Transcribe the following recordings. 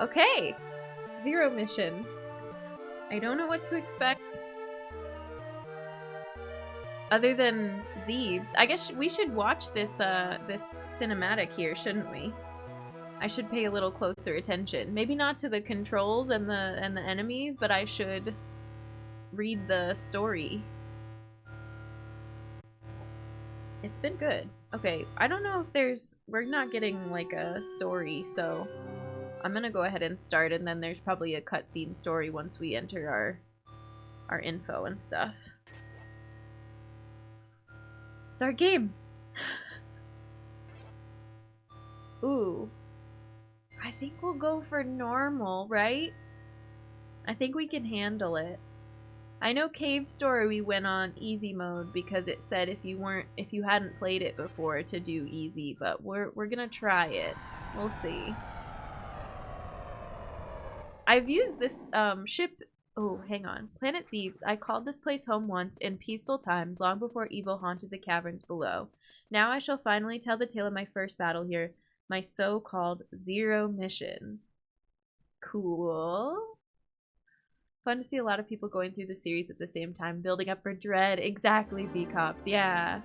Okay. 0 mission. I don't know what to expect. Other than Zeebs. I guess we should watch this this cinematic here, shouldn't we? I should pay a little closer attention. Maybe not to the controls and the enemies, but I should read the story. It's been good. Okay, I don't know if we're not getting like a story, so I'm gonna go ahead and start, and then there's probably a cutscene story once we enter our info and stuff. Start game! Ooh. I think we'll go for normal, right? I think we can handle it. I know Cave Story we went on easy mode because it said if you hadn't played it before to do easy, but we're gonna try it. We'll see. I've used this ship. Oh, hang on. Planet Zeebs. I called this place home once in peaceful times, long before evil haunted the caverns below. Now I shall finally tell the tale of my first battle here, my so-called 0 mission. Cool. Fun to see a lot of people going through the series at the same time, building up for Dread. Exactly, B-Cops. Yeah.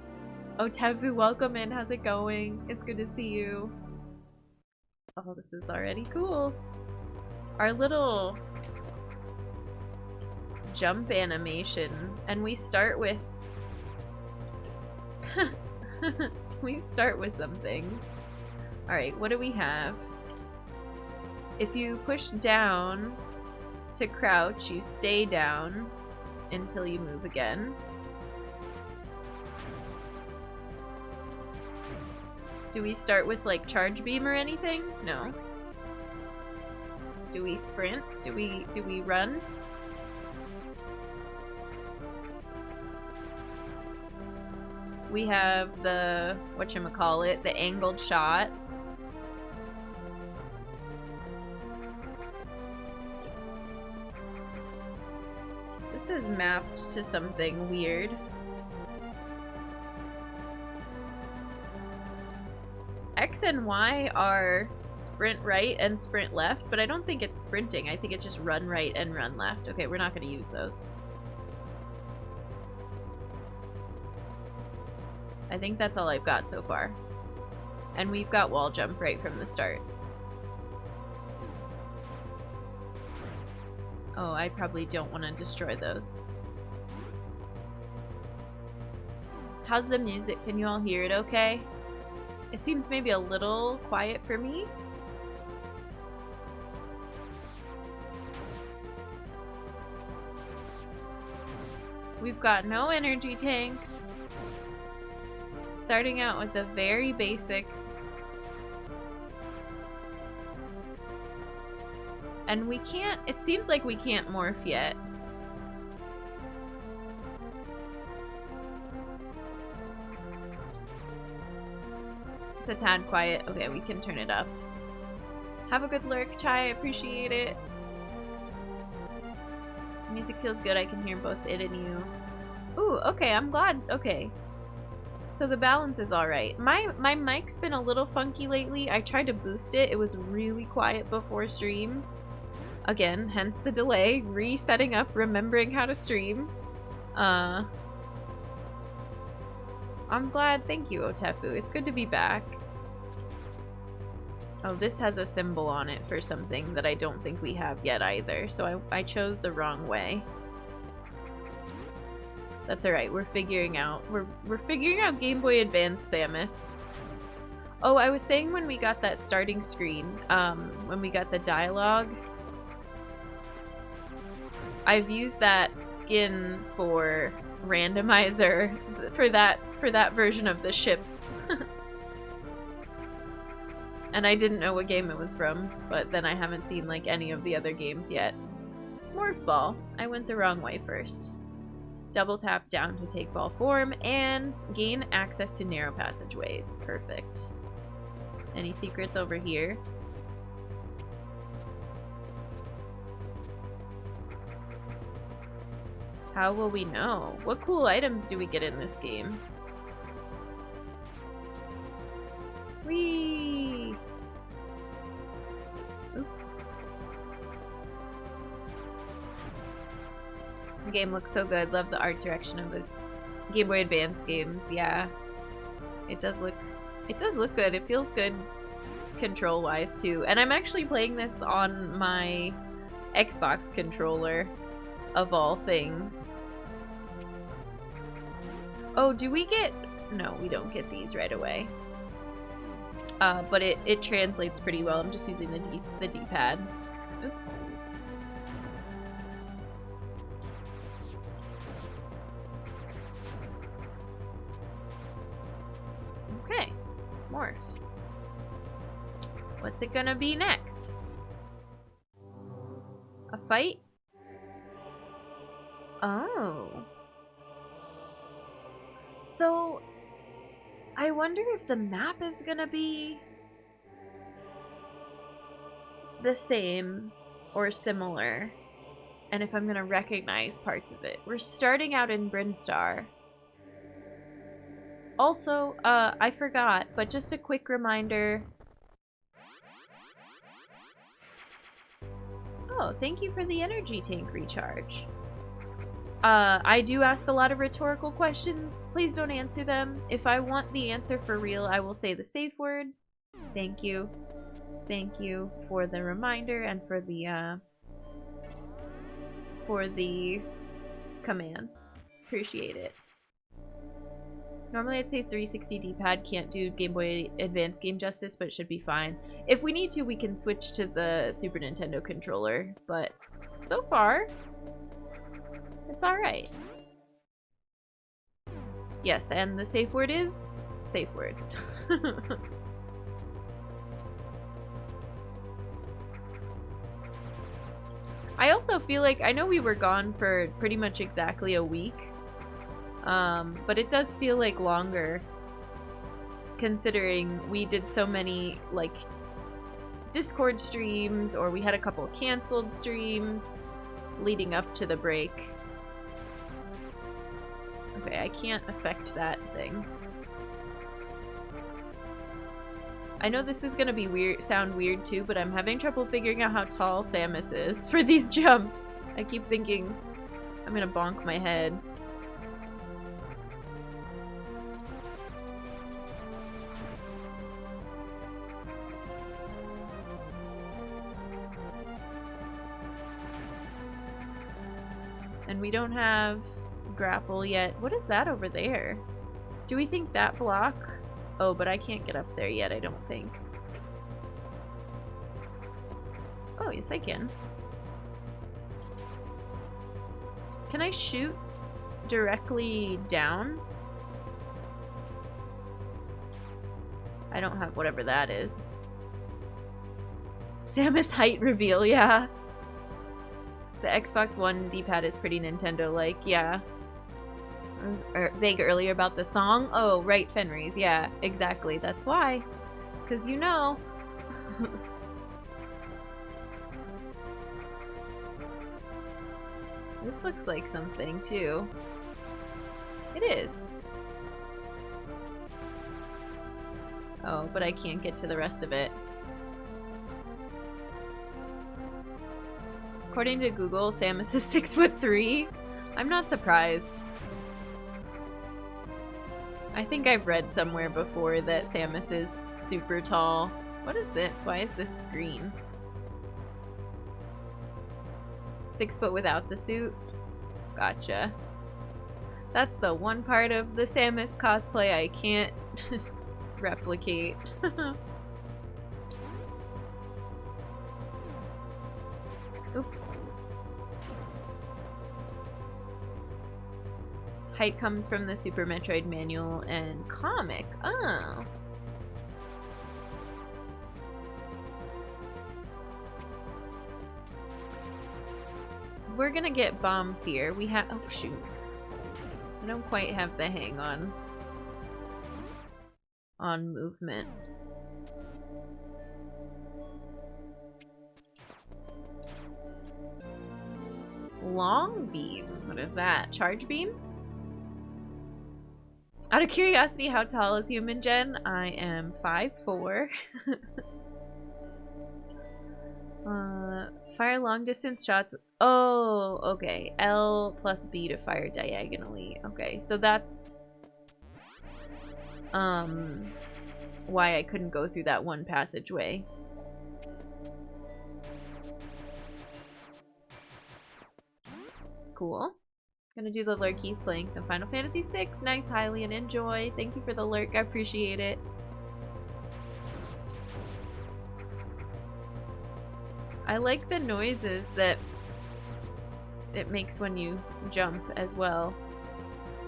Oh, Tevu, welcome in. How's it going? It's good to see you. Oh, this is already cool. Our little jump animation, and we start with we start with some things. Alright, what do we have? If you push down to crouch, you stay down until you move again. Do we start with like charge beam or anything? No. Do we sprint? Do we run? We have the whatchamacallit, the angled shot. This is mapped to something weird. X and Y are sprint right and sprint left, but I don't think it's sprinting. I think it's just run right and run left. Okay, we're not going to use those. I think that's all I've got so far. And we've got wall jump right from the start. Oh, I probably don't want to destroy those. How's the music? Can you all hear it okay? It seems maybe a little quiet for me. We've got no energy tanks. Starting out with the very basics. And we can't, it seems like we can't morph yet. It's a tad quiet. Okay, we can turn it up. Have a good lurk, Chai. I appreciate it. Music feels good. I can hear both it and you. Ooh, okay, I'm glad. Okay. So the balance is alright. My mic's been a little funky lately. I tried to boost it. It was really quiet before stream. Again, hence the delay. Resetting up, remembering how to stream. I'm glad. Thank you, Otefu. It's good to be back. Oh, this has a symbol on it for something that I don't think we have yet either. So I chose the wrong way. That's alright. We're figuring out. We're figuring out Game Boy Advance, Samus. Oh, I was saying when we got that starting screen, when we got the dialogue, I've used that skin for randomizer for that version of the ship. And I didn't know what game it was from, but then I haven't seen like any of the other games yet. Morph Ball. I went the wrong way first. Double tap down to take ball form and gain access to narrow passageways. Perfect. Any secrets over here? How will we know? What cool items do we get in this game? Whee! Oops. game looks so good. Love the art direction of the Game Boy Advance games. Yeah, it does look good. It feels good control-wise too. And I'm actually playing this on my Xbox controller, of all things. Oh, do we get... No, we don't get these right away. But it translates pretty well. I'm just using the D-pad. Oops. Okay, Morph. What's it gonna be next? A fight? Oh. So, I wonder if the map is gonna be the same or similar, and if I'm gonna recognize parts of it. We're starting out in Brinstar. Also, I forgot, but just a quick reminder. Oh, thank you for the energy tank recharge. I do ask a lot of rhetorical questions. Please don't answer them. If I want the answer for real, I will say the safe word. Thank you. Thank you for the reminder and for the command. Appreciate it. Normally I'd say 360 D-pad can't do Game Boy Advance game justice, but it should be fine. If we need to, we can switch to the Super Nintendo controller, but so far, it's alright. Yes, and the safe word is safe word. I also feel like, I know we were gone for pretty much exactly a week, but it does feel like longer, considering we did so many, like, Discord streams, or we had a couple canceled streams leading up to the break. Okay, I can't affect that thing. I know this is gonna be weird, sound weird too, but I'm having trouble figuring out how tall Samus is for these jumps. I keep thinking I'm gonna bonk my head. And we don't have grapple yet. What is that over there? Do we think that block? Oh, but I can't get up there yet, I don't think. Oh, yes I can. Can I shoot directly down? I don't have whatever that is. Samus height reveal, yeah. The Xbox One D-pad is pretty Nintendo-like, yeah. I was vague earlier about the song. Oh, right, Fenris. Yeah, exactly. That's why. Because you know. This looks like something, too. It is. Oh, but I can't get to the rest of it. According to Google, Samus is 6'3". I'm not surprised. I think I've read somewhere before that Samus is super tall. What is this? Why is this green? 6 foot without the suit? Gotcha. That's the one part of the Samus cosplay I can't replicate. Oops. Height comes from the Super Metroid manual and comic. Oh. We're gonna get bombs here. We have... Oh, shoot. I don't quite have the hang on movement. Long beam. What is that? Charge beam? Out of curiosity, how tall is Human Gen? I am 5'4". Fire long distance shots. Oh, okay. L plus B to fire diagonally. Okay, so that's why I couldn't go through that one passageway. Cool. Gonna do the lurk. He's playing some Final Fantasy VI. Nice, Hylian. Enjoy. Thank you for the lurk. I appreciate it. I like the noises that it makes when you jump as well.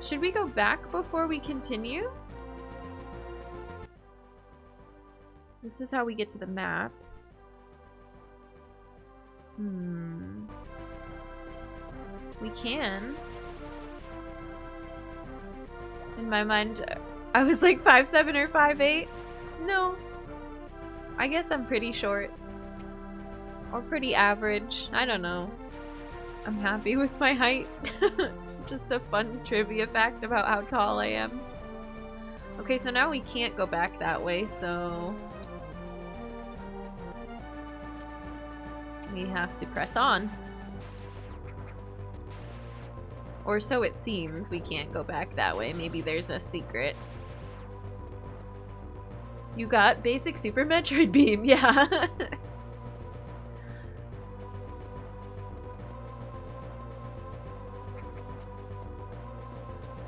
Should we go back before we continue? This is how we get to the map. We can. In my mind, I was like 5'7" or 5'8". No. I guess I'm pretty short. Or pretty average. I don't know. I'm happy with my height. Just a fun trivia fact about how tall I am. Okay, so now we can't go back that way, so we have to press on. Or so it seems. We can't go back that way. Maybe there's a secret. You got basic Super Metroid beam, yeah.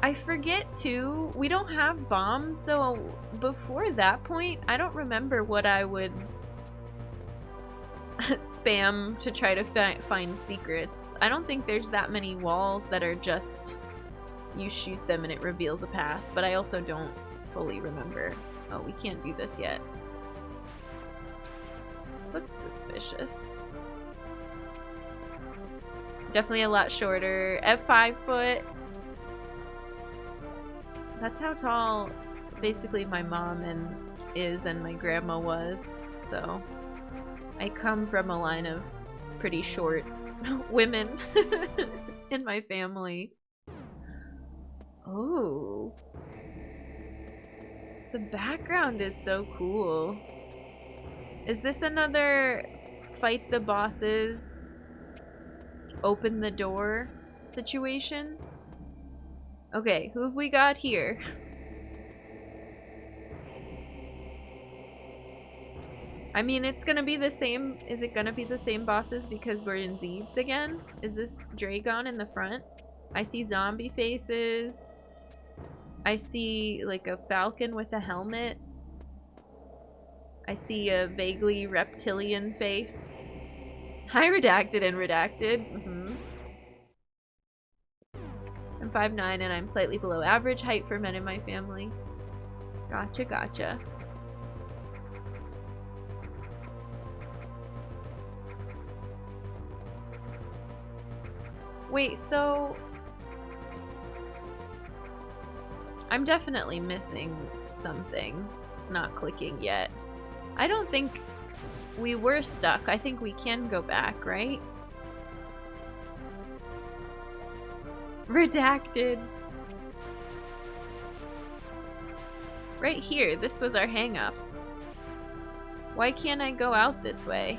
I forget too, we don't have bombs, so before that point, I don't remember what I would spam to try to find secrets. I don't think there's that many walls that are just you shoot them and it reveals a path, but I also don't fully remember. Oh, we can't do this yet. This looks suspicious. Definitely a lot shorter. At 5 foot. That's how tall basically my mom and my grandma was, so I come from a line of pretty short women in my family. Oh. The background is so cool. Is this another fight the bosses, open the door situation? Okay, who have we got here? I mean, it's gonna be the same. Is it gonna be the same bosses because we're in Zeebs again? Is this Dragon in the front? I see zombie faces. I see like a falcon with a helmet. I see a vaguely reptilian face. Hi, Redacted and Redacted. I'm 5'9" and I'm slightly below average height for men in my family. Gotcha, gotcha. Wait, so I'm definitely missing something. It's not clicking yet. I don't think we were stuck. I think we can go back, right? Redacted. Right here, this was our hang-up. Why can't I go out this way?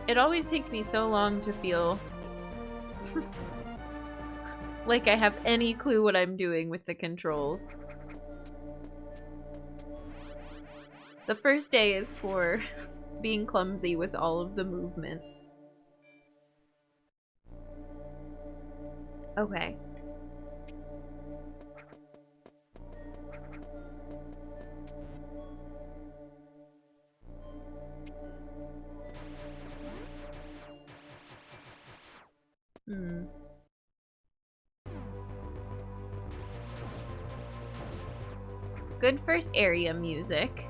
It always takes me so long to feel like I have any clue what I'm doing with the controls. The first day is for being clumsy with all of the movement. Okay. Good first area music.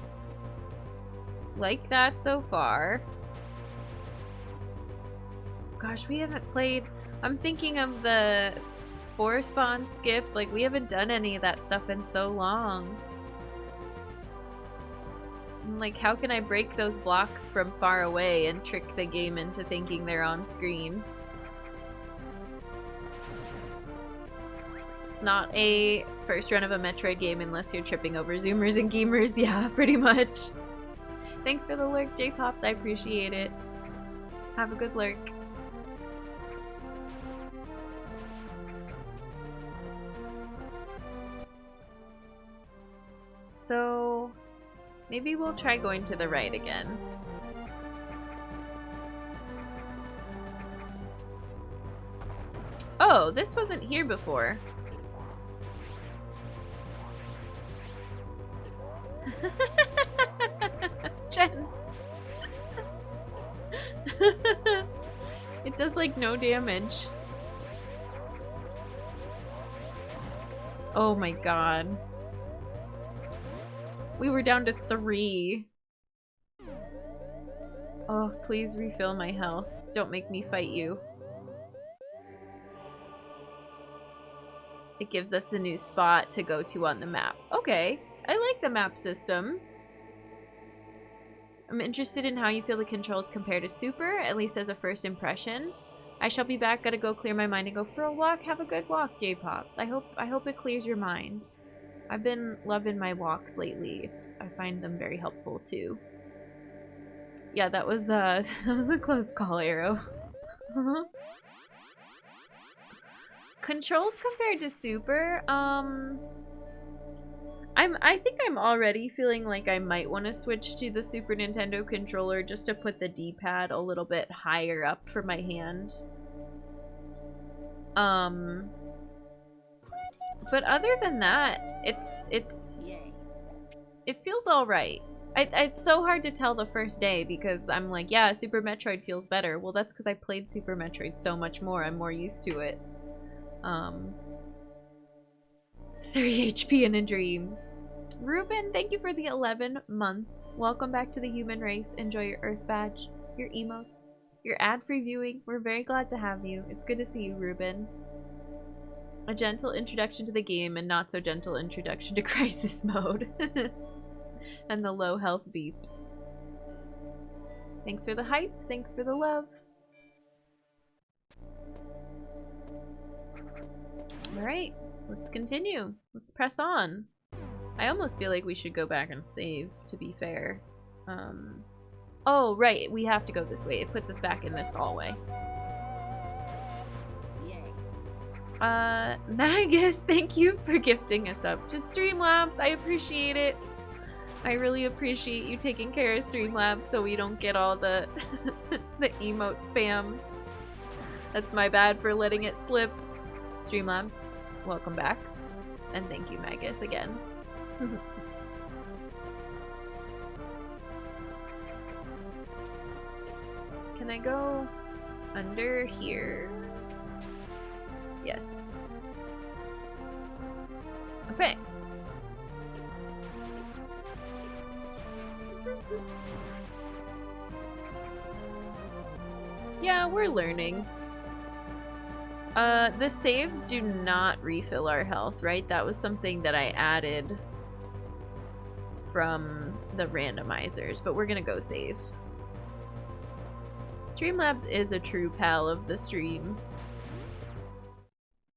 Like that so far. Gosh, we haven't played... I'm thinking of the Spore Spawn skip. Like, we haven't done any of that stuff in so long. Like, how can I break those blocks from far away and trick the game into thinking they're on screen? It's not a first run of a Metroid game unless you're tripping over Zoomers and Gamers. Yeah, pretty much. Thanks for the lurk, J-Pops. I appreciate it. Have a good lurk. So, maybe we'll try going to the right again. Oh, this wasn't here before. Jen. It does like no damage. Oh my god. We were down to 3. Oh, please refill my health. Don't make me fight you. It gives us a new spot to go to on the map. Okay, I like the map system. I'm interested in how you feel the controls compare to Super, at least as a first impression. I shall be back, gotta go clear my mind and go for a walk. Have a good walk, J-Pops. I hope it clears your mind. I've been loving my walks lately. I find them very helpful too. Yeah, that was that was a close call, Arrow. Controls compared to Super, I think I'm already feeling like I might want to switch to the Super Nintendo controller just to put the D-pad a little bit higher up for my hand. But other than that, it feels alright. It's so hard to tell the first day because I'm like, yeah, Super Metroid feels better. Well, that's because I played Super Metroid so much more. I'm more used to it. 3 HP in a dream. Ruben, thank you for the 11 months. Welcome back to the human race. Enjoy your Earth badge, your emotes, your ad-free viewing. We're very glad to have you. It's good to see you, Ruben. A gentle introduction to the game and not so gentle introduction to crisis mode. And the low health beeps. Thanks for the hype. Thanks for the love. Alright, let's continue. Let's press on. I almost feel like we should go back and save, to be fair. Oh, right, we have to go this way. It puts us back in this hallway. Magus, thank you for gifting us up to Streamlabs. I appreciate it. I really appreciate you taking care of Streamlabs so we don't get all the the emote spam. That's my bad for letting it slip. Streamlabs, welcome back. And thank you, Magus, again. Can I go under here? Yes. Okay. Yeah, we're learning. The saves do not refill our health, right? That was something that I added from the randomizers, but we're gonna go save. Streamlabs is a true pal of the stream.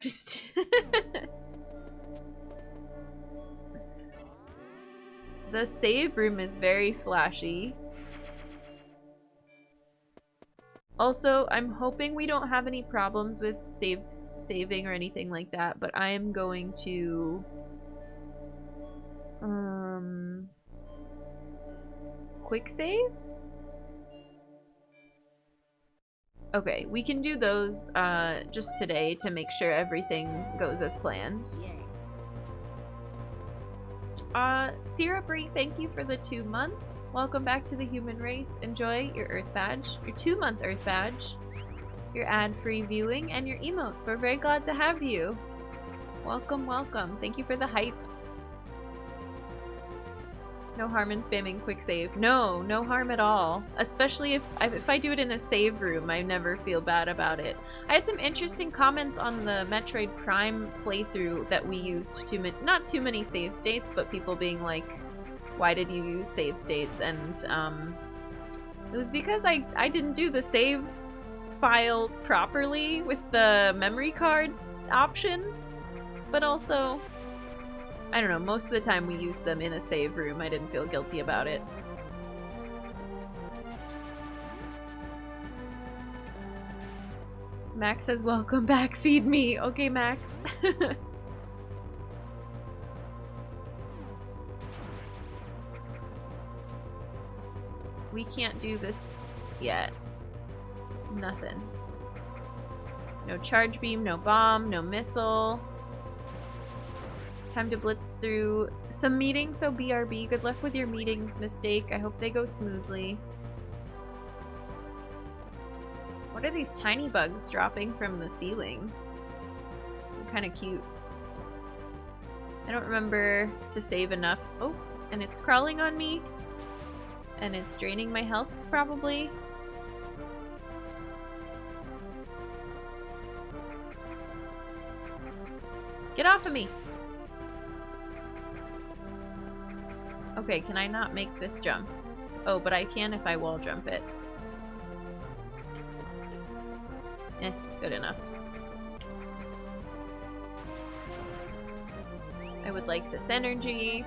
Just the save room is very flashy. Also, I'm hoping we don't have any problems with saving or anything like that, but I am going to quick save? Okay, we can do those just today to make sure everything goes as planned. Syrupry, thank you for the 2 months. Welcome back to the human race. Enjoy your Earth badge, your 2-month Earth badge, your ad-free viewing, and your emotes. We're very glad to have you. Welcome, welcome. Thank you for the hype. No harm in spamming quick save. No, no harm at all. Especially if I do it in a save room, I never feel bad about it. I had some interesting comments on the Metroid Prime playthrough that we used not too many save states, but people being like, why did you use save states? And it was because I didn't do the save file properly with the memory card option. but also, I don't know, most of the time we used them in a save room. I didn't feel guilty about it. Max says, welcome back, feed me. Okay, Max. We can't do this yet. Nothing. No charge beam, no bomb, no missile. Time to blitz through some meetings, so BRB. Good luck with your meetings, Mistake. I hope they go smoothly. What are these tiny bugs dropping from the ceiling? They're kind of cute. I don't remember to save enough. Oh, and it's crawling on me. And it's draining my health, probably. Get off of me! Okay, can I not make this jump? Oh, but I can if I wall jump it. Eh, good enough. I would like this energy.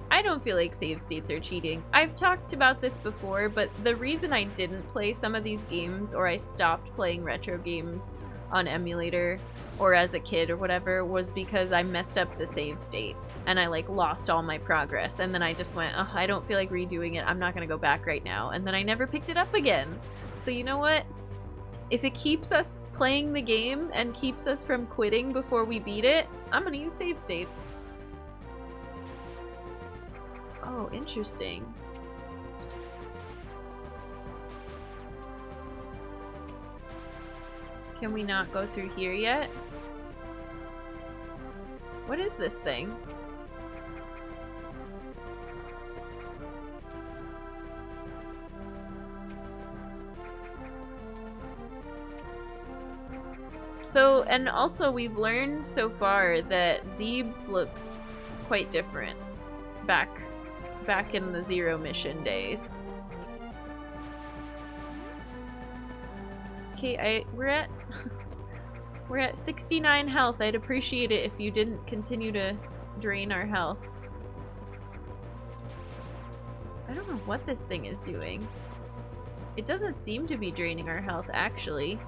I don't feel like save states are cheating. I've talked about this before, but the reason I didn't play some of these games, or I stopped playing retro games on emulator, or as a kid or whatever, was because I messed up the save state. And I like lost all my progress. And then I just went, oh, I don't feel like redoing it. I'm not gonna go back right now. And then I never picked it up again. So you know what? If it keeps us playing the game and keeps us from quitting before we beat it, I'm gonna use save states. Oh, interesting. Can we not go through here yet? What is this thing? So, and also we've learned so far that Zeebs looks quite different back in the Zero mission days. Okay, we're at 69 health. I'd appreciate it if you didn't continue to drain our health. I don't know what this thing is doing. It doesn't seem to be draining our health, actually.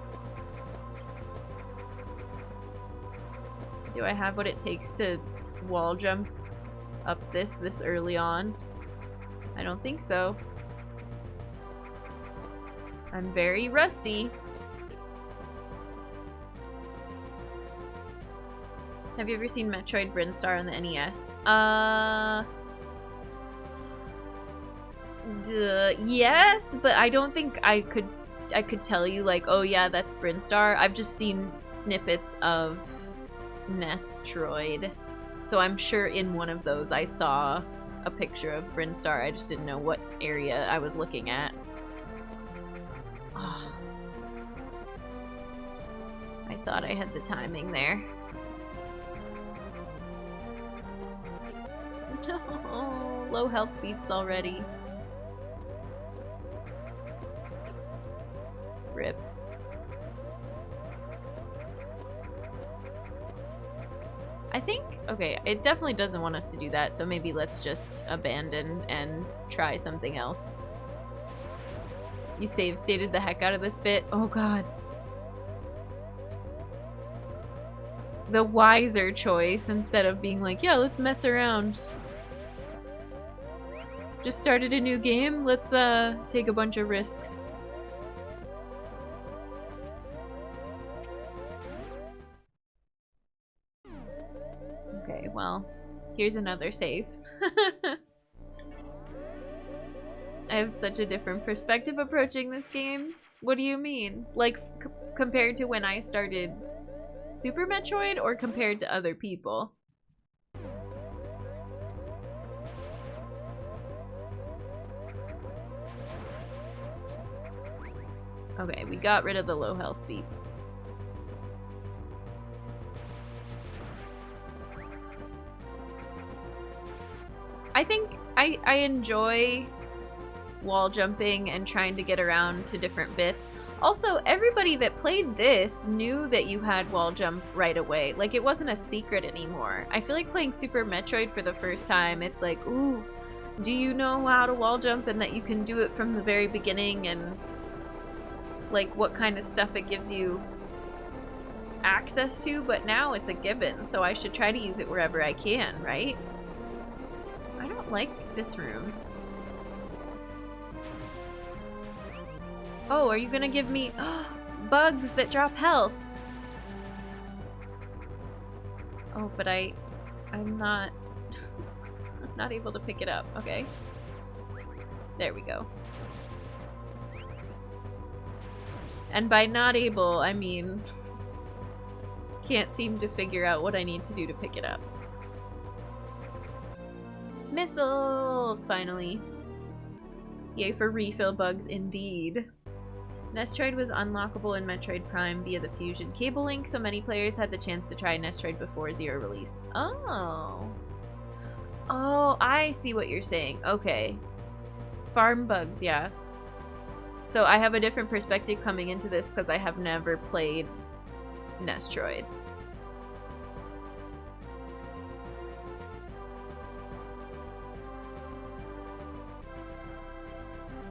Do I have what it takes to wall jump up this early on? I don't think so. I'm very rusty. Have you ever seen Metroid Brinstar on the NES? Yes, but I don't think I could tell you like, oh yeah, that's Brinstar. I've just seen snippets of Nestroid. So I'm sure in one of those I saw a picture of Brinstar. I just didn't know what area I was looking at. Oh. I thought I had the timing there. No, low health beeps already. Rip. I think, okay, it definitely doesn't want us to do that, so maybe let's just abandon and try something else. You save stated the heck out of this bit. Oh god. The wiser choice instead of being like, yeah, let's mess around. Just started a new game, let's take a bunch of risks. Okay, well, here's another save. I have such a different perspective approaching this game. What do you mean? Like, compared to when I started Super Metroid or compared to other people? Okay, we got rid of the low health beeps. I think I enjoy wall jumping and trying to get around to different bits. Also, everybody that played this knew that you had wall jump right away. Like, it wasn't a secret anymore. I feel like playing Super Metroid for the first time, it's like, ooh, do you know how to wall jump and that you can do it from the very beginning and like what kind of stuff it gives you access to? But now it's a given, so I should try to use it wherever I can, right? I don't like this room. Oh, are you gonna give me bugs that drop health? Oh, but I'm not able to pick it up. Okay. There we go. And by not able, I mean can't seem to figure out what I need to do to pick it up. Missiles, finally. Yay for refill bugs indeed. Nestroid was unlockable in Metroid Prime via the Fusion cable link, so many players had the chance to try Nestroid before Zero released. Oh. Oh, I see what you're saying. Okay. Farm bugs, yeah. So I have a different perspective coming into this because I have never played Nestroid.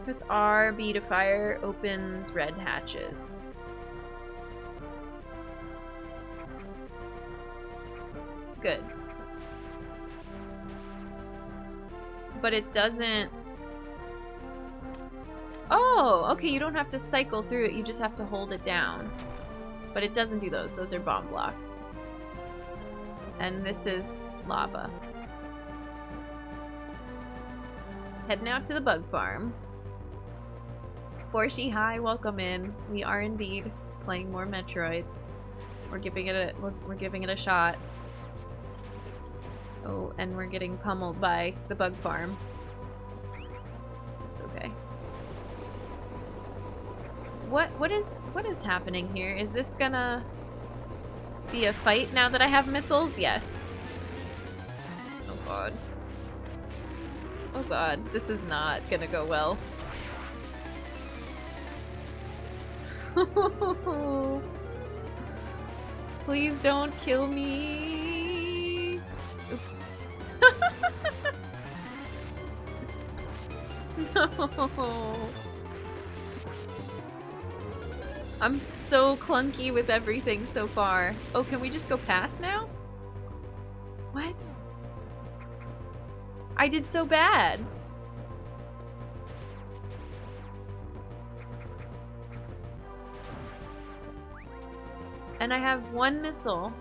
Press R, B to fire, opens red hatches. Good. But it doesn't... Oh, okay, you don't have to cycle through it, you just have to hold it down. But it doesn't do those, those are bomb blocks. And this is lava. Heading out to the bug farm. Borshi, hi, welcome in. We are indeed playing more Metroid. We're giving it a shot. Oh, and we're getting pummeled by the bug farm. It's okay. What is happening here? Is this gonna be a fight now that I have missiles? Yes. Oh god. Oh god, this is not gonna go well. Please don't kill me. Oops. No. I'm so clunky with everything so far. Oh, can we just go past now? What? I did so bad. And I have one missile.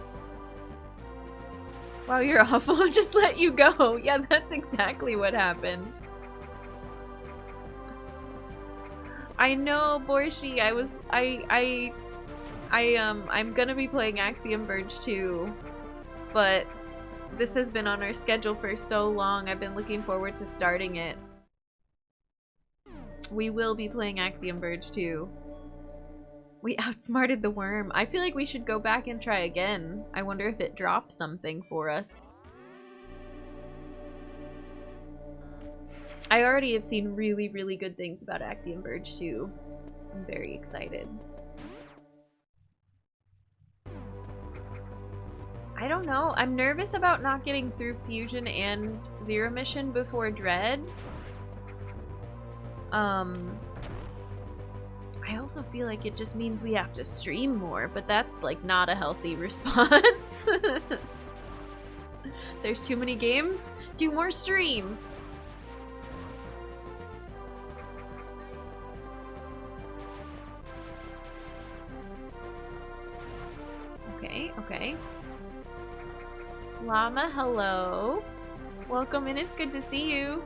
Wow, you're awful. I'll just let you go. Yeah, that's exactly what happened. I know, Borshi. I'm gonna be playing Axiom Verge 2, but this has been on our schedule for so long. I've been looking forward to starting it. We will be playing Axiom Verge 2. We outsmarted the worm. I feel like we should go back and try again. I wonder if it drops something for us. I already have seen really, really good things about Axiom Verge 2. I'm very excited. I don't know. I'm nervous about not getting through Fusion and Zero Mission before Dread. I also feel like it just means we have to stream more, but that's like not a healthy response. There's too many games? Do more streams! Okay, okay. Llama, hello. Welcome in, it's good to see you.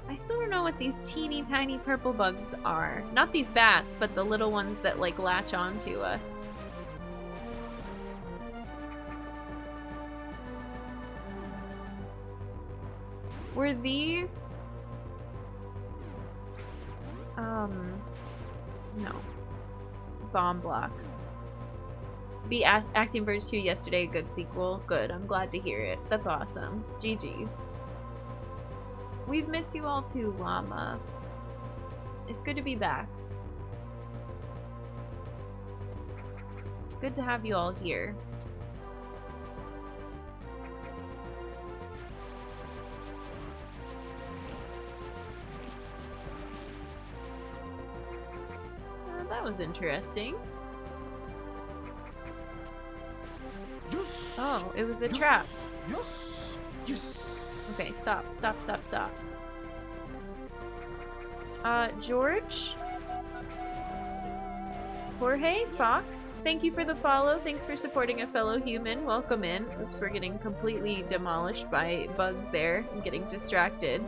I still don't know what these teeny tiny purple bugs are. Not these bats, but the little ones that like latch onto us. Were these... no. Bomb blocks. Beat Axiom Verge 2 yesterday. Good sequel. Good. I'm glad to hear it. That's awesome. GG's. We've missed you all too, Llama. It's good to be back. Good to have you all here. That was interesting. Yes. Oh, it was a trap. Yes. Yes. Okay, stop. George? Jorge? Fox? Thank you for the follow. Thanks for supporting a fellow human. Welcome in. Oops, we're getting completely demolished by bugs there. I'm getting distracted.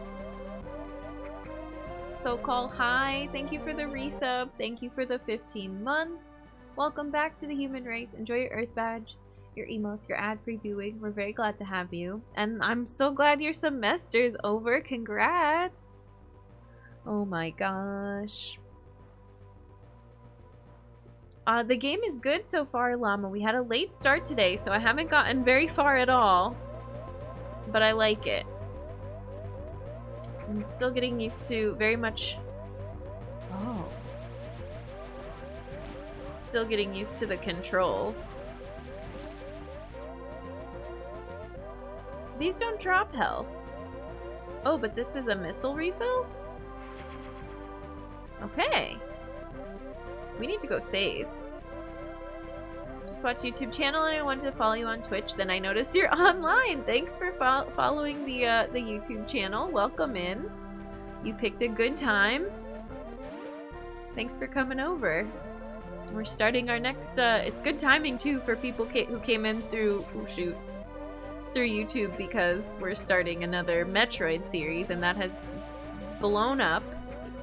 So-called hi. Thank you for the resub. Thank you for the 15 months. Welcome back to the human race. Enjoy your Earth badge, your emotes, your ad-free viewing. We're very glad to have you. And I'm so glad your semester's over. Congrats. Oh my gosh. The game is good so far, Llama. We had a late start today, so I haven't gotten very far at all. But I like it. I'm still getting used to very much... Oh. Still getting used to the controls. These don't drop health. Oh, but this is a missile refill? Okay. We need to go save. Just watch YouTube channel and I wanted to follow you on Twitch. Then I noticed you're online. Thanks for following the YouTube channel. Welcome in. You picked a good time. Thanks for coming over. We're starting our next, it's good timing too for people who came in through, oh shoot, through YouTube, because we're starting another Metroid series and that has blown up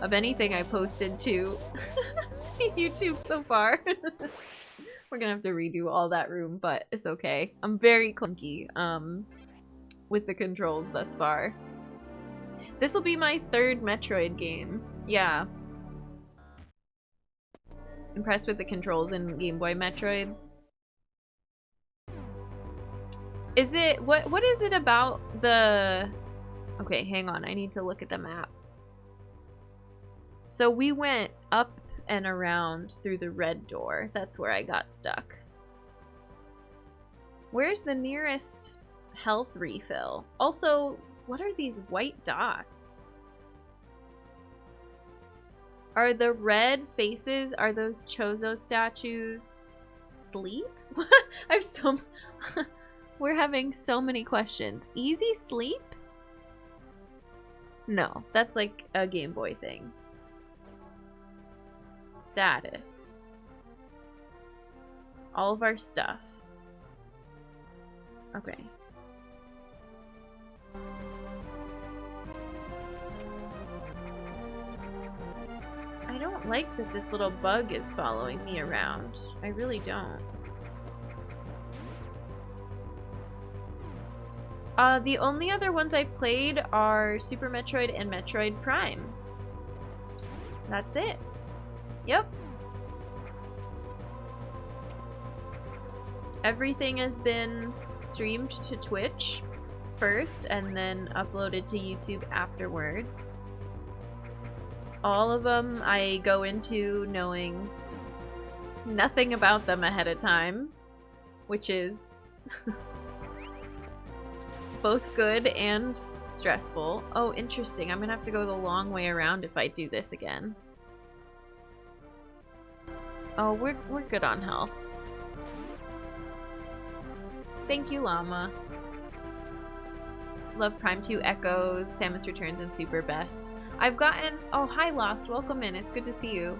of anything I posted to YouTube so far. We're gonna have to redo all that room, but it's okay. I'm very clunky with the controls thus far. This will be my 3rd Metroid game. Yeah. Impressed with the controls in Game Boy Metroids. Is it, what is it about the... Okay, hang on, I need to look at the map. So we went up and around through the red door. That's where I got stuck. Where's the nearest health refill? Also, what are these white dots? Are the red faces, are those Chozo statues sleep? I have so... We're having so many questions. Easy sleep? No, that's like a Game Boy thing. Status. All of our stuff. Okay. I don't like that this little bug is following me around. I really don't. The only other ones I've played are Super Metroid and Metroid Prime. That's it. Yep. Everything has been streamed to Twitch first and then uploaded to YouTube afterwards. All of them I go into knowing nothing about them ahead of time, which is both good and stressful. Oh, interesting. I'm gonna have to go the long way around if I do this again. Oh, we're good on health. Thank you, Llama. Love Prime 2 Echoes, Samus Returns, and Super Best. I've gotten... Oh, hi, Lost. Welcome in. It's good to see you.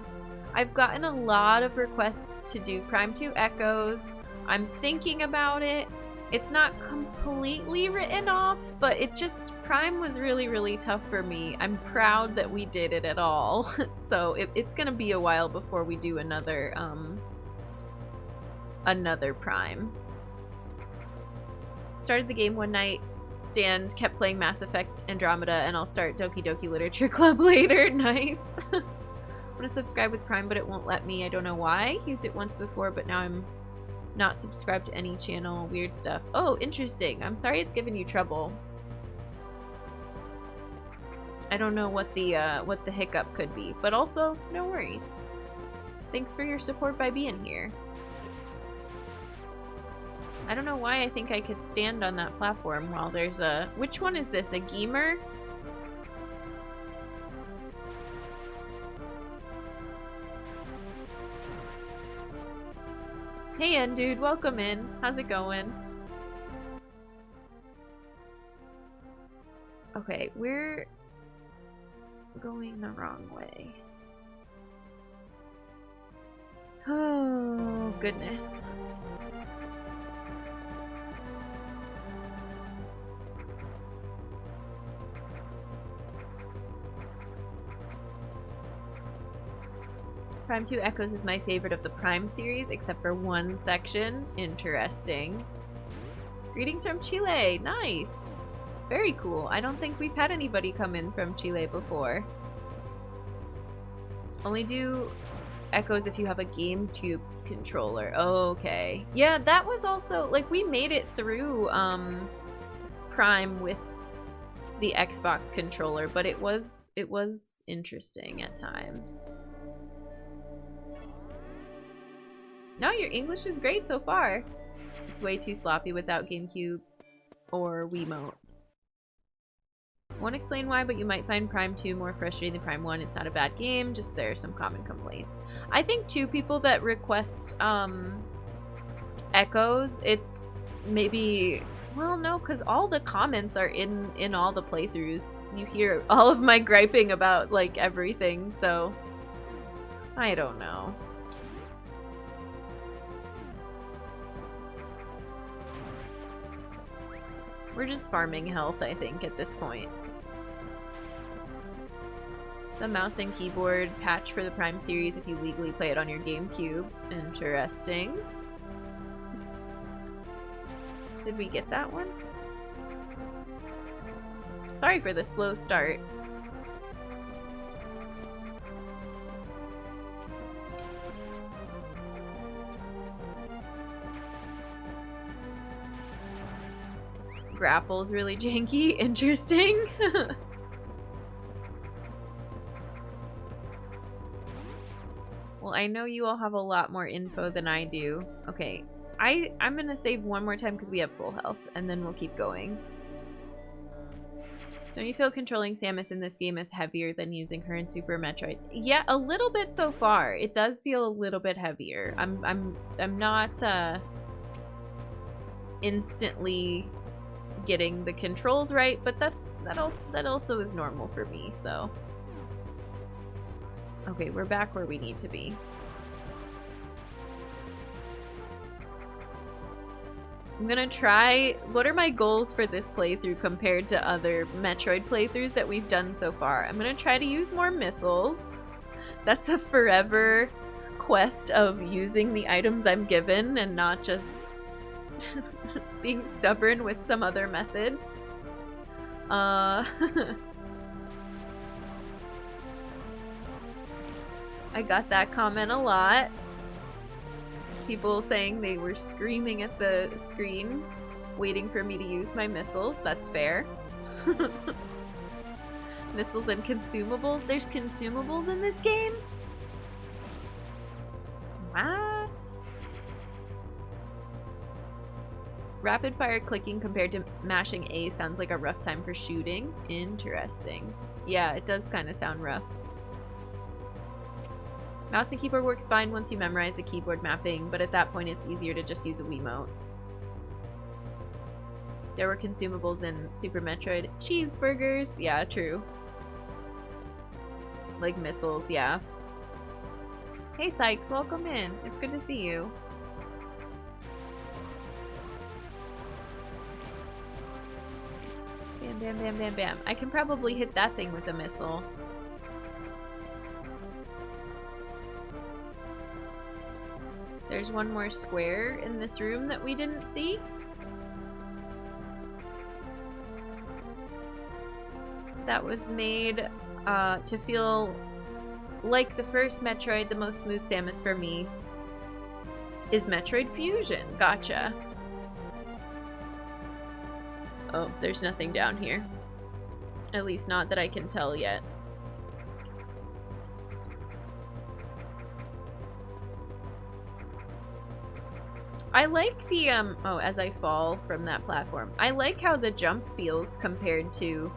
I've gotten a lot of requests to do Prime 2 Echoes. I'm thinking about it. It's not completely written off, but it just... Prime was really, really tough for me. I'm proud that we did it at all. So it's gonna be a while before we do another Prime. Started the game one night, Stand kept playing Mass Effect Andromeda, and I'll start Doki Doki Literature Club later. Nice. I want to subscribe with Prime, but it won't let me. I don't know why. Used it once before, but now I'm Not subscribe to any channel. Weird stuff. Oh, interesting. I'm sorry it's giving you trouble. I don't know what the hiccup could be, but also no worries. Thanks for your support by being here. I don't know why I think I could stand on that platform while there's a... Which one is this? A Geemer? Hey, N dude, welcome in. How's it going? Okay, we're going the wrong way. Oh, goodness. Prime 2 Echoes is my favorite of the Prime series, except for one section. Interesting. Greetings from Chile. Nice. Very cool. I don't think we've had anybody come in from Chile before. Only do Echoes if you have a GameCube controller. Okay. Yeah, that was also, like, we made it through Prime with the Xbox controller, but it was interesting at times. No, your English is great so far. It's way too sloppy without GameCube or Wiimote. Won't explain why, but you might find Prime 2 more frustrating than Prime 1. It's not a bad game, just there are some common complaints. I think two people that request Echoes, it's maybe... Well, no, because all the comments are in all the playthroughs. You hear all of my griping about, like, everything, so... I don't know. We're just farming health, I think, at this point. The mouse and keyboard patch for the Prime series if you legally play it on your GameCube. Interesting. Did we get that one? Sorry for the slow start. Grapple's really janky. Interesting. Well, I know you all have a lot more info than I do. Okay, I'm gonna save one more time because we have full health, and then we'll keep going. Don't you feel controlling Samus in this game is heavier than using her in Super Metroid? Yeah, a little bit so far. It does feel a little bit heavier. I'm not instantly getting the controls right, but that also is normal for me, so. Okay, we're back where we need to be. I'm gonna try... What are my goals for this playthrough compared to other Metroid playthroughs that we've done so far? I'm gonna try to use more missiles. That's a forever quest of using the items I'm given and not just being stubborn with some other method. I got that comment a lot. People saying they were screaming at the screen, waiting for me to use my missiles. That's fair. Missiles and consumables. There's consumables in this game? What? Rapid fire clicking compared to mashing A sounds like a rough time for shooting. Interesting. Yeah, it does kind of sound rough. Mouse and keyboard works fine once you memorize the keyboard mapping, but at that point it's easier to just use a Wiimote. There were consumables in Super Metroid. Cheeseburgers! Yeah, true. Like missiles, yeah. Hey Sykes, welcome in. It's good to see you. Bam, bam, bam, bam, bam. I can probably hit that thing with a missile. There's one more square in this room that we didn't see. That was made to feel like the first Metroid, the most smooth Samus for me. is Metroid Fusion. Gotcha. Oh, there's nothing down here. At least not that I can tell yet. I like the, oh, as I fall from that platform. I like how the jump feels compared to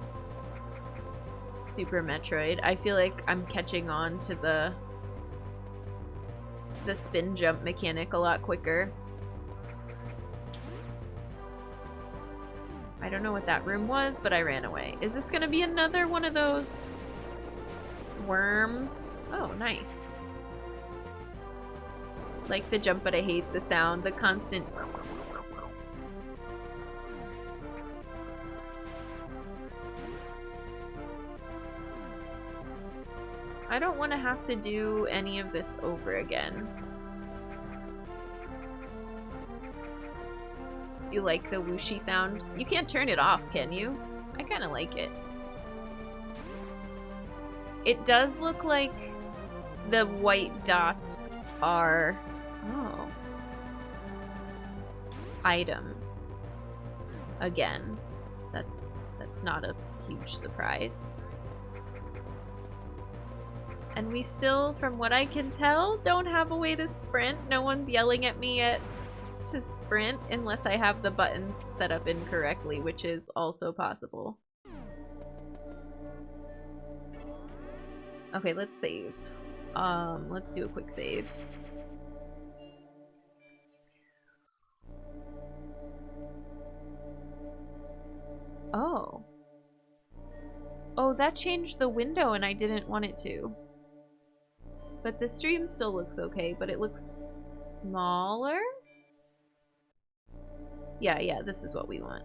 Super Metroid. I feel like I'm catching on to the spin jump mechanic a lot quicker. I don't know what that room was, but I ran away. Is this gonna be another one of those worms? Oh, nice. Like the jump, but I hate the sound, the constant. I don't want to have to do any of this over again. You like the whooshy sound? You can't turn it off, can you? I kind of like it. It does look like the white dots are... oh. Items. Again. That's not a huge surprise. And we still, from what I can tell, don't have a way to sprint. No one's yelling at me to sprint unless I have the buttons set up incorrectly, which is also possible. Okay, let's save. Let's do a quick save. Oh. Oh, that changed the window and I didn't want it to. But the stream still looks okay, but it looks smaller? Yeah, this is what we want.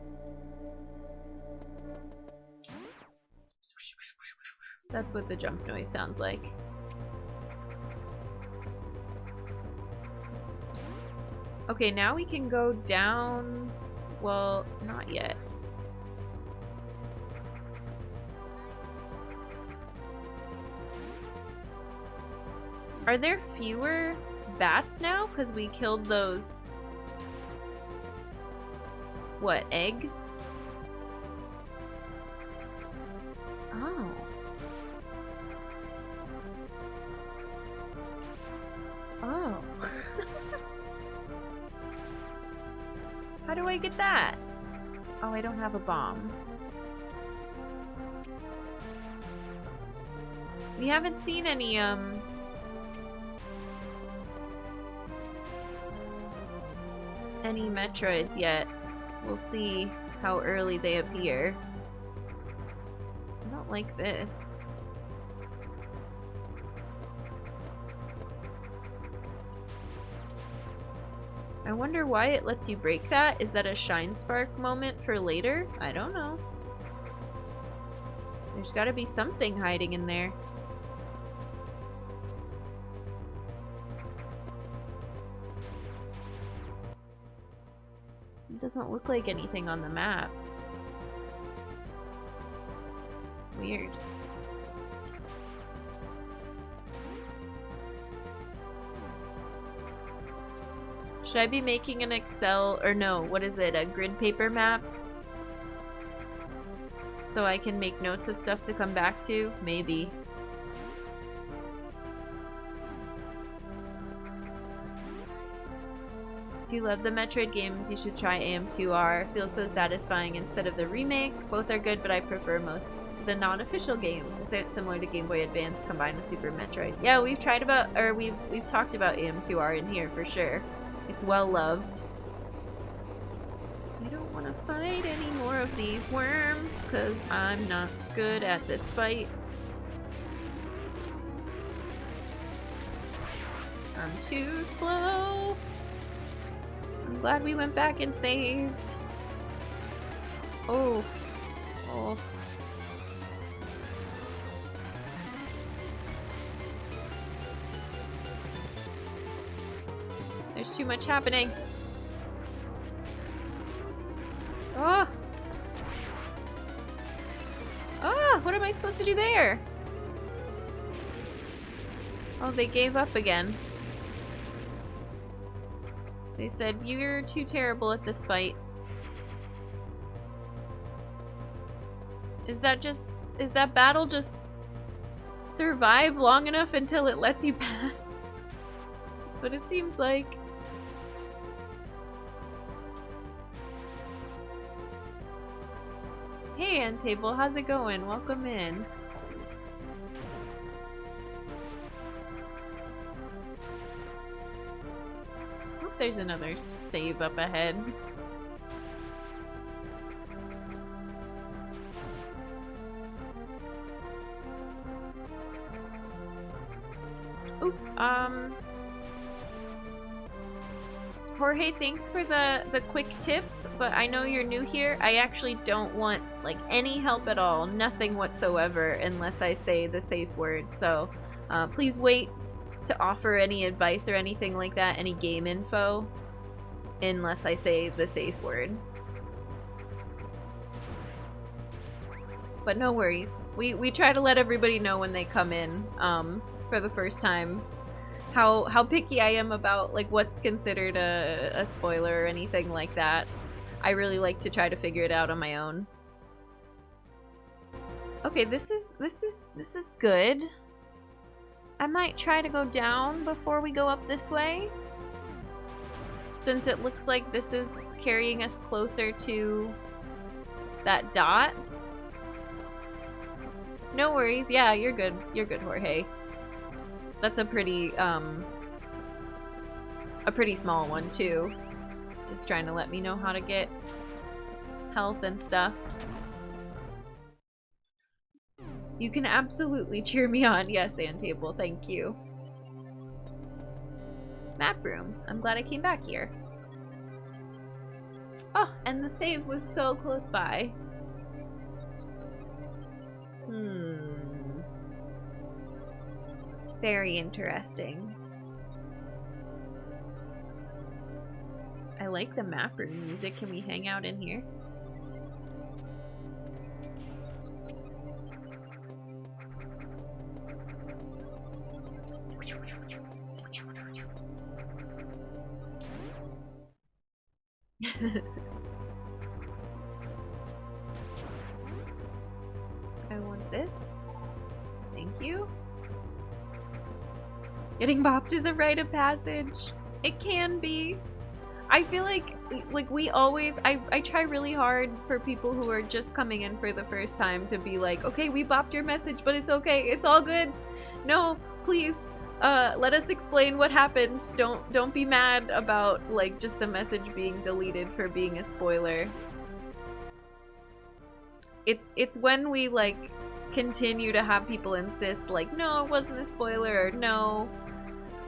That's what the jump noise sounds like. Okay, now we can go down... well, not yet. Are there fewer bats now? Because we killed those... what, eggs? Oh. Oh. How do I get that? Oh, I don't have a bomb. We haven't seen any, Metroids yet. We'll see how early they appear. I don't like this. I wonder why it lets you break that. Is that a Shine Spark moment for later? I don't know. There's gotta be something hiding in there. It doesn't look like anything on the map. Weird. Should I be making an Excel, or no, what is it, a grid paper map? So I can make notes of stuff to come back to? Maybe. If you love the Metroid games, you should try AM2R. Feels so satisfying instead of the remake. Both are good, but I prefer most the non-official game. It's similar to Game Boy Advance combined with Super Metroid. Yeah, we've tried about, or we've talked about AM2R in here for sure. It's well loved. I don't want to fight any more of these worms because I'm not good at this fight. I'm too slow. I'm glad we went back and saved. Oh. Oh. There's too much happening. Oh! Oh, what am I supposed to do there? Oh, they gave up again. They said, you're too terrible at this fight. Is that battle just survive long enough until it lets you pass? That's what it seems like. Hey, Antable, how's it going? Welcome in. Hope there's another save up ahead. Oop, Jorge, thanks for the quick tip, but I know you're new here. I actually don't want like any help at all, nothing whatsoever, unless I say the safe word. So please wait to offer any advice or anything like that, any game info, unless I say the safe word. But no worries. We try to let everybody know when they come in for the first time how picky I am about like what's considered a spoiler or anything like that. I really like to try to figure it out on my own. Okay, this is good. I might try to go down before we go up this way, since it looks like this is carrying us closer to that dot. No worries. Yeah, you're good. You're good, Jorge. That's a pretty small one too. Just trying to let me know how to get health and stuff. You can absolutely cheer me on. Yes, Antable, thank you. Map room. I'm glad I came back here. Oh, and the save was so close by. Very interesting. I like the map room music. Can we hang out in here? I want this. Thank you. Getting bopped is a rite of passage. It can be. I feel like we always, I try really hard for people who are just coming in for the first time to be like, okay, we bopped your message, but it's okay. It's all good. No, please, let us explain what happened. Don't be mad about like just the message being deleted for being a spoiler. It's when we like continue to have people insist like, no, it wasn't a spoiler, or no,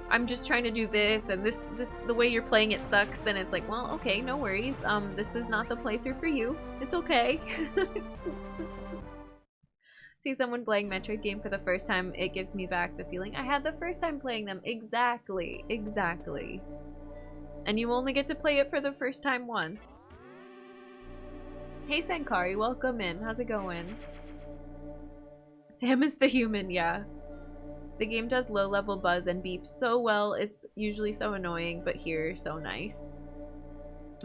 I'm just trying to do this, and this the way you're playing it sucks, then it's like, well, okay, no worries. This is not the playthrough for you. It's okay. See someone playing Metroid game for the first time, it gives me back the feeling I had the first time playing them. Exactly. Exactly. And you only get to play it for the first time once. Hey Sankari, welcome in. How's it going? Sam is the human, yeah. The game does low-level buzz and beeps so well, it's usually so annoying, but here, so nice.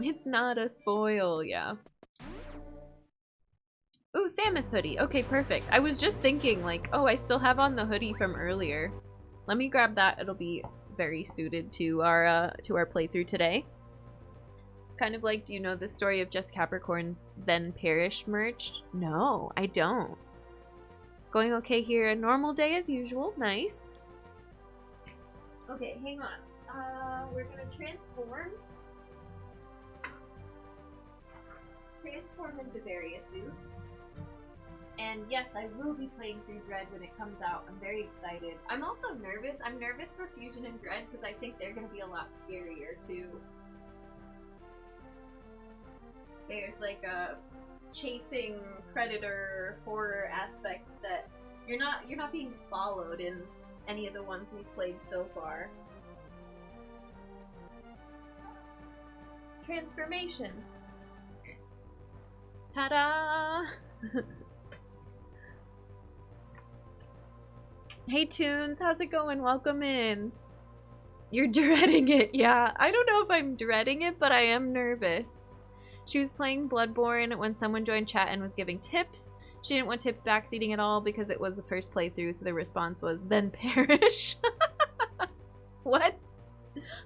It's not a spoil, yeah. Ooh, Samus hoodie. Okay, perfect. I was just thinking, like, oh, I still have on the hoodie from earlier. Let me grab that. It'll be very suited to our playthrough today. It's kind of like, do you know the story of Just Capricorn's Then Perish merch? No, I don't. Going okay here. A normal day as usual. Nice. Okay, hang on. We're gonna transform into various suits. And yes, I will be playing through Dread when it comes out. I'm very excited. I'm also nervous. I'm nervous for Fusion and Dread because I think they're gonna be a lot scarier too. There's like a chasing predator horror aspect that you're not being followed in any of the ones we've played so far. Transformation. Ta-da! Hey Tunes, how's it going? Welcome in. You're dreading it, yeah. I don't know if I'm dreading it, but I am nervous. She was playing Bloodborne when someone joined chat and was giving tips. She didn't want tips backseating at all because it was the first playthrough, so the response was, then perish. What?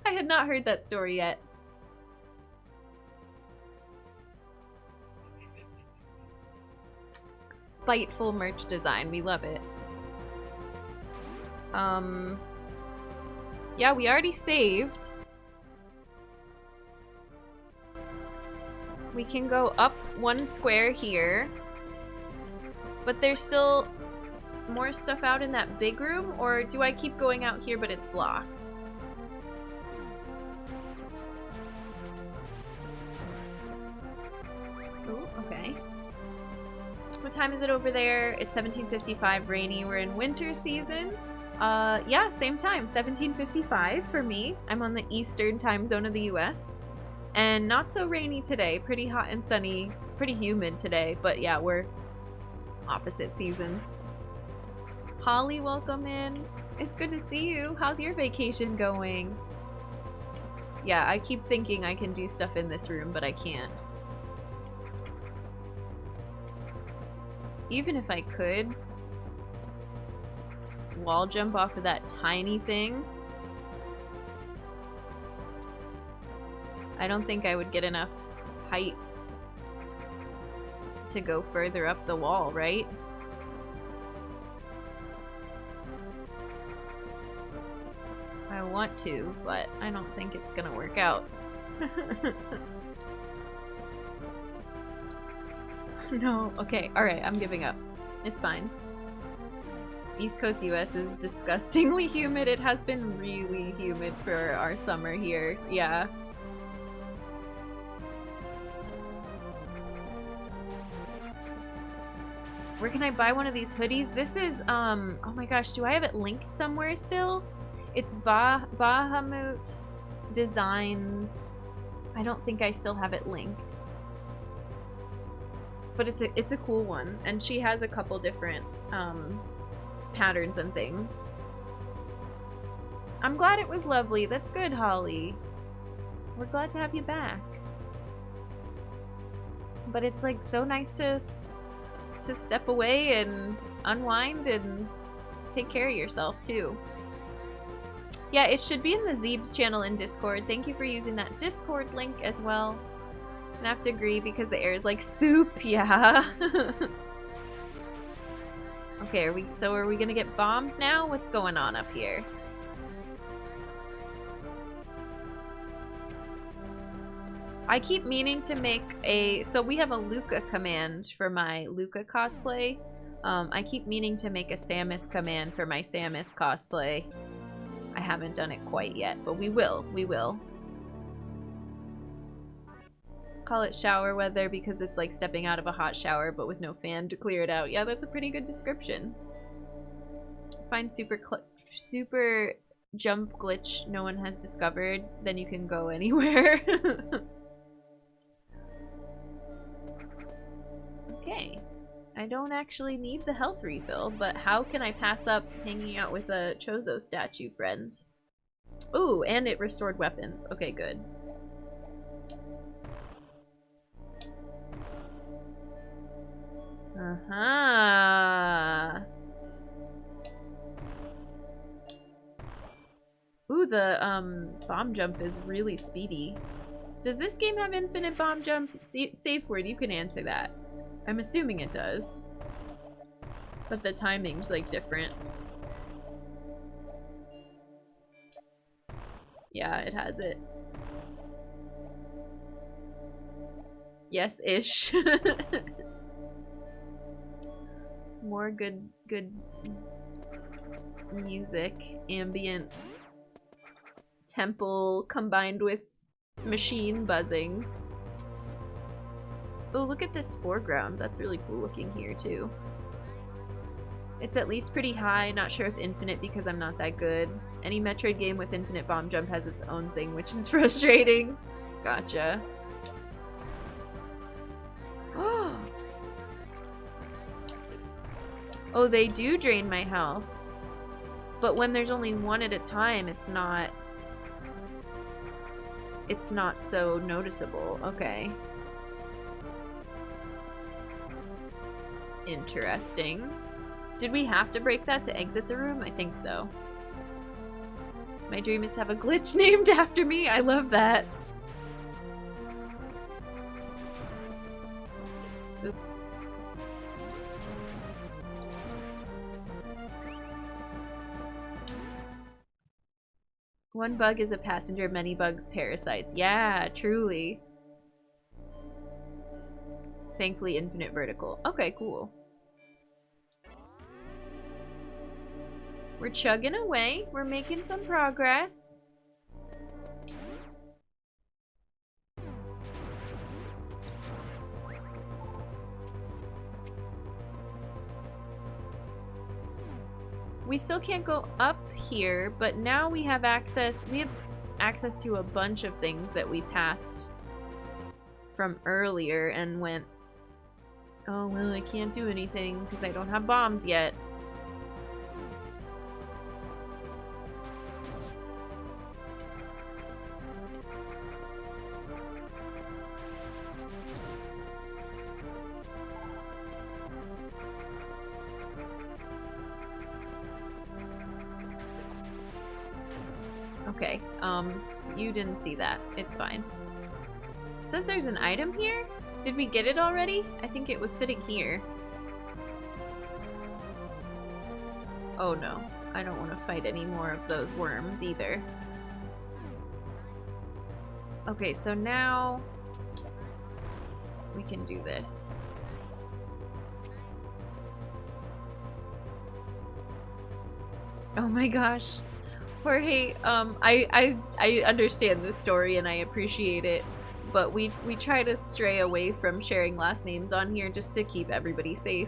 I had not heard that story yet. Spiteful merch design. We love it. Yeah, we already saved. We can go up 1 square here. But there's still more stuff out in that big room, or do I keep going out here but it's blocked? Oh, okay. What time is it over there? It's 17:55, rainy. We're in winter season. Yeah, same time, 17:55 for me. I'm on the eastern time zone of the US. And not so rainy today. Pretty hot and sunny. Pretty humid today, but yeah, we're opposite seasons. Holly, welcome in. It's good to see you. How's your vacation going? Yeah, I keep thinking I can do stuff in this room, but I can't. Even if I could wall jump off of that tiny thing, I don't think I would get enough height to go further up the wall, right? I want to, but I don't think it's gonna work out. No, okay, alright, I'm giving up. It's fine. East Coast US is disgustingly humid. It has been really humid for our summer here, yeah. Where can I buy one of these hoodies? This is, oh my gosh, do I have it linked somewhere still? It's Bahamut Designs. I don't think I still have it linked. But it's a cool one, and she has a couple different patterns and things. I'm glad it was lovely. That's good, Holly. We're glad to have you back. But it's like so nice to step away and unwind and take care of yourself too. Yeah, it should be in the Zeeb's channel in Discord. Thank you for using that Discord link as well. I have to agree because the air is like soup, yeah. Okay, are we gonna get bombs now? What's going on up here? I keep meaning to make a... So we have a Luca command for my Luca cosplay. I keep meaning to make a Samus command for my Samus cosplay. I haven't done it quite yet, but we will. We will. Call it shower weather because it's like stepping out of a hot shower but with no fan to clear it out. Yeah, that's a pretty good description. Find super jump glitch no one has discovered, then you can go anywhere. Okay. I don't actually need the health refill, but how can I pass up hanging out with a Chozo statue friend? Ooh, and it restored weapons. Okay, good. Uh-huh. Ooh, the bomb jump is really speedy. Does this game have infinite bomb jump? Safe word, you can answer that. I'm assuming it does. But the timing's like different. Yeah, it has it. Yes-ish. More good music, ambient temple combined with machine buzzing. Oh, look at this foreground. That's really cool looking here too. It's at least pretty high. Not sure if infinite because I'm not that good. Any Metroid game with infinite bomb jump has its own thing, which is frustrating. Gotcha. Oh, they do drain my health. But when there's only one at a time, it's not it's not so noticeable. Okay. Interesting. Did we have to break that to exit the room? I think so. My dream is to have a glitch named after me. I love that. Oops. One bug is a passenger, many bugs parasites. Yeah, truly. Thankfully, infinite vertical. Okay, cool. We're chugging away. We're making some progress. We still can't go up here, but now we have access. We have access to a bunch of things that we passed from earlier and went, oh, well, I can't do anything because I don't have bombs yet. Okay, you didn't see that. It's fine. It says there's an item here? Did we get it already? I think it was sitting here. Oh no, I don't want to fight any more of those worms either. Okay, so now we can do this. Oh my gosh. Jorge, I understand this story and I appreciate it, but we try to stray away from sharing last names on here just to keep everybody safe.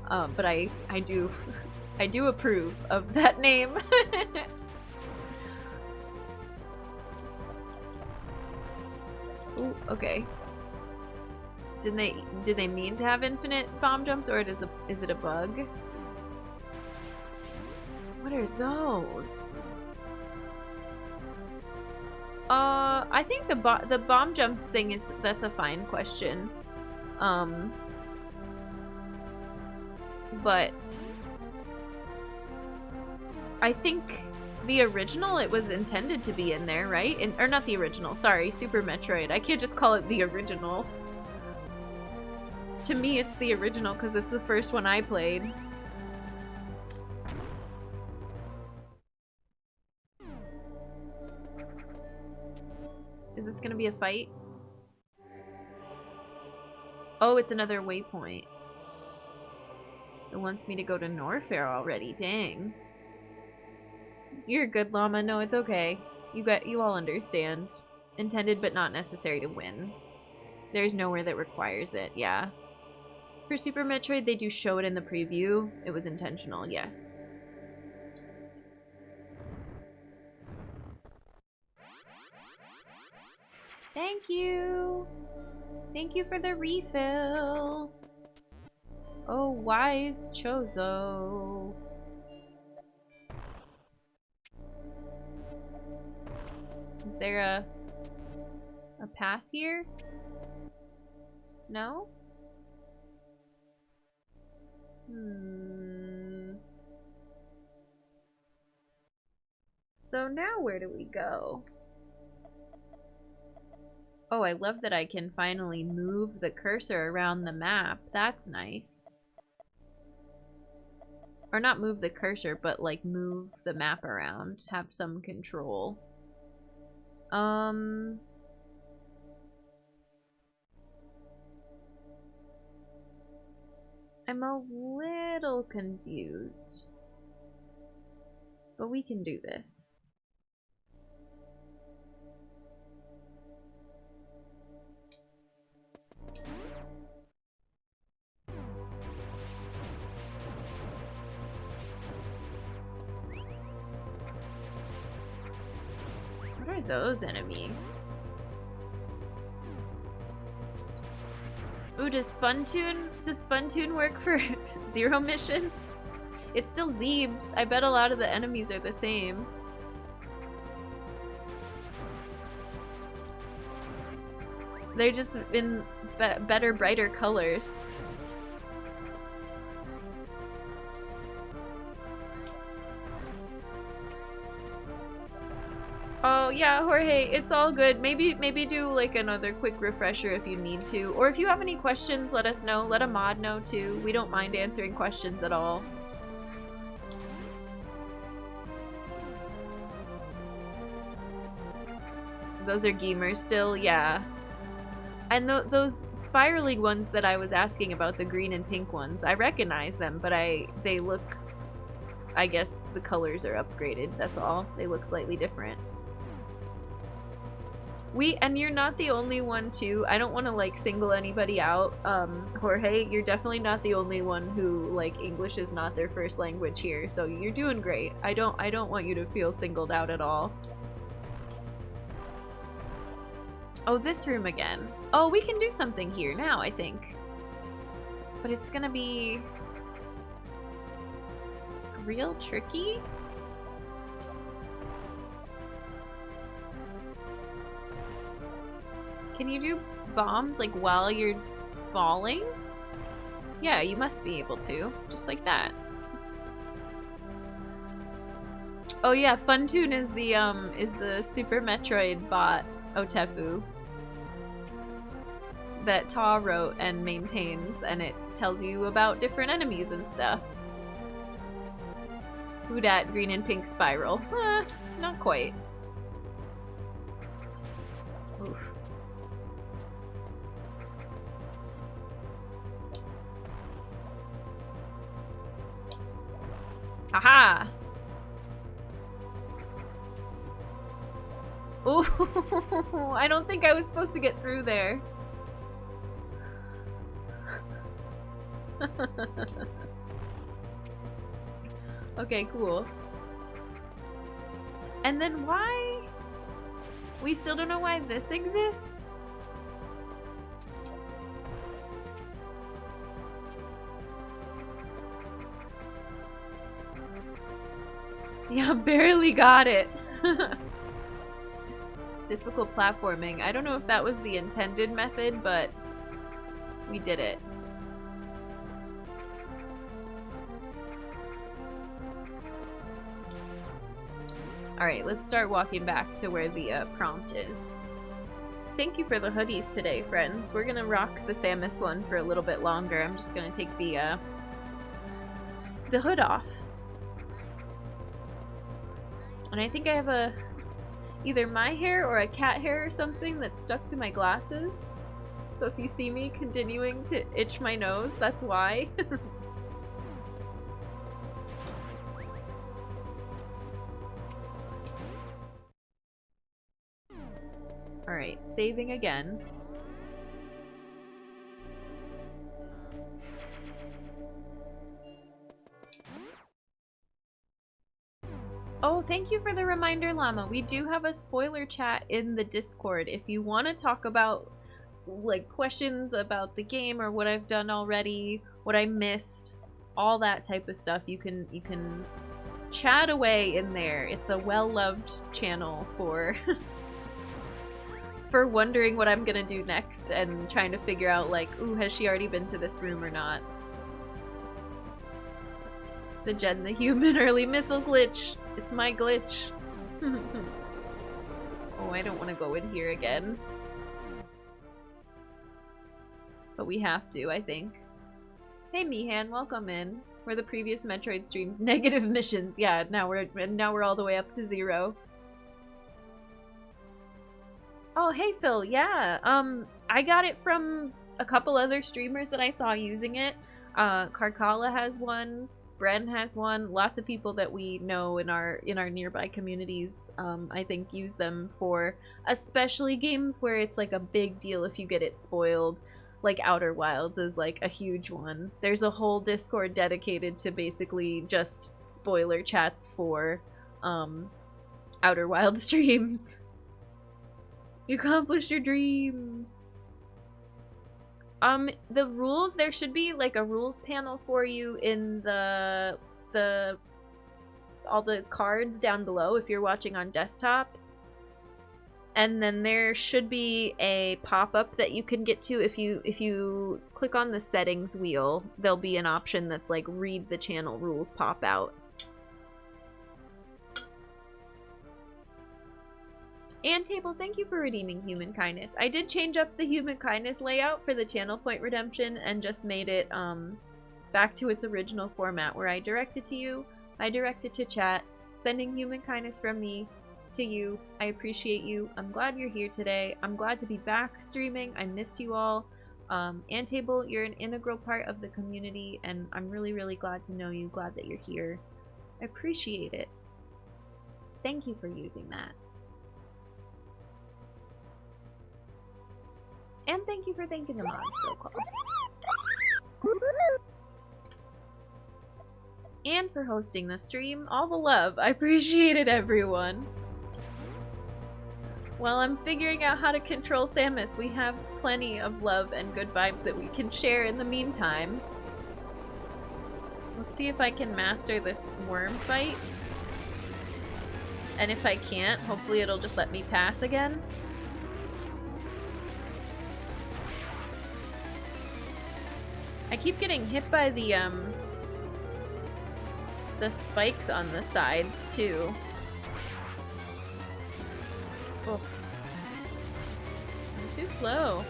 But I do approve of that name. Ooh, okay. Did they mean to have infinite bomb jumps, or is it a bug? What are those? I think the bomb jumps thing that's a fine question. But I think the original, it was intended to be in there, right? Or not the original, sorry, Super Metroid. I can't just call it the original. To me, it's the original because it's the first one I played. Is this gonna be a fight? Oh, it's another waypoint. It wants me to go to Norfair already, dang. You're a good llama, no, it's okay. You all understand. Intended but not necessary to win. There's nowhere that requires it, yeah. For Super Metroid, they do show it in the preview. It was intentional, yes. Thank you! Thank you for the refill! Oh, wise Chozo. Is there a path here? No? So now where do we go? Oh, I love that I can finally move the cursor around the map. That's nice. Or not move the cursor, but like move the map around. Have some control. I'm a little confused. But we can do this. What are those enemies? Ooh, does Funtune work for Zero Mission? It's still Zeebs. I bet a lot of the enemies are the same. They're just in better, brighter colors. Oh yeah, Jorge, it's all good. Maybe do like another quick refresher if you need to. Or if you have any questions, let us know. Let a mod know too. We don't mind answering questions at all. Those are gamers still, yeah. And those spiraling ones that I was asking about, the green and pink ones, I recognize them, but they look, I guess the colors are upgraded, that's all. They look slightly different. And you're not the only one too. I don't want to like single anybody out. Jorge, you're definitely not the only one who like English is not their first language here. So you're doing great. I don't want you to feel singled out at all. Oh, this room again. Oh, we can do something here now, I think. But it's gonna be real tricky. Can you do bombs like while you're falling? Yeah, you must be able to. Just like that. Oh yeah, Funtune is the Super Metroid bot Otefu that Ta wrote and maintains, and it tells you about different enemies and stuff. Who dat green and pink spiral? Not quite. Oof. Haha! Ooh, I don't think I was supposed to get through there. Okay, cool. And then why? We still don't know why this exists? Yeah, barely got it. Difficult platforming. I don't know if that was the intended method, but we did it. Alright, let's start walking back to where the prompt is. Thank you for the hoodies today, friends. We're gonna rock the Samus one for a little bit longer. I'm just gonna take the hood off. And I think I have either my hair or a cat hair or something that's stuck to my glasses. So if you see me continuing to itch my nose, that's why. Alright, saving again. Oh, thank you for the reminder, Llama. We do have a spoiler chat in the Discord. If you want to talk about like questions about the game or what I've done already, what I missed, all that type of stuff, you can chat away in there. It's a well-loved channel for for wondering what I'm gonna do next and trying to figure out like, ooh, has she already been to this room or not? The Jen the Human early missile glitch. It's my glitch. Oh, I don't want to go in here again. But we have to, I think. Hey Mihan, welcome in. Where the previous Metroid streams negative missions. Yeah, now we're all the way up to 0. Oh, hey Phil. Yeah. I got it from a couple other streamers that I saw using it. Karkala has one. Bren has one. Lots of people that we know in our nearby communities, I think, use them for especially games where it's like a big deal if you get it spoiled. Like Outer Wilds is like a huge one. There's a whole Discord dedicated to basically just spoiler chats for Outer Wilds streams. You accomplished your dreams. The rules, there should be like a rules panel for you in all the cards down below if you're watching on desktop. And then there should be a pop-up that you can get to if you click on the settings wheel. There'll be an option that's like read the channel rules pop out. And Table, thank you for redeeming Human Kindness. I did change up the Human Kindness layout for the channel point redemption and just made it back to its original format where I direct it to you, I direct it to chat, sending Human Kindness from me to you. I appreciate you. I'm glad you're here today. I'm glad to be back streaming. I missed you all. And Table, you're an integral part of the community and I'm really, really glad to know you. Glad that you're here. I appreciate it. Thank you for using that. And thank you for thanking the mods, so-called. And for hosting the stream. All the love. I appreciate it, everyone. While I'm figuring out how to control Samus, we have plenty of love and good vibes that we can share in the meantime. Let's see if I can master this worm fight. And if I can't, hopefully it'll just let me pass again. I keep getting hit by the spikes on the sides, too. Oh. I'm too slow.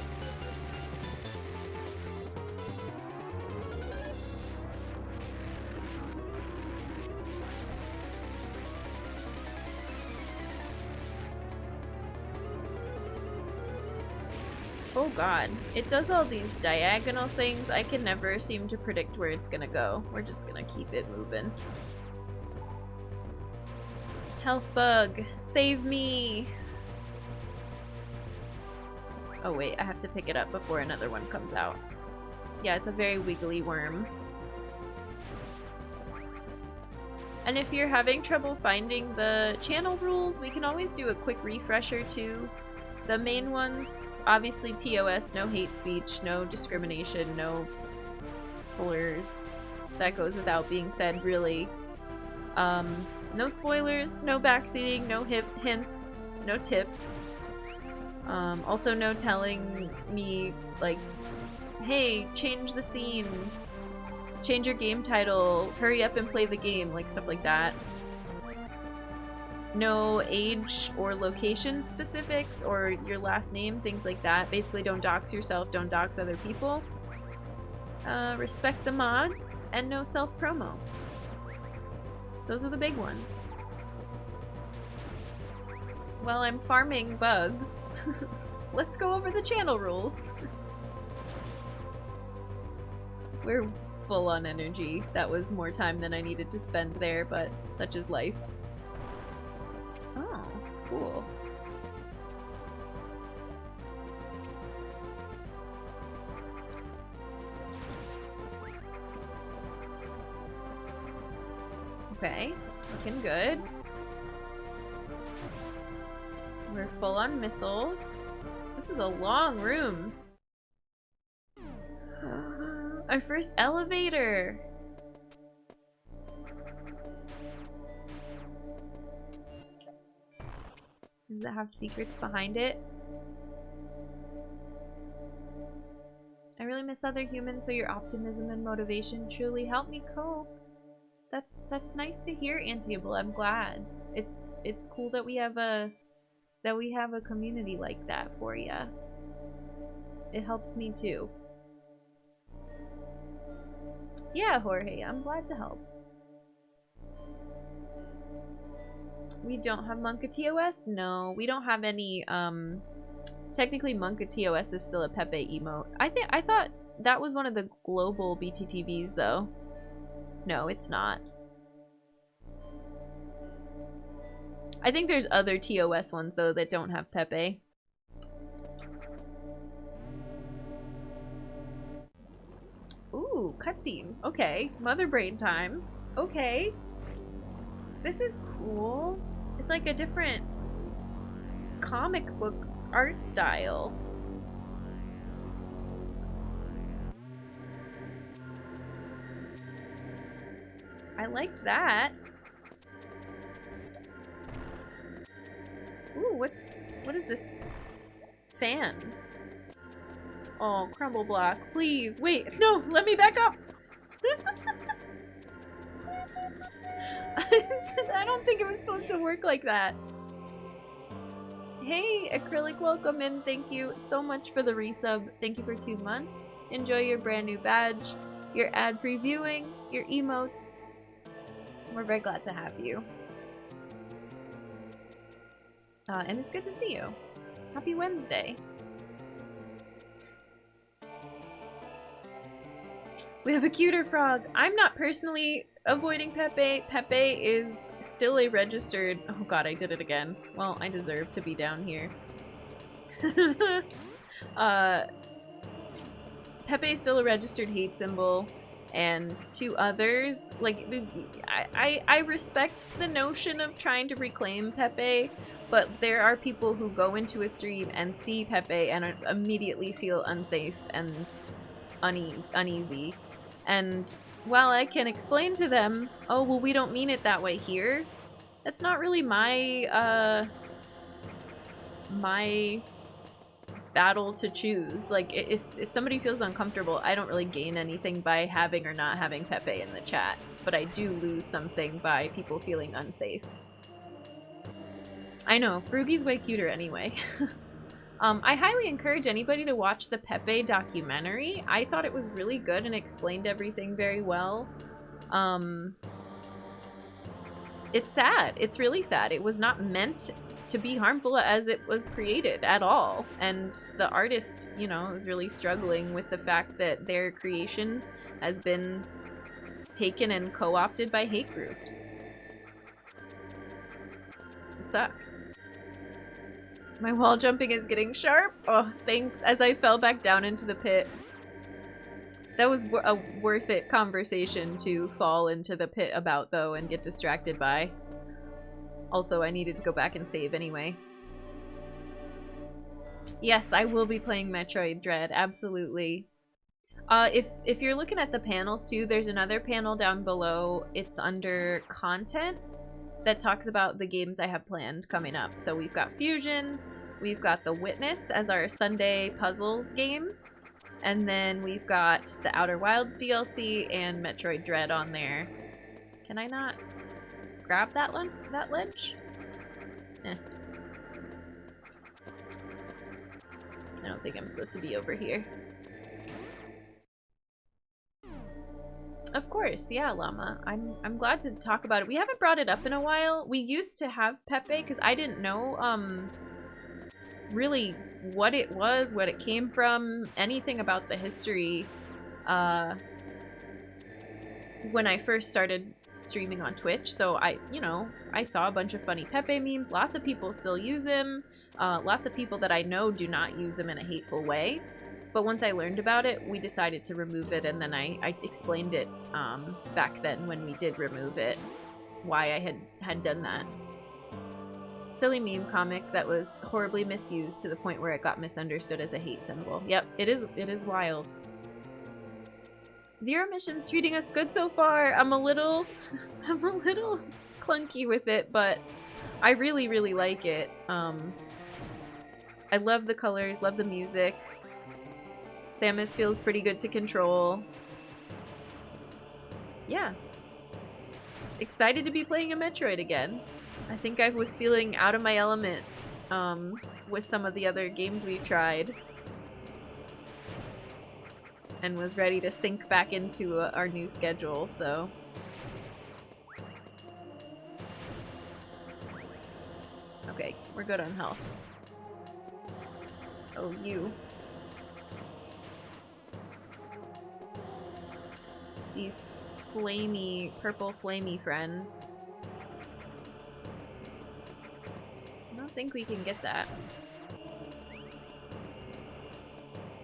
Oh god. It does all these diagonal things. I can never seem to predict where it's gonna go. We're just gonna keep it moving. Health bug! Save me! Oh wait, I have to pick it up before another one comes out. Yeah, it's a very wiggly worm. And if you're having trouble finding the channel rules, we can always do a quick refresher too. The main ones, obviously TOS, no hate speech, no discrimination, no slurs. That goes without being said, really. No spoilers, no backseating, no hints, no tips. Also no telling me, like, hey, change the scene, change your game title, hurry up and play the game, like stuff like that. No age or location specifics or your last name, things like that. Basically, don't dox yourself, don't dox other people. Respect the mods, and no self-promo. Those are the big ones. While I'm farming bugs, let's go over the channel rules. We're full on energy. That was more time than I needed to spend there, but such is life. Oh, cool. Okay, looking good. We're full on missiles. This is a long room. Our first elevator! Does it have secrets behind it? I really miss other humans, so your optimism and motivation truly help me cope. That's nice to hear, Antiable. I'm glad. It's cool that we have a community like that for ya. It helps me too. Yeah, Jorge, I'm glad to help. We don't have Monka TOS? No, we don't have any, technically Monka TOS is still a Pepe emote. I thought that was one of the global BTTVs though. No, it's not. I think there's other TOS ones though that don't have Pepe. Ooh, cutscene. Okay, mother brain time. Okay. This is cool. It's like a different comic book art style. I liked that. Ooh, what is this fan? Oh, crumble block. Please, wait. No, let me back up. I don't think it was supposed to work like that. Hey, Acrylic, welcome in. Thank you so much for the resub. Thank you for 2 months. Enjoy your brand new badge, your ad previewing, your emotes. We're very glad to have you. And it's good to see you. Happy Wednesday. We have a cuter frog. I'm not personally avoiding Pepe. Pepe is still a registered... Oh god, I did it again. Well, I deserve to be down here. Pepe is still a registered hate symbol, and to others, like, I respect the notion of trying to reclaim Pepe, but there are people who go into a stream and see Pepe and immediately feel unsafe and uneasy. And while I can explain to them, oh, well, we don't mean it that way here, that's not really my battle to choose. Like, if somebody feels uncomfortable, I don't really gain anything by having or not having Pepe in the chat, but I do lose something by people feeling unsafe. I know, Frugie's way cuter anyway. I highly encourage anybody to watch the Pepe documentary. I thought it was really good and explained everything very well. It's sad. It's really sad. It was not meant to be harmful as it was created at all. And the artist, you know, is really struggling with the fact that their creation has been taken and co-opted by hate groups. It sucks. My wall jumping is getting sharp. Oh, thanks. As I fell back down into the pit. That was a worth it conversation to fall into the pit about, though, and get distracted by. Also, I needed to go back and save anyway. Yes, I will be playing Metroid Dread, absolutely. If you're looking at the panels too, there's another panel down below. It's under content that talks about the games I have planned coming up. So we've got Fusion, we've got The Witness as our Sunday puzzles game, and then we've got the Outer Wilds DLC and Metroid Dread on there. Can I not grab that ledge? Eh. I don't think I'm supposed to be over here. Of course, yeah, Llama. I'm glad to talk about it. We haven't brought it up in a while. We used to have Pepe because I didn't know really what it was, what it came from, anything about the history when I first started streaming on Twitch. So I saw a bunch of funny Pepe memes. Lots of people still use him. Lots of people that I know do not use him in a hateful way. But once I learned about it, we decided to remove it, and then I explained it back then when we did remove it, why I had done that. Silly meme comic that was horribly misused to the point where it got misunderstood as a hate symbol. Yep, it is wild. Zero Mission's treating us good so far. I'm a little clunky with it, but I really, really like it. I love the colors, love the music. Samus feels pretty good to control. Yeah. Excited to be playing a Metroid again. I think I was feeling out of my element with some of the other games we've tried. And was ready to sink back into our new schedule, so... Okay, we're good on health. Oh, you. These purple flamey friends. I don't think we can get that.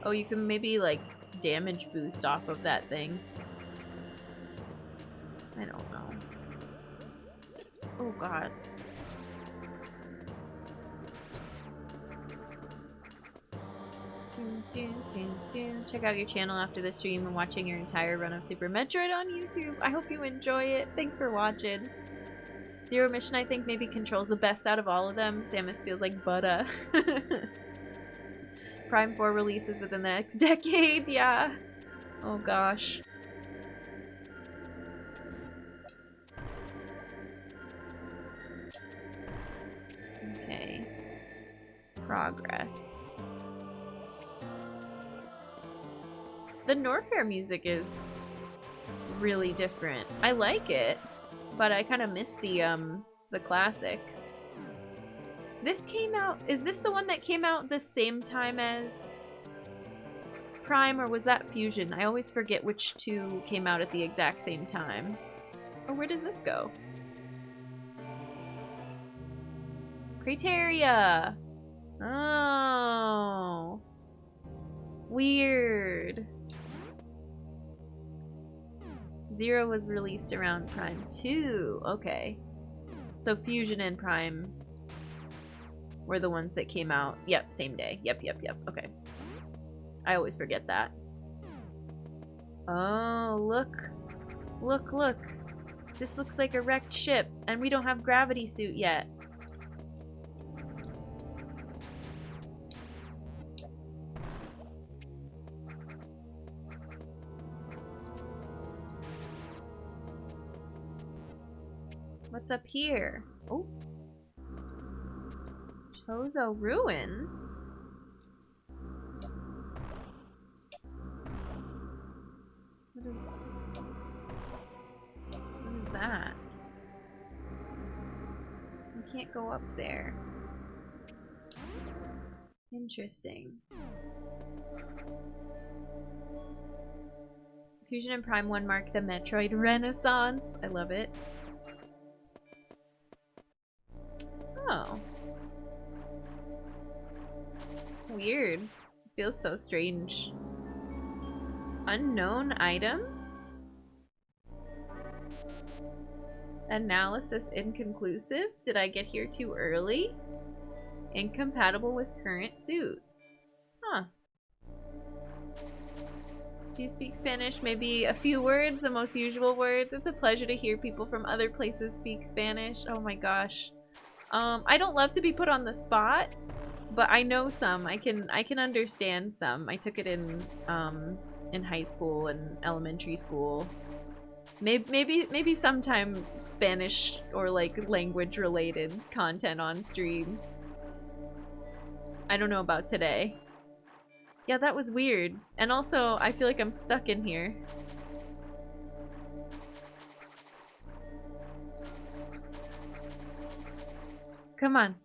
Oh, you can maybe, like, damage boost off of that thing. I don't know. Oh, God. Check out your channel after the stream and watching your entire run of Super Metroid on YouTube. I hope you enjoy it. Thanks for watching. Zero Mission, I think, maybe controls the best out of all of them. Samus feels like butter. Prime 4 releases within the next decade, yeah. Oh gosh. Okay. Progress. The Norfair music is really different. I like it, but I kind of miss the classic. This came out, is this the one that came out the same time as Prime, or was that Fusion? I always forget which two came out at the exact same time. Oh, where does this go? Criteria! Oh. Weird. Zero was released around Prime 2. Okay. So Fusion and Prime were the ones that came out. Yep, same day. Yep. Okay. I always forget that. Oh, look. Look. This looks like a wrecked ship, and we don't have gravity suit yet. What's up here? Oh. Chozo Ruins? What is that? We can't go up there. Interesting. Fusion and Prime 1 mark the Metroid Renaissance. I love it. Oh. Weird. Feels so strange. Unknown item? Analysis inconclusive? Did I get here too early? Incompatible with current suit. Huh. Do you speak Spanish? Maybe a few words, the most usual words. It's a pleasure to hear people from other places speak Spanish. Oh my gosh. I don't love to be put on the spot, but I know some. I can understand some. I took it in high school and elementary school. Maybe sometime Spanish or like language related content on stream. I don't know about today. Yeah, that was weird. And also, I feel like I'm stuck in here. Come on.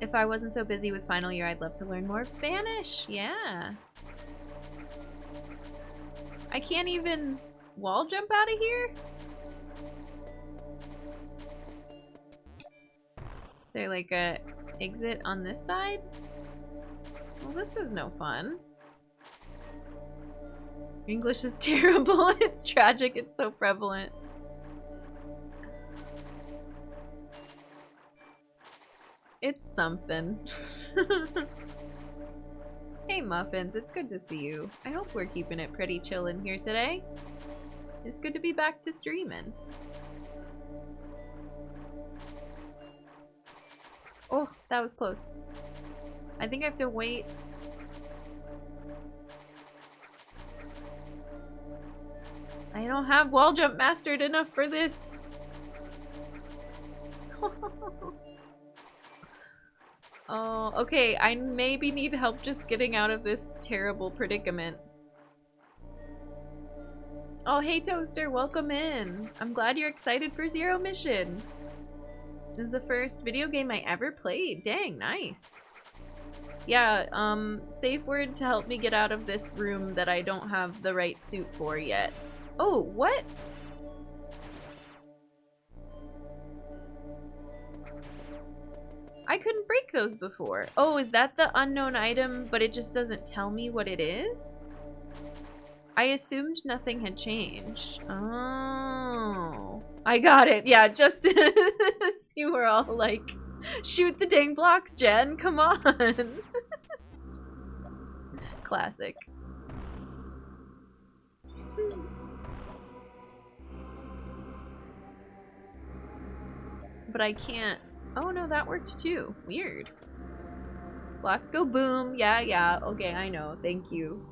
If I wasn't so busy with final year, I'd love to learn more of Spanish. Yeah. I can't even wall jump out of here? Is there like a exit on this side? Well, this is no fun. English is terrible. It's tragic. It's so prevalent. It's something. Hey Muffins, it's good to see you. I hope we're keeping it pretty chill in here today. It's good to be back to streaming. Oh, that was close. I think I have to wait. I don't have wall jump mastered enough for this. Oh, okay. I maybe need help just getting out of this terrible predicament. Oh, hey Toaster, welcome in. I'm glad you're excited for Zero Mission. This is the first video game I ever played. Dang, nice. Yeah, safe word to help me get out of this room that I don't have the right suit for yet. Oh, what? I couldn't break those before. Oh, is that the unknown item, but it just doesn't tell me what it is? I assumed nothing had changed. Oh. I got it. Yeah, just you were all like, shoot the dang blocks, Jen. Come on. Classic. But I can't. Oh no, that worked too. Weird. Blocks go boom. Yeah, yeah. Okay, I know. Thank you.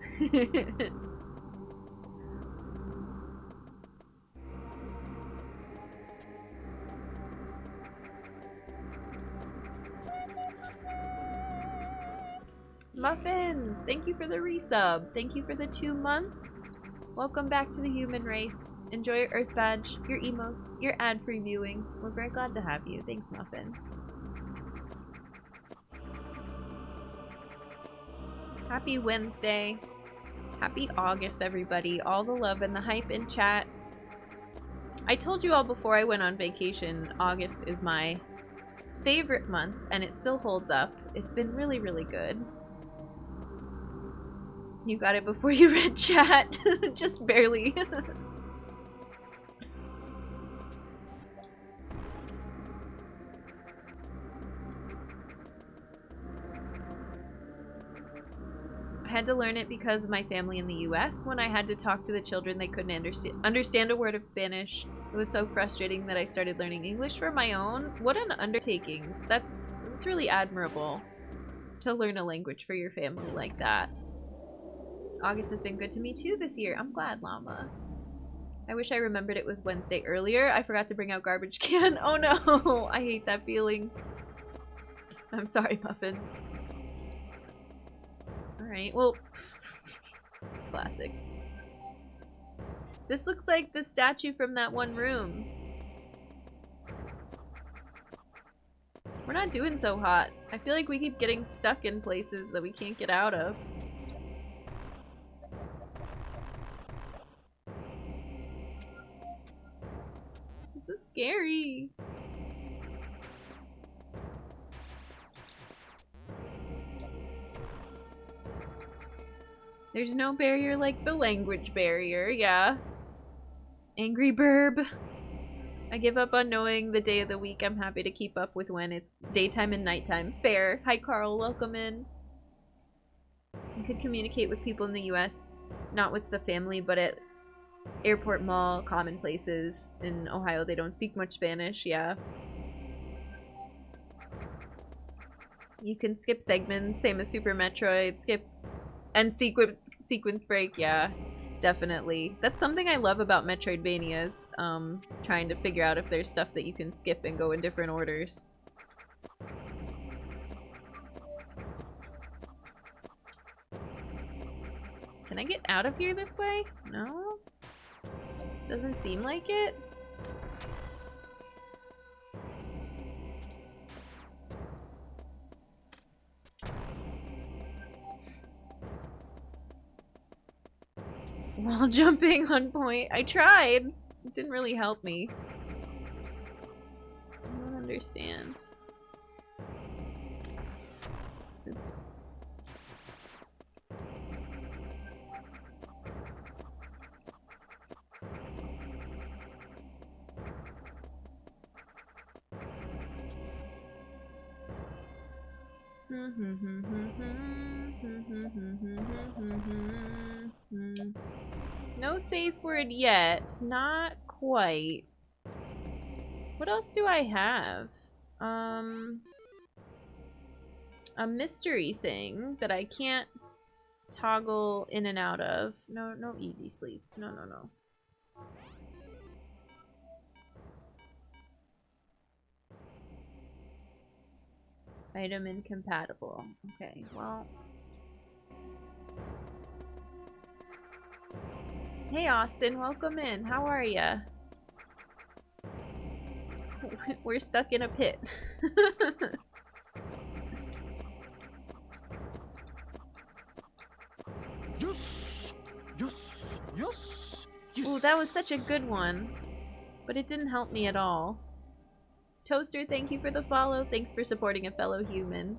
Muffins! Thank you for the resub. Thank you for the 2 months. Welcome back to the human race. Enjoy your Earth Badge, your emotes, your ad-free viewing. We're very glad to have you. Thanks, Muffins. Happy Wednesday. Happy August, everybody. All the love and the hype in chat. I told you all before I went on vacation, August is my favorite month, and it still holds up. It's been really, really good. You got it before you read chat. Just barely. I had to learn it because of my family in the US. When I had to talk to the children, they couldn't understand a word of Spanish. It was so frustrating that I started learning English for my own. What an undertaking. That's really admirable to learn a language for your family like that. August has been good to me too this year. I'm glad, Llama. I wish I remembered it was Wednesday earlier. I forgot to bring out garbage can. Oh no! I hate that feeling. I'm sorry, Muffins. Alright, well... Classic. This looks like the statue from that one room. We're not doing so hot. I feel like we keep getting stuck in places that we can't get out of. This is scary. There's no barrier like the language barrier, yeah. Angry burb. I give up on knowing the day of the week. I'm happy to keep up with when it's daytime and nighttime. Fair. Hi Carl, welcome in. You could communicate with people in the US, not with the family, but at airport, mall, common places. In Ohio, they don't speak much Spanish, yeah. You can skip segments, same as Super Metroid, skip and sequence break, yeah. Definitely. That's something I love about Metroidvanias, trying to figure out if there's stuff that you can skip and go in different orders. Can I get out of here this way? No? Doesn't seem like it. Wall jumping on point. I tried. It didn't really help me. I don't understand. Oops. No safe word yet. Not quite. What else do I have? A mystery thing that I can't toggle in and out of. No, no easy sleep. No, no, no. Item incompatible. Okay, well. Hey Austin, welcome in. How are ya? We're stuck in a pit. Yes! Yes! Yes! Yes! Ooh, that was such a good one. But it didn't help me at all. Toaster, thank you for the follow. Thanks for supporting a fellow human.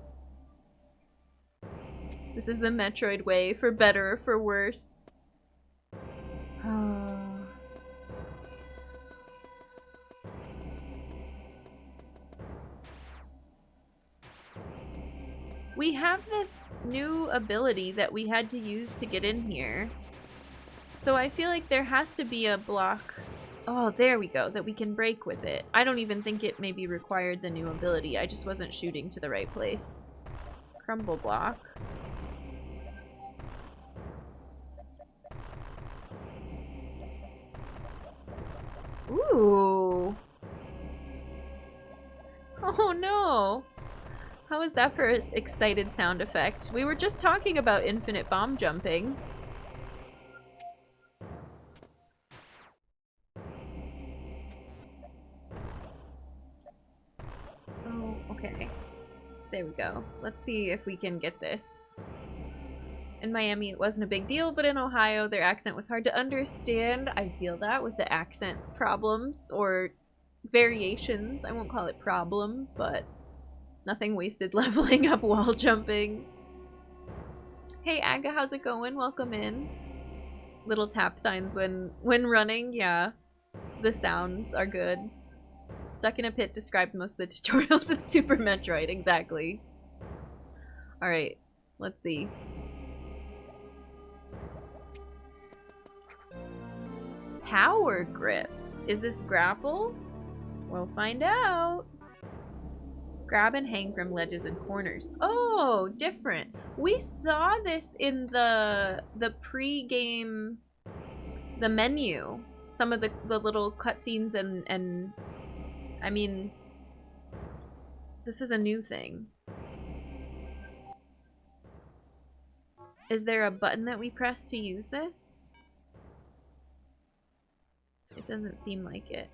This is the Metroid way, for better or for worse. We have this new ability that we had to use to get in here. So I feel like there has to be a block. Oh, there we go, that we can break with it. I don't even think it maybe required the new ability. I just wasn't shooting to the right place. Crumble block. Ooh. Oh no. How is that for an excited sound effect? We were just talking about infinite bomb jumping. Oh, okay. There we go. Let's see if we can get this. In Miami, it wasn't a big deal, but in Ohio, their accent was hard to understand. I feel that with the accent problems or variations. I won't call it problems, but nothing wasted leveling up wall jumping. Hey, Aga, how's it going? Welcome in. Little tap signs when running, yeah. The sounds are good. Stuck in a pit described most of the tutorials in Super Metroid, exactly. Alright, let's see. Power grip. Is this grapple? We'll find out. Grab and hang from ledges and corners. Oh, different. We saw this in the pre-game, the menu. Some of the little cutscenes and I mean, this is a new thing. Is there a button that we press to use this? It doesn't seem like it.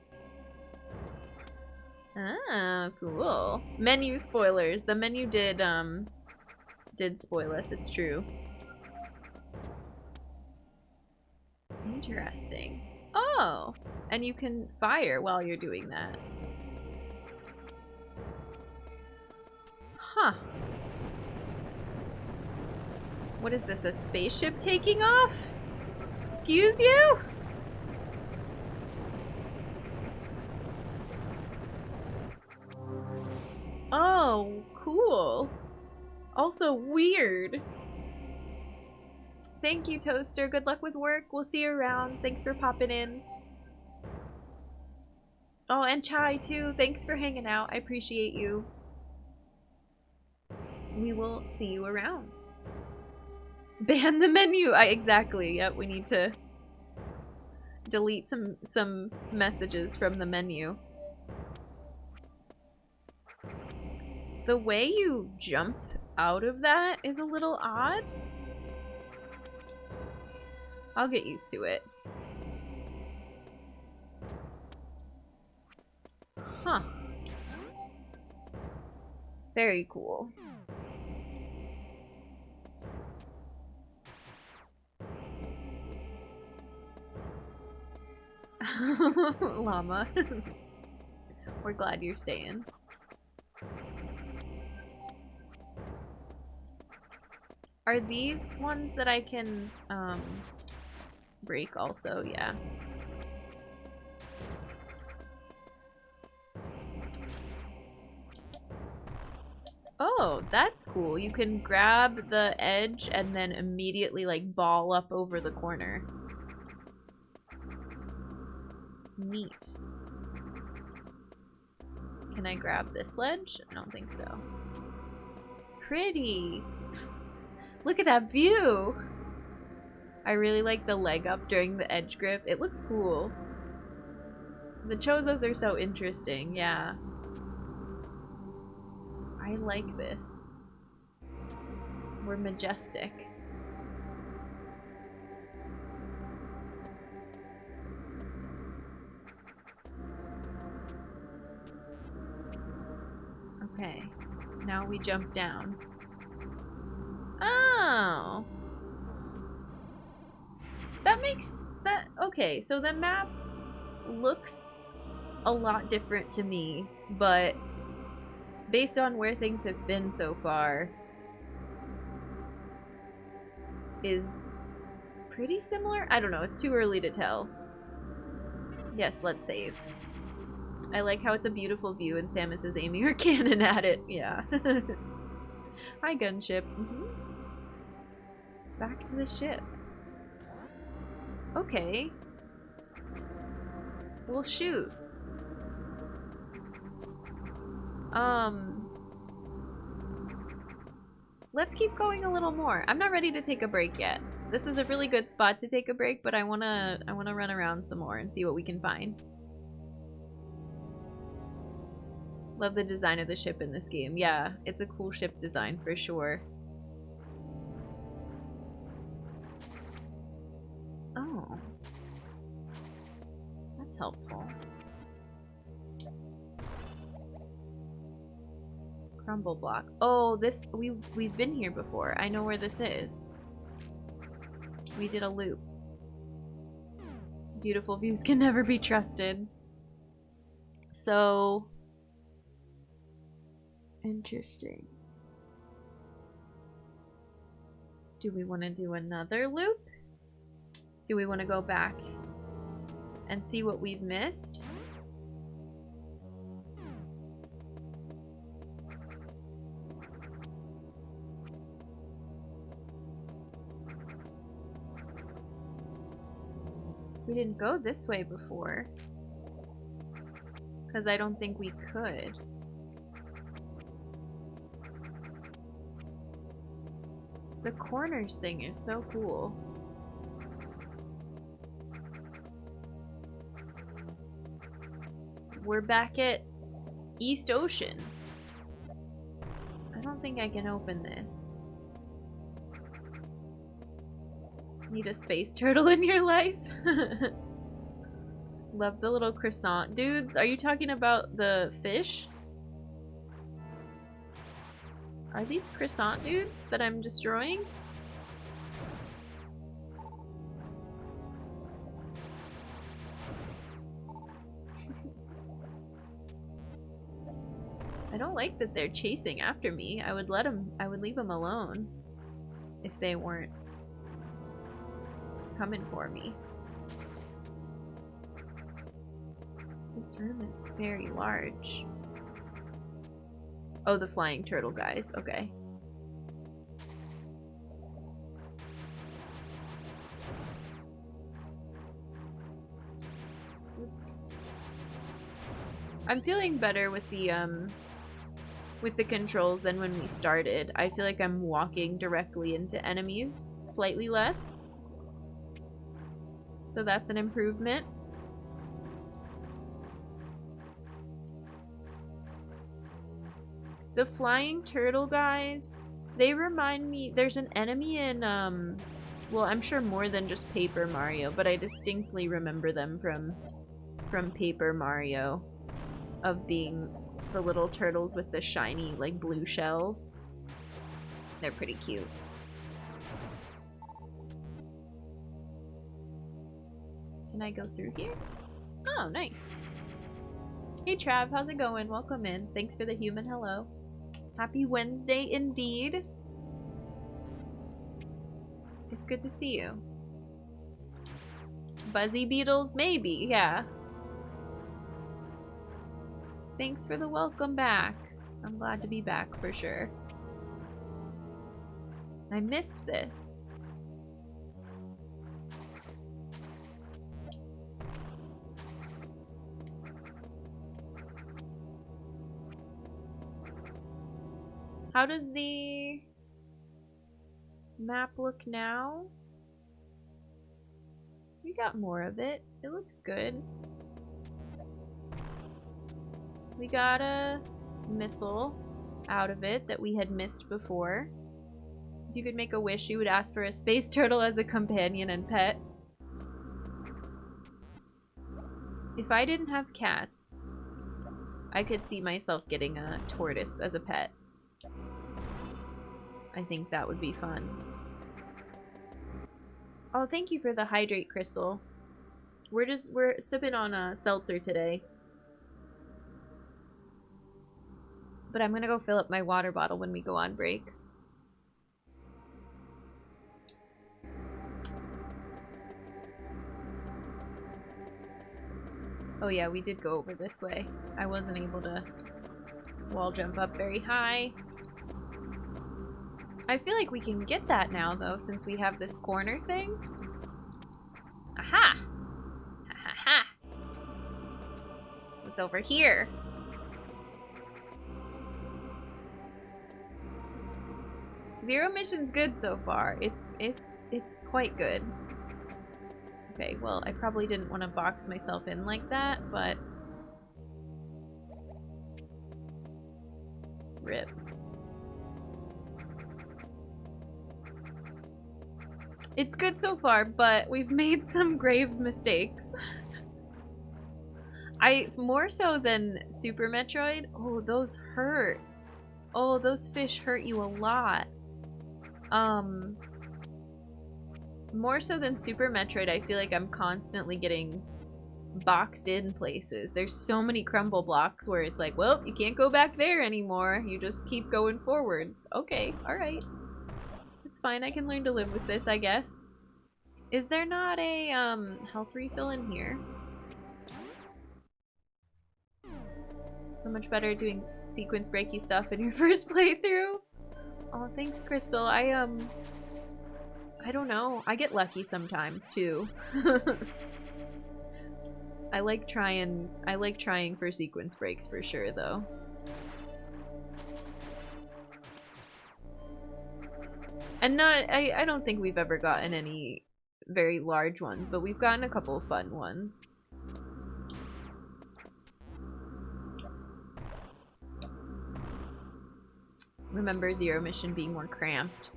Ah, cool. Menu spoilers. The menu did spoil us, it's true. Interesting. Oh! And you can fire while you're doing that. Huh. What is this, a spaceship taking off? Excuse you? Oh, cool. Also weird. Thank you, Toaster. Good luck with work. We'll see you around. Thanks for popping in. Oh, and Chai, too. Thanks for hanging out. I appreciate you. We will see you around. Ban the menu. Exactly. Yep, we need to delete some messages from the menu. The way you jump out of that is a little odd. I'll get used to it. Huh. Very cool. Llama. We're glad you're staying. Are these ones that I can break also? Yeah. Oh, that's cool. You can grab the edge and then immediately like ball up over the corner. Neat. Can I grab this ledge? I don't think so. Pretty. Look at that view. I really like the leg up during the edge grip. It looks cool. The Chozos are so interesting, yeah. I like this. We're majestic. Okay, now we jump down. Oh! That makes that... Okay, so the map looks a lot different to me, but based on where things have been so far, is pretty similar? I don't know, it's too early to tell. Yes, let's save. I like how it's a beautiful view and Samus is aiming her cannon at it. Yeah. Hi, gunship. Back to the ship. Okay. Well, shoot. Let's keep going a little more. I'm not ready to take a break yet. This is a really good spot to take a break, but I wanna run around some more and see what we can find. Love the design of the ship in this game. Yeah, it's a cool ship design for sure. Oh. That's helpful. Crumble block. Oh, this we've been here before. I know where this is. We did a loop. Beautiful views can never be trusted. So interesting. Do we want to do another loop? Do we want to go back and see what we've missed? We didn't go this way before. Because I don't think we could. The corners thing is so cool. We're back at East Ocean. I don't think I can open this. Need a space turtle in your life? Love the little croissant dudes. Are you talking about the fish? Are these croissant dudes that I'm destroying? I don't like that they're chasing after me. I would leave them alone if they weren't coming for me. This room is very large. Oh, the flying turtle guys. Okay. Oops. I'm feeling better with the controls than when we started. I feel like I'm walking directly into enemies slightly less. So that's an improvement. The flying turtle guys, they remind me, there's an enemy in, well, I'm sure more than just Paper Mario, but I distinctly remember them from Paper Mario, of being the little turtles with the shiny, like, blue shells. They're pretty cute. Can I go through here? Oh, nice. Hey Trav, how's it going? Welcome in. Thanks for the human hello. Happy Wednesday indeed. It's good to see you. Buzzy beetles? Maybe, yeah. Thanks for the welcome back. I'm glad to be back for sure. I missed this. How does the map look now? We got more of it. It looks good. We got a missile out of it that we had missed before. If you could make a wish, you would ask for a space turtle as a companion and pet. If I didn't have cats, I could see myself getting a tortoise as a pet. I think that would be fun. Oh, thank you for the hydrate crystal. We're sipping on a seltzer today. But I'm gonna go fill up my water bottle when we go on break. Oh yeah, we did go over this way. I wasn't able to wall jump up very high. I feel like we can get that now, though, since we have this corner thing. What's over here? Zero mission's good so far. It's quite good. Okay, well, I probably didn't want to box myself in like that, but rip. It's good so far, but we've made some grave mistakes. More so than Super Metroid. Oh, those hurt. Oh, those fish hurt you a lot. More so than Super Metroid, I feel like I'm constantly getting boxed in places. There's so many crumble blocks where it's like, well, you can't go back there anymore. You just keep going forward. Okay, alright. It's fine, I can learn to live with this, I guess. Is there not a, health refill in here? So much better doing sequence breaky stuff in your first playthrough. Oh, thanks, Crystal. I don't know. I get lucky sometimes, too. I like trying for sequence breaks for sure, though. And I don't think we've ever gotten any very large ones, but we've gotten a couple of fun ones. Remember Zero Mission being more cramped.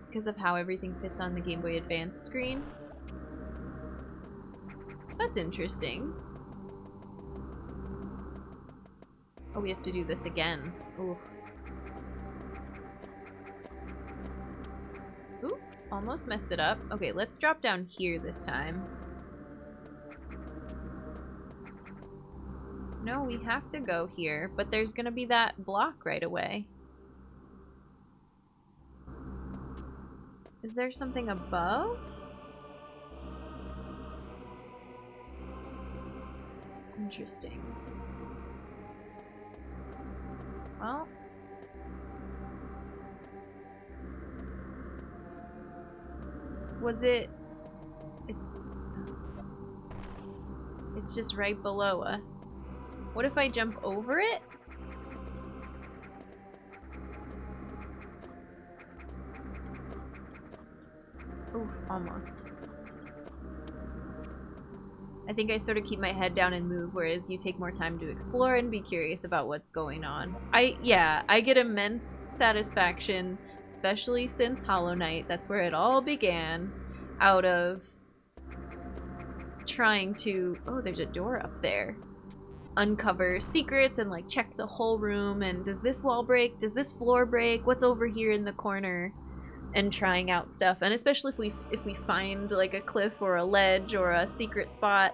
Because of how everything fits on the Game Boy Advance screen. That's interesting. Oh, we have to do this again. Ooh. Ooh, almost messed it up. Okay, let's drop down here this time. No, we have to go here, but there's gonna be that block right away. Is there something above? Interesting. Well. Was it... It's just right below us. What if I jump over it? Ooh, almost. I think I sort of keep my head down and move, whereas you take more time to explore and be curious about what's going on. Yeah, I get immense satisfaction, especially since Hollow Knight. That's where it all began, out of trying to... Oh, there's a door up there. Uncover secrets and like check the whole room, and does this wall break? Does this floor break? What's over here in the corner? And trying out stuff, and especially if we find like a cliff or a ledge or a secret spot,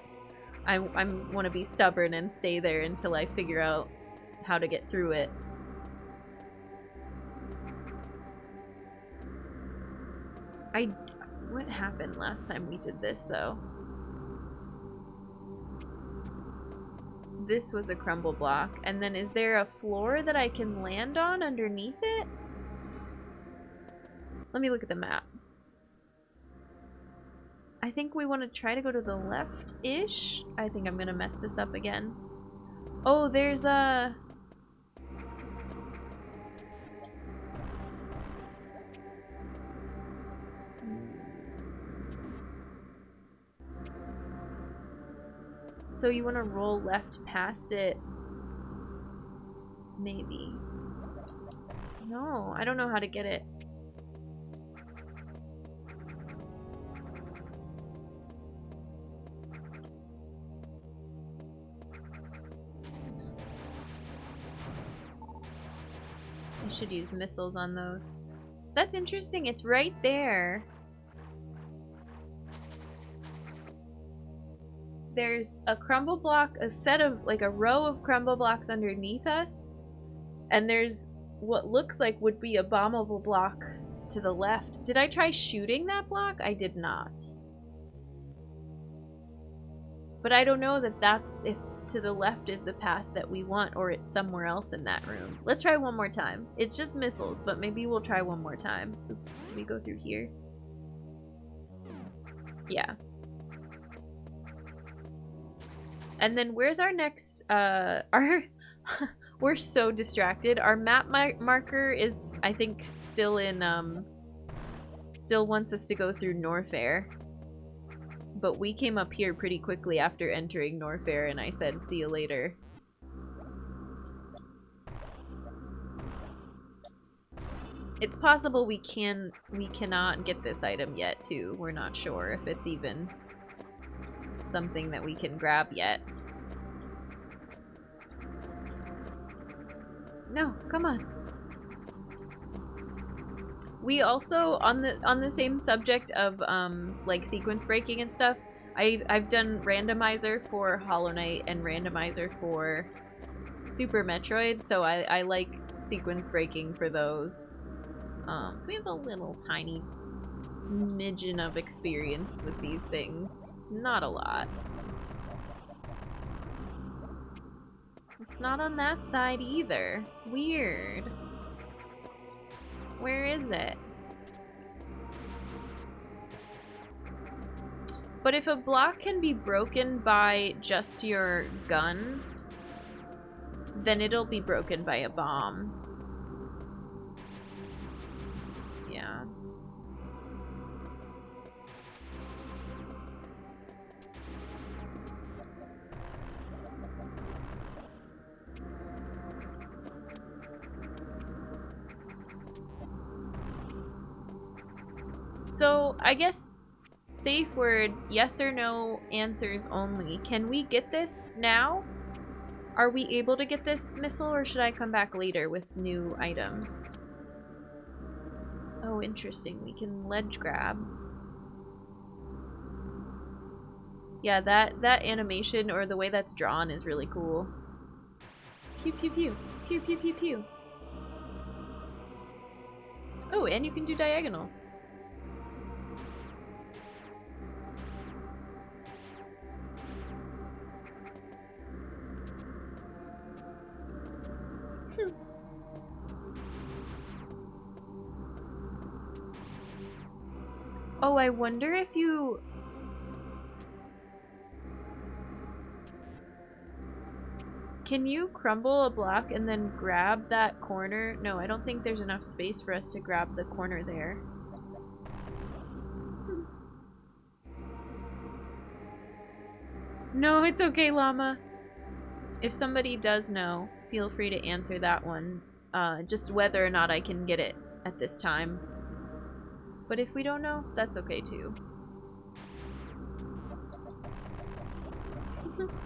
I want to be stubborn and stay there until I figure out how to get through it. What happened last time we did this though? This was a crumble block, and then is there a floor that I can land on underneath it? Let me look at the map. I think we want to try to go to the left-ish. I think I'm gonna mess this up again. Oh, there's a... So you want to roll left past it? Maybe. No, I don't know how to get it. I should use missiles on those. That's interesting. It's right there. There's a crumble block, a set of, like a row of crumble blocks underneath us. And there's what looks like would be a bombable block to the left. Did I try shooting that block? I did not. But I don't know that that's if to the left is the path that we want, or it's somewhere else in that room. Let's try one more time. It's just missiles, but maybe we'll try one more time. Oops, did we go through here? Yeah. And then where's our next, we're so distracted. Our map marker is, I think, still in, still wants us to go through Norfair. But we came up here pretty quickly after entering Norfair, and I said, see you later. It's possible we cannot get this item yet, too. We're not sure if it's even something that we can grab yet. No, come on. We also, on the same subject of like sequence breaking and stuff, I've done randomizer for Hollow Knight and randomizer for Super Metroid, so I like sequence breaking for those. So we have a little tiny smidgen of experience with these things. Not a lot. It's not on that side either. Weird. Where is it? But if a block can be broken by just your gun, then it'll be broken by a bomb. Yeah. So, I guess safe word, yes or no answers only. Can we get this now? Are we able to get this missile, or should I come back later with new items? Oh, interesting. We can ledge grab. Yeah, that animation, or the way that's drawn, is really cool. Pew pew pew. Pew pew pew pew. Oh, and you can do diagonals. Oh, I wonder if you... Can you crumble a block and then grab that corner? No, I don't think there's enough space for us to grab the corner there. No, it's okay, llama. If somebody does know, feel free to answer that one. Just whether or not I can get it at this time. But if we don't know, that's okay too.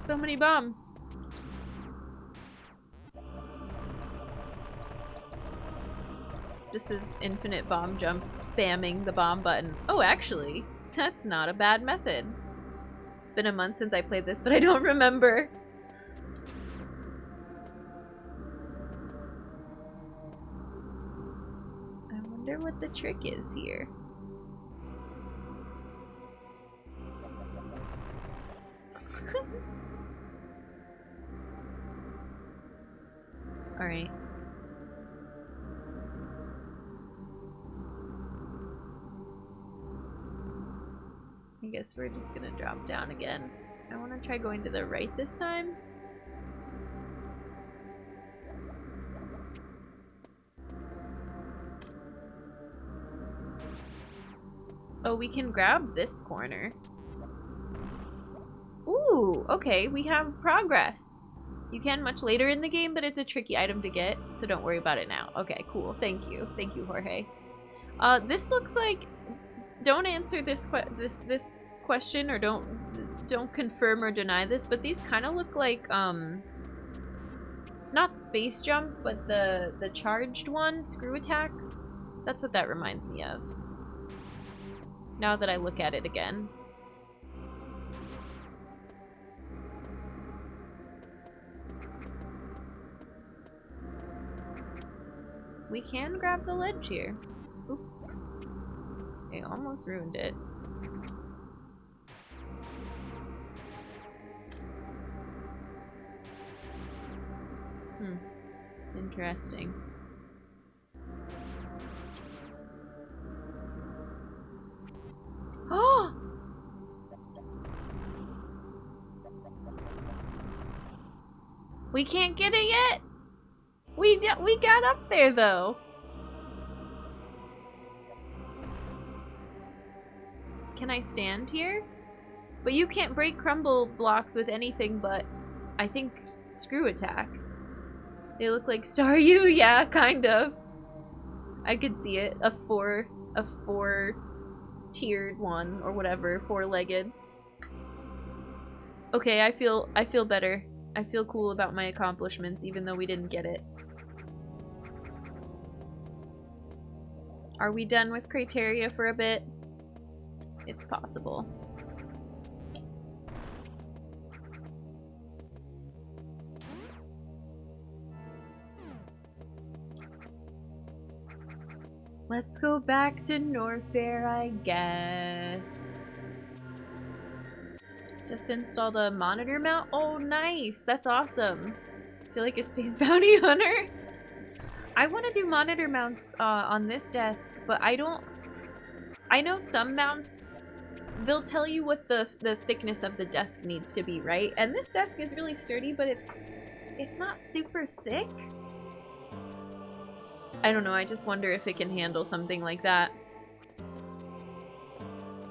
So many bombs. This is infinite bomb jump, spamming the bomb button. Oh, actually, that's not a bad method. It's been a month since I played this, but I don't remember. I wonder what the trick is here. Alright. I guess we're just gonna drop down again. I want to try going to the right this time. Oh, we can grab this corner. Ooh, okay, we have progress. You can much later in the game, but it's a tricky item to get, so don't worry about it now. Okay, cool. Thank you. Thank you, Jorge. This looks like... Don't answer this question, or don't confirm or deny this, but these kind of look like, not space jump, but the charged one, screw attack. That's what that reminds me of. Now that I look at it again. We can grab the ledge here. Oop. I almost ruined it. Interesting. Oh! We can't get it yet? We got up there, though. Can I stand here? But you can't break crumble blocks with anything but, I think, screw attack. They look like Staryu? Yeah, kind of. I could see it. A four-tiered one, or whatever. Four-legged. Okay, I feel better. I feel cool about my accomplishments, even though we didn't get it. Are we done with criteria for a bit? It's possible. Let's go back to Norfair, I guess. Just installed a monitor mount. Oh, nice. That's awesome. I feel like a space bounty hunter. I want to do monitor mounts on this desk, but I don't... I know some mounts, they'll tell you what the thickness of the desk needs to be, right? And this desk is really sturdy, but it's not super thick. I don't know, I just wonder if it can handle something like that.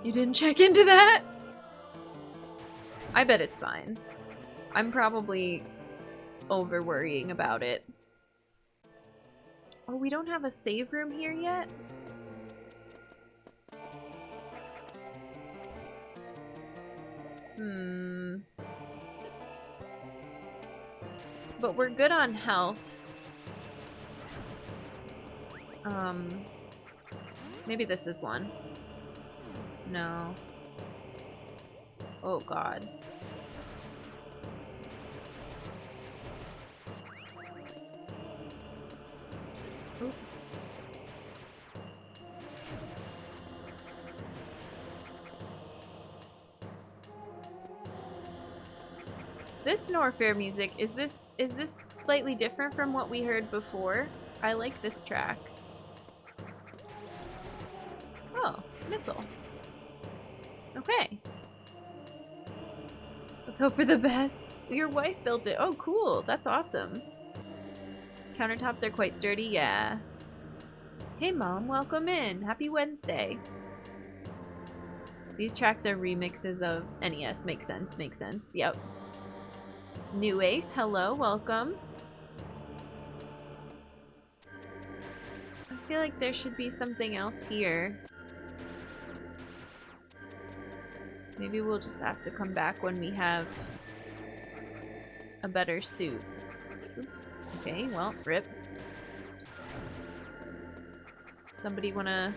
You didn't check into that? I bet it's fine. I'm probably over worrying about it. Oh, we don't have a save room here yet? But we're good on health. Maybe this is one. No. Oh god. Oop. This Norfair music, is this slightly different from what we heard before? I like this track. Oh, missile. Okay. Let's hope for the best. Your wife built it. Oh, cool. That's awesome. Countertops are quite sturdy, yeah. Hey, Mom. Welcome in. Happy Wednesday. These tracks are remixes of NES. Makes sense. Makes sense. Yep. New Ace. Hello. Welcome. I feel like there should be something else here. Maybe we'll just have to come back when we have a better suit. Oops. Okay, well, rip. Somebody wanna...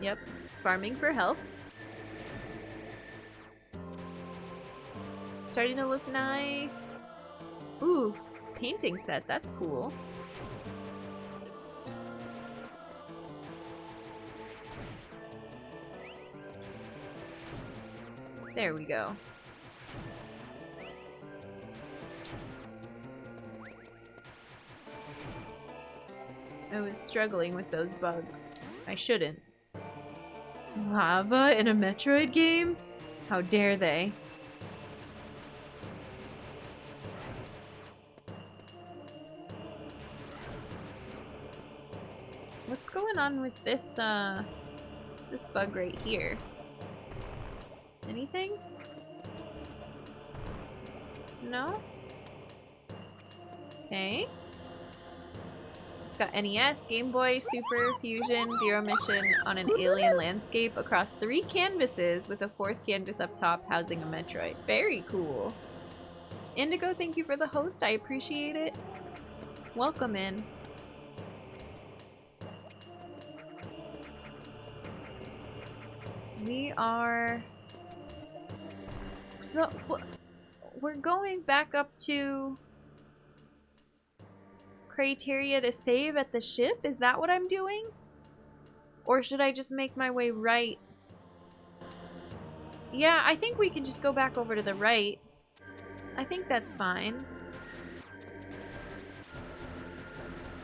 Yep, farming for health. Starting to look nice. Ooh, painting set, that's cool. There we go. I was struggling with those bugs. I shouldn't. Lava in a Metroid game? How dare they? What's going on with this, this bug right here? Anything? No? Okay. It's got NES, Game Boy, Super, Fusion, Zero Mission on an alien landscape across 3 canvases with a 4th canvas up top housing a Metroid. Very cool. Indigo, thank you for the host. I appreciate it. Welcome in. We are... So, we're going back up to criteria to save at the ship? Is that what I'm doing? Or should I just make my way right? Yeah, I think we can just go back over to the right. I think that's fine.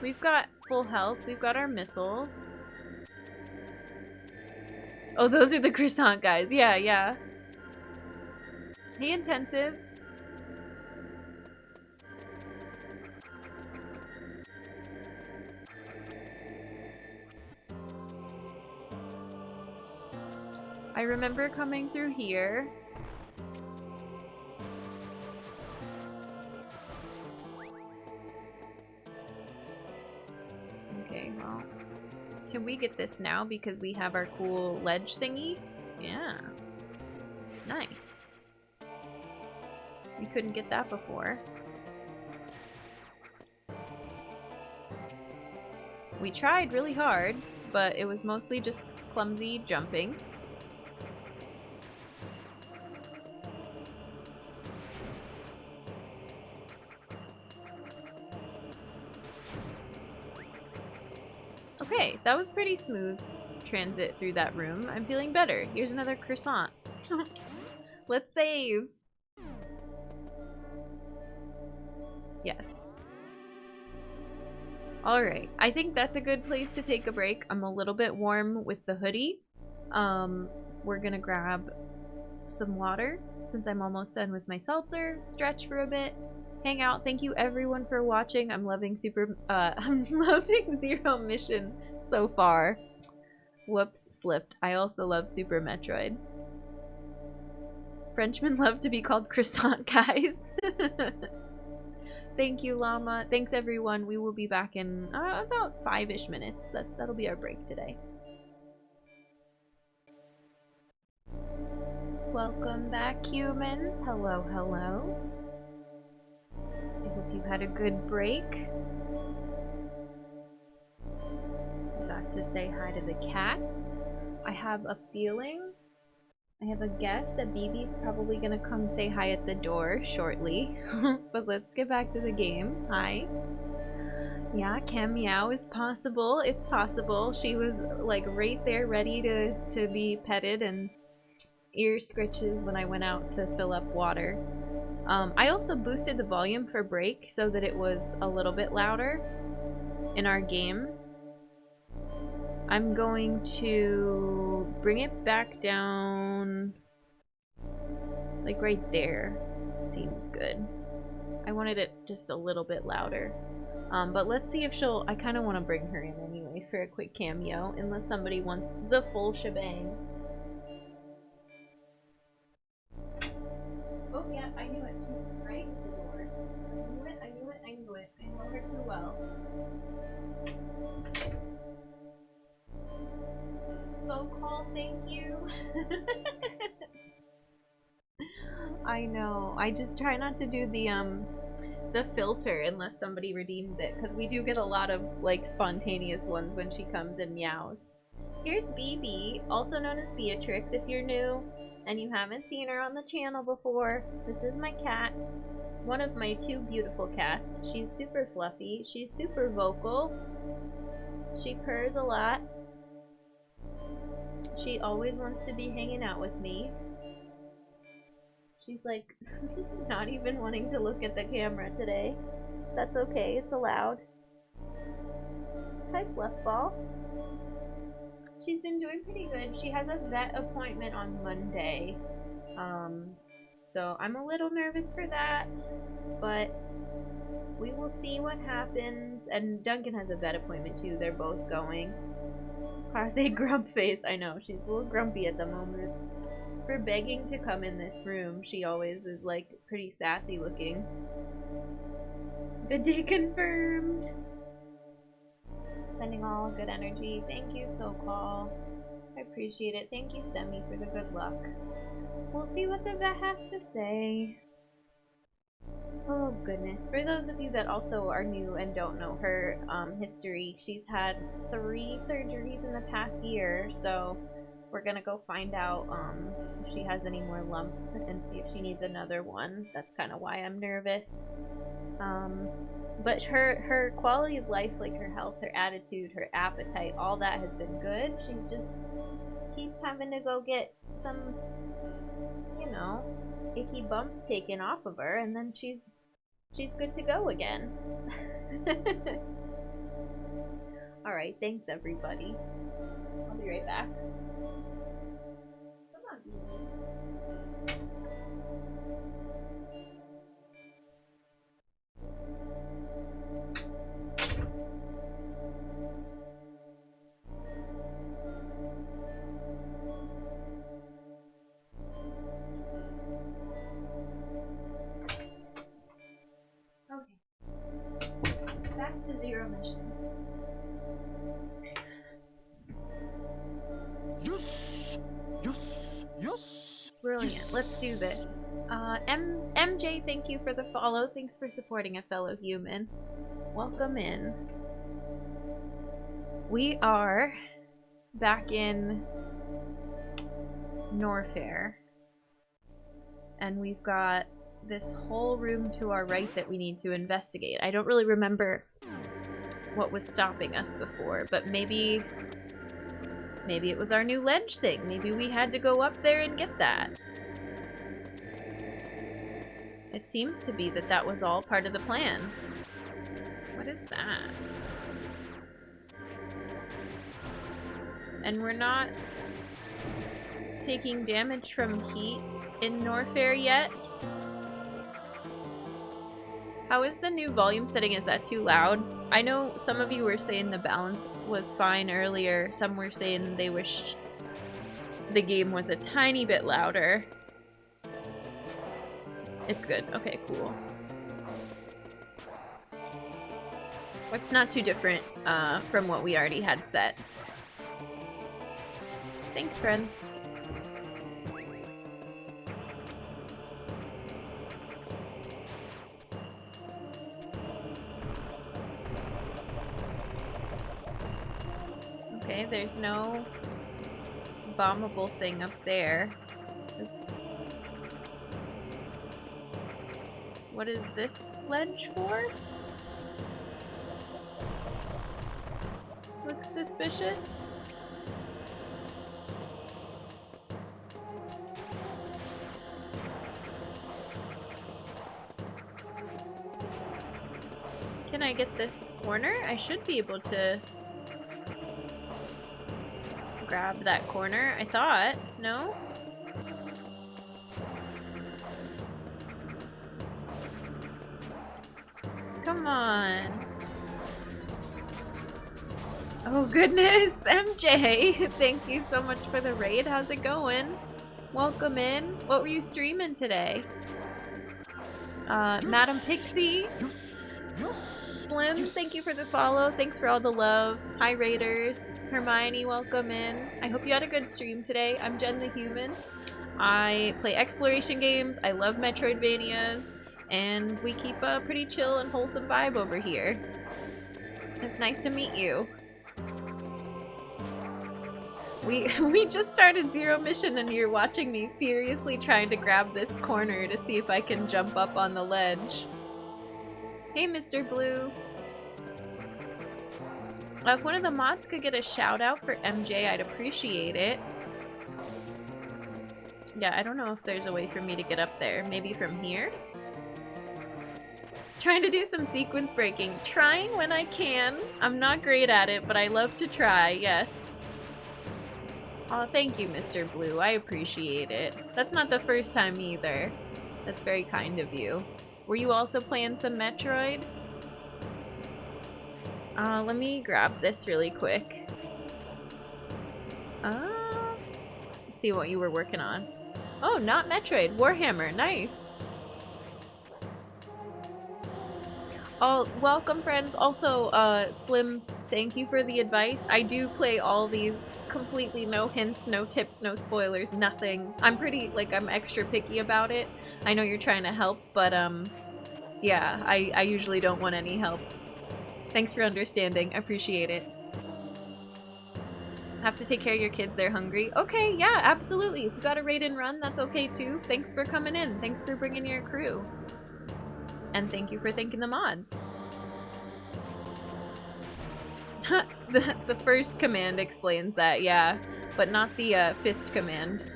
We've got full health. We've got our missiles. Oh, those are the croissant guys. Yeah, yeah. Hey, Intensive. I remember coming through here. Okay, well. Can we get this now because we have our cool ledge thingy? Yeah. Nice. We couldn't get that before. We tried really hard, but it was mostly just clumsy jumping. Okay, that was pretty smooth transit through that room. I'm feeling better. Here's another croissant. Let's save. Yes. Alright, I think that's a good place to take a break. I'm a little bit warm with the hoodie. We're gonna grab some water since I'm almost done with my seltzer, stretch for a bit, hang out. Thank you everyone for watching. I'm loving I'm loving Zero Mission so far. Whoops, slipped. I also love Super Metroid. Frenchmen love to be called croissant guys. Thank you, Llama. Thanks, everyone. We will be back in about 5-ish minutes. That'll be our break today. Welcome back, humans. Hello, hello. I hope you had a good break. I got to say hi to the cats. I have a feeling, I have a guess that BB's probably gonna come say hi at the door shortly. But let's get back to the game. Hi. Yeah, Cam Meow is possible. It's possible. She was like right there ready to be petted and ear scritches when I went out to fill up water. I also boosted the volume for break so that it was a little bit louder in our game. I'm going to bring it back down like right there. Seems good. I wanted it just a little bit louder. But let's see if she'll... I kind of want to bring her in anyway for a quick cameo, unless somebody wants the full shebang. Oh yeah, I knew it. She was right at the door. I knew it, I knew it, I knew it. I know her too well. So call, thank you. I know. I just try not to do the filter unless somebody redeems it, because we do get a lot of like spontaneous ones when she comes and meows. Here's BB, also known as Beatrix if you're new and you haven't seen her on the channel before. This is my cat. One of my 2 beautiful cats. She's super fluffy. She's super vocal. She purrs a lot. She always wants to be hanging out with me. She's like not even wanting to look at the camera today. That's okay, it's allowed. Hi, Fluff Ball. She's been doing pretty good. She has a vet appointment on Monday. So I'm a little nervous for that, but we will see what happens. And Duncan has a vet appointment too. They're both going. Class A grump face. I know, she's a little grumpy at the moment. For begging to come in this room, she always is like pretty sassy looking. Good day confirmed. Sending all good energy. Thank you, SoCall. I appreciate it. Thank you, Semi, for the good luck. We'll see what the vet has to say. Oh goodness. For those of you that also are new and don't know her history, she's had 3 surgeries in the past year, so we're gonna go find out if she has any more lumps and see if she needs another one. That's kind of why I'm nervous. But her quality of life, like her health, her attitude, her appetite, all that has been good. She's just keeps having to go get some, you know, icky bumps taken off of her, and then she's good to go again. Alright, thanks everybody. I'll be right back. Come on, Beanie. let's do this. MJ, thank you for the follow. Thanks for supporting a fellow human. Welcome in. We are back in Norfair. And we've got this whole room to our right that we need to investigate. I don't really remember what was stopping us before, but maybe it was our new ledge thing. Maybe we had to go up there and get that. It seems to be that that was all part of the plan. What is that? And we're not taking damage from heat in Norfair yet. How is the new volume setting? Is that too loud? I know some of you were saying the balance was fine earlier. Some were saying they wished the game was a tiny bit louder. It's good. Okay, cool. It's not too different from what we already had set. Thanks, friends. Okay, there's no bombable thing up there. Oops. What is this ledge for? Looks suspicious. Can I get this corner? I should be able to grab that corner, I thought. No? Come on. Oh goodness, MJ! Thank you so much for the raid. How's it going? Welcome in. What were you streaming today? Madam Pixie? Slim, thank you for the follow. Thanks for all the love. Hi Raiders. Hermione, welcome in. I hope you had a good stream today. I'm Jen the Human. I play exploration games. I love Metroidvanias. And we keep a pretty chill and wholesome vibe over here. It's nice to meet you. We just started Zero Mission and you're watching me furiously trying to grab this corner to see if I can jump up on the ledge. Hey, Mr. Blue. If one of the mods could get a shout out for MJ, I'd appreciate it. Yeah, I don't know if there's a way for me to get up there. Maybe from here? Trying to do some sequence breaking. Trying when I can. I'm not great at it, but I love to try, yes. Oh, thank you, Mr. Blue. I appreciate it. That's not the first time either. That's very kind of you. Were you also playing some Metroid? Let me grab this really quick. Let's see what you were working on. Oh, not Metroid. Warhammer. Nice. Oh, welcome, friends. Also, Slim, thank you for the advice. I do play all these completely no hints, no tips, no spoilers, nothing. I'm pretty, like, I'm extra picky about it. I know you're trying to help, but, yeah, I usually don't want any help. Thanks for understanding. I appreciate it. Have to take care of your kids. They're hungry. Okay, yeah, absolutely. If you got a raid and run, that's okay, too. Thanks for coming in. Thanks for bringing your crew. And thank you for thanking the mods. The first command explains that, yeah, but not the fist command.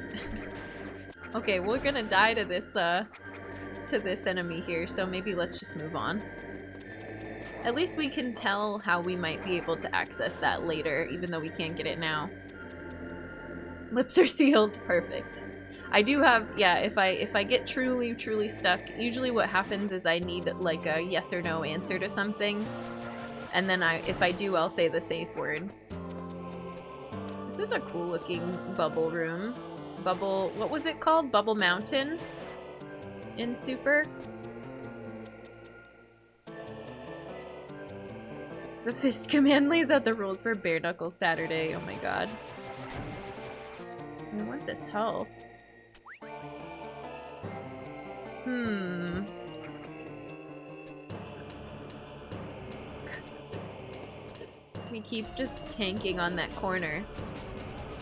Okay, we're gonna die to this enemy here, so maybe let's just move on. At least we can tell how we might be able to access that later, even though we can't get it now. Lips are sealed. Perfect. I do have, yeah, if I get truly stuck, usually what happens is I need like a yes or no answer to something. And then if I do, I'll say the safe word. This is a cool looking bubble room. Bubble, what was it called? Bubble Mountain in Super. The fist command lays out the rules for Bare Knuckles Saturday. Oh my god. I want this health. We keep just tanking on that corner.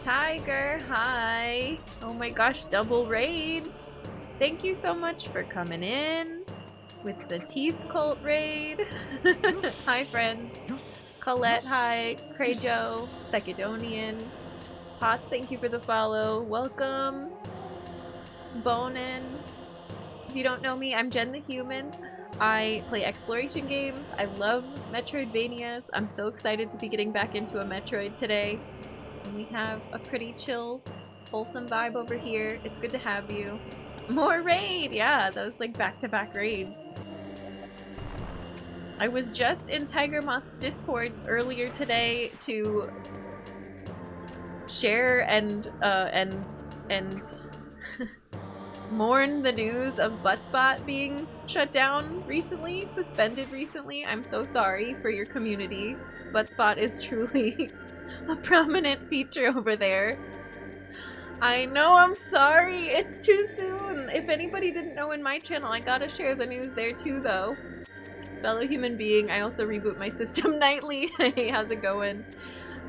Tiger, hi! Oh my gosh, double raid! Thank you so much for coming in with the Teeth Cult raid. Hi, friends. Colette, hi. Kraid, Secedonian. Potts, thank you for the follow. Welcome. Bonin. If you don't know me, I'm Jen the Human. I play exploration games. I love Metroidvanias. I'm so excited to be getting back into a Metroid today. And we have a pretty chill, wholesome vibe over here. It's good to have you. More raid! Yeah, that was like back-to-back raids. I was just in Tiger Moth's Discord earlier today to share and mourn the news of Buttspot being shut down recently, suspended recently. I'm so sorry for your community. Buttspot is truly a prominent feature over there. I know, I'm sorry. It's too soon. If anybody didn't know in my channel, I gotta share the news there too, though. Fellow human being, I also reboot my system nightly. Hey, how's it going?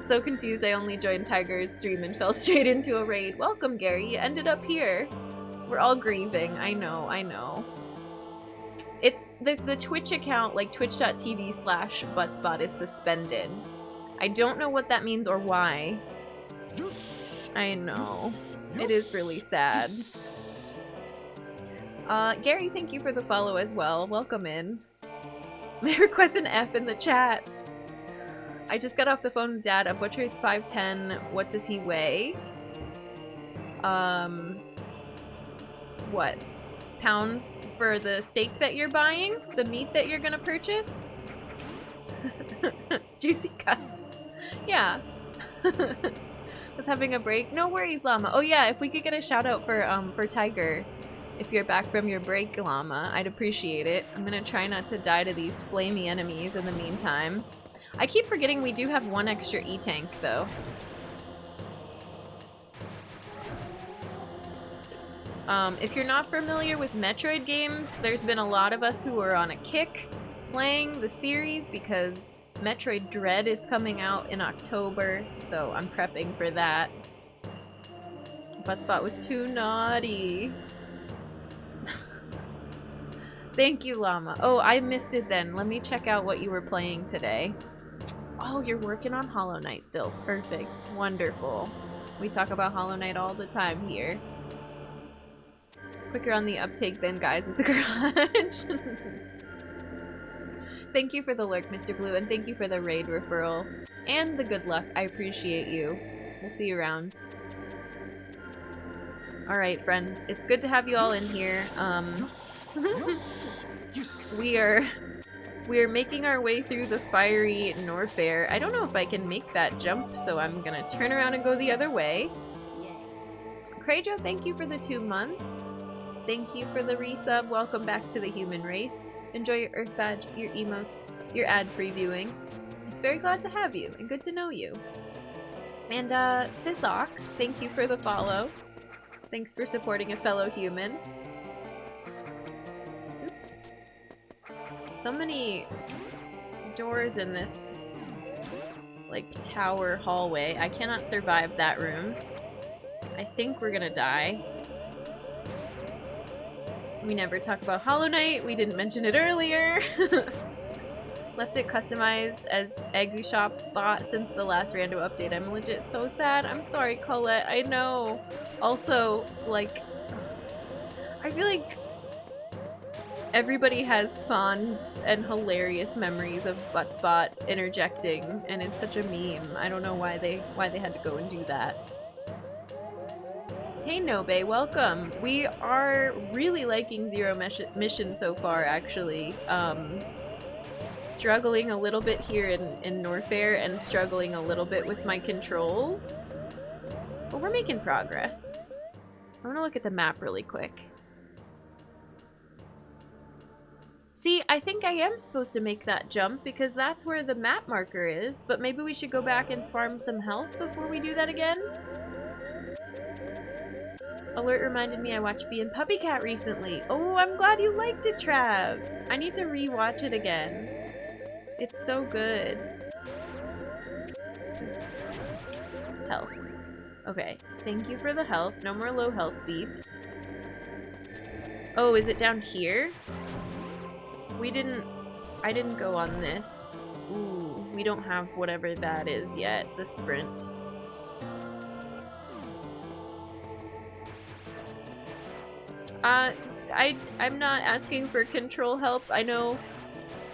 So confused, I only joined Tiger's stream and fell straight into a raid. Welcome, Gary. You ended up here. We're all grieving. I know, I know. It's the Twitch account, like twitch.tv/Buttspot is suspended. I don't know what that means or why. I know. It is really sad. Gary, thank you for the follow as well. Welcome in. May I request an F in the chat? I just got off the phone with Dad. A butcher is 5'10". What does he weigh? What? Pounds for the steak that you're buying? The meat that you're gonna purchase? Juicy cuts. Yeah. Was having a break. No worries, Llama. Oh yeah, if we could get a shout out for Tiger. If you're back from your break, Llama, I'd appreciate it. I'm gonna try not to die to these flamey enemies in the meantime. I keep forgetting we do have one extra E-tank, though. If you're not familiar with Metroid games, there's been a lot of us who are on a kick playing the series because Metroid Dread is coming out in October, so I'm prepping for that. Buttspot was too naughty. Thank you, Llama. Oh, I missed it then. Let me check out what you were playing today. Oh, you're working on Hollow Knight still. Perfect. Wonderful. We talk about Hollow Knight all the time here. Quicker on the uptake than guys at the garage. Thank you for the lurk, Mr. Blue, and thank you for the raid referral. And the good luck. I appreciate you. We'll see you around. Alright, friends. It's good to have you all in here. We are making our way through the fiery Norfair. I don't know if I can make that jump, so I'm gonna turn around and go the other way. Kraid, thank you for the 2 months. Thank you for the resub. Welcome back to the human race. Enjoy your Earth Badge, your emotes, your ad previewing. It's very glad to have you and good to know you. And Sisok, thank you for the follow. Thanks for supporting a fellow human. Oops. So many doors in this like tower hallway. I cannot survive that room. I think we're gonna die. We never talk about Hollow Knight. We didn't mention it earlier. Left it customized as Egu Shop bot since the last random update. I'm legit so sad. I'm sorry, Colette. I know. Also, like, I feel like everybody has fond and hilarious memories of Buttspot interjecting, and it's such a meme. I don't know why they had to go and do that. Hey Nobe, welcome. We are really liking Zero Mission so far, actually. Struggling a little bit here in Norfair and struggling a little bit with my controls. But we're making progress. I want to look at the map really quick. See, I think I am supposed to make that jump because that's where the map marker is, but maybe we should go back and farm some health before we do that again? Alert reminded me I watched Bee and Puppy Cat recently. Oh, I'm glad you liked it, Trav. I need to rewatch it again. It's so good. Oops. Health. Okay. Thank you for the health. No more low health beeps. Oh, is it down here? I didn't go on this. Ooh, we don't have whatever that is yet. The sprint. I'm not asking for control help. I know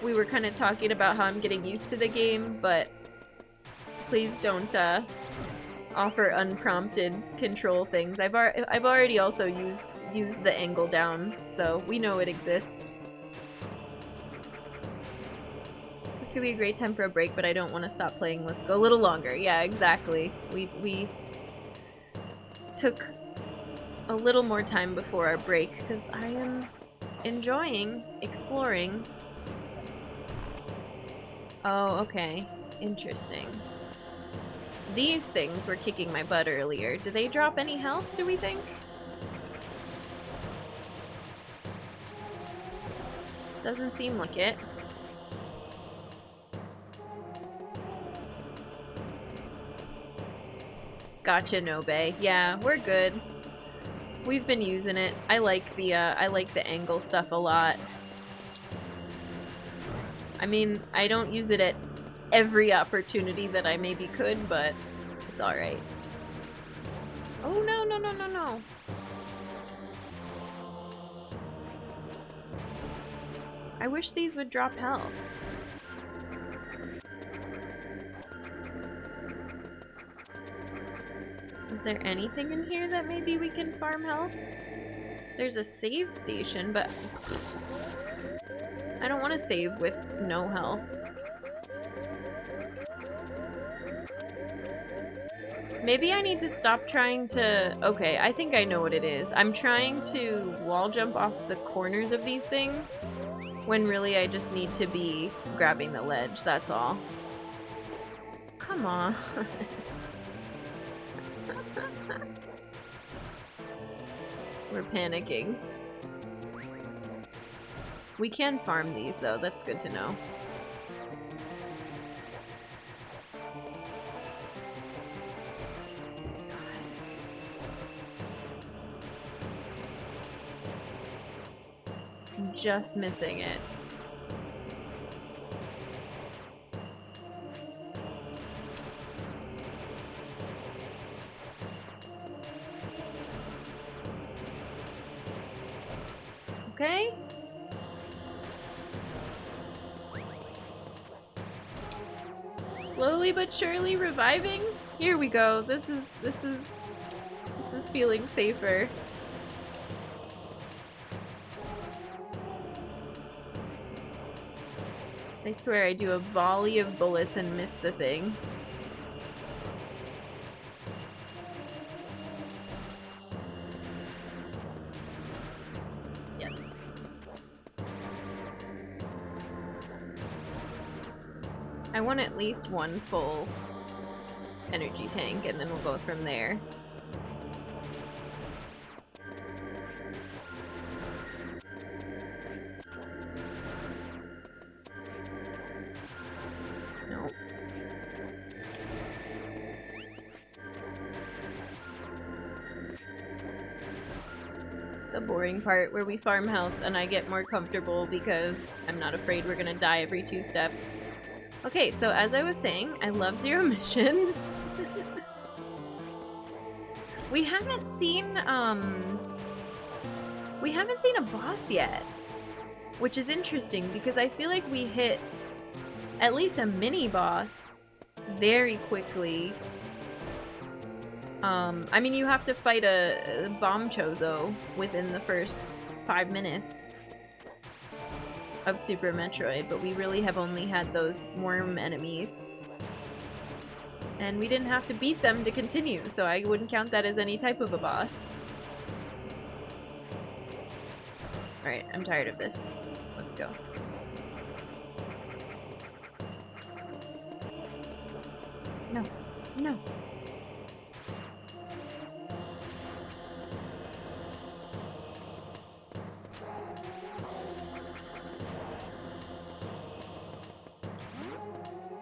we were kind of talking about how I'm getting used to the game, but please don't offer unprompted control things. I've already also used the angle down, so we know it exists. This could be a great time for a break, but I don't want to stop playing. Let's go a little longer. Yeah, exactly. We took a little more time before our break because I am enjoying exploring. Oh, okay. Interesting. These things were kicking my butt earlier. Do they drop any health, do we think? Doesn't seem like it. Gotcha, Nobe. Yeah, we're good. We've been using it. I like the angle stuff a lot. I mean, I don't use it at every opportunity that I maybe could, but it's alright. Oh, no, no, no, no, no. I wish these would drop health. Is there anything in here that maybe we can farm health? There's a save station, but I don't want to save with no health. Maybe I need to stop trying to... Okay, I think I know what it is. I'm trying to wall jump off the corners of these things when really I just need to be grabbing the ledge, that's all. Come on. We're panicking. We can farm these though, that's good to know. I'm just missing it. Okay. Slowly but surely reviving. Here we go. This is feeling safer. I swear I do a volley of bullets and miss the thing. Yes. I want at least one full energy tank and then we'll go from there. Nope. The boring part where we farm health and I get more comfortable because I'm not afraid we're gonna die every 2 steps. Okay, so as I was saying, I love Zero Mission. We haven't seen a boss yet, which is interesting because I feel like we hit at least a mini boss very quickly. I mean, you have to fight a bomb chozo within the first 5 minutes of Super Metroid, but we really have only had those worm enemies. And we didn't have to beat them to continue, so I wouldn't count that as any type of a boss. Alright, I'm tired of this. Let's go. No. No.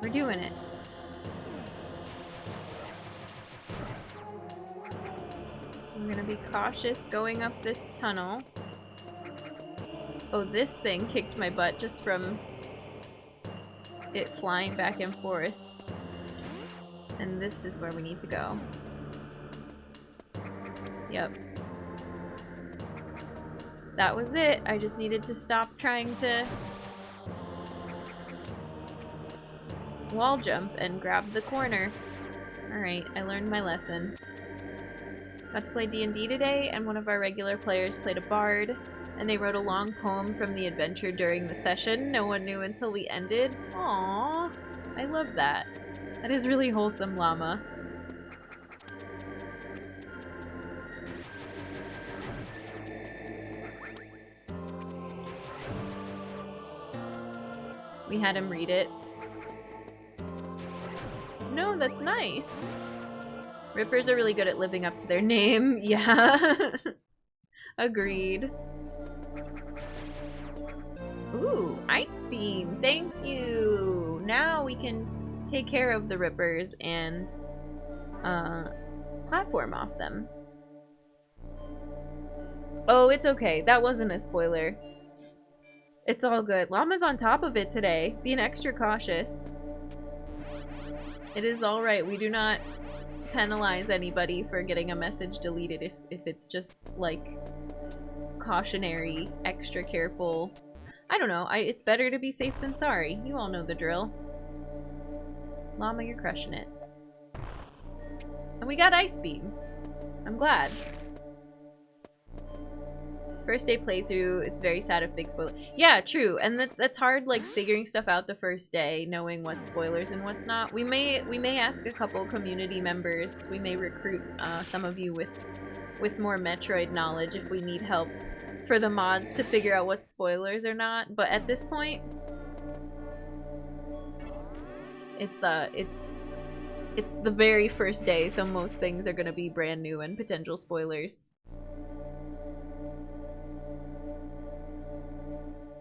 We're doing it. We're gonna be cautious going up this tunnel. Oh, this thing kicked my butt just from it flying back and forth. And this is where we need to go. Yep. That was it. I just needed to stop trying to wall jump and grab the corner. Alright, I learned my lesson. Got to play D&D today, and one of our regular players played a bard, and they wrote a long poem from the adventure during the session. No one knew until we ended. Aww. I love that. That is really wholesome, llama. We had him read it. No, that's nice. Rippers are really good at living up to their name. Yeah. Agreed. Ooh, ice beam. Thank you. Now we can take care of the Rippers and platform off them. Oh, it's okay. That wasn't a spoiler. It's all good. Llama's on top of it today. Being extra cautious. It is alright. We do not penalize anybody for getting a message deleted if it's just, like, cautionary, extra careful. I don't know. It's better to be safe than sorry. You all know the drill. Llama, you're crushing it. And we got Ice Beam. I'm glad. First day playthrough, it's very sad if big spoiler. Yeah, true. And that's hard, like, figuring stuff out the first day, knowing what's spoilers and what's not. We may ask a couple community members. We may recruit some of you with more Metroid knowledge if we need help for the mods to figure out what's spoilers or not. But at this point, it's the very first day, so most things are gonna be brand new and potential spoilers.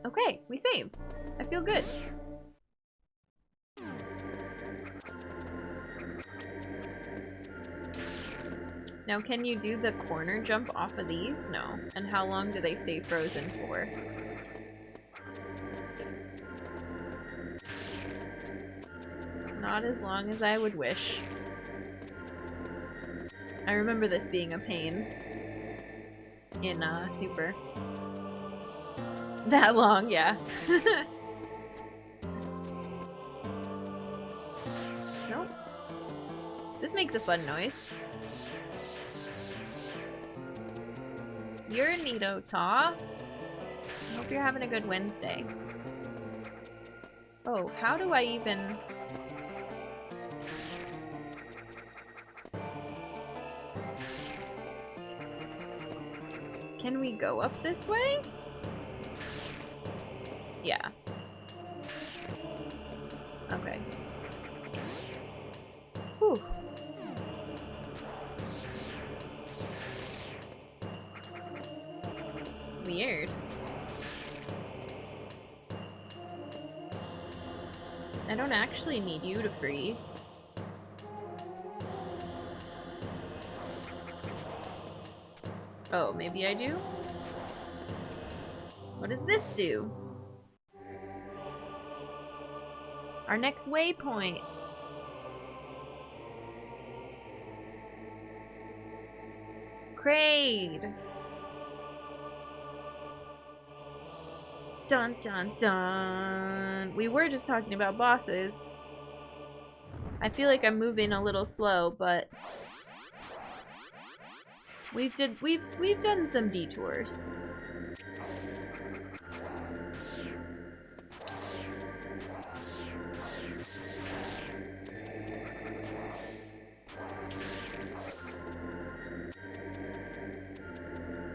Okay, we saved. I feel good. Now, can you do the corner jump off of these? No. And how long do they stay frozen for? Not as long as I would wish. I remember this being a pain in Super. That long, yeah. Nope. This makes a fun noise. You're neato, Taw. I hope you're having a good Wednesday. Oh, how do I even... Can we go up this way? Yeah. Okay. Whew. Weird. I don't actually need you to freeze. Oh, maybe I do? What does this do? Our next waypoint. Kraid. Dun dun dun. We were just talking about bosses. I feel like I'm moving a little slow, but we've done some detours.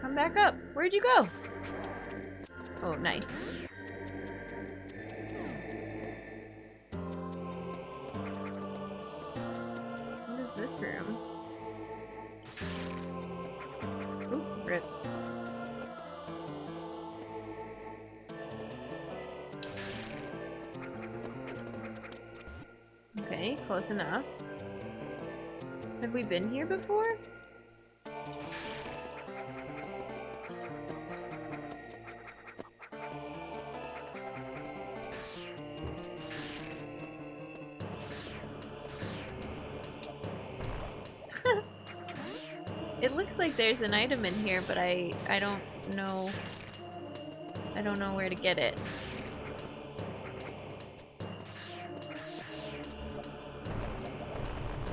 Come back up. Where'd you go? Oh, nice. What is this room? Oop, rip. Okay, close enough. Have we been here before? It looks like there's an item in here, but I don't know. I don't know where to get it.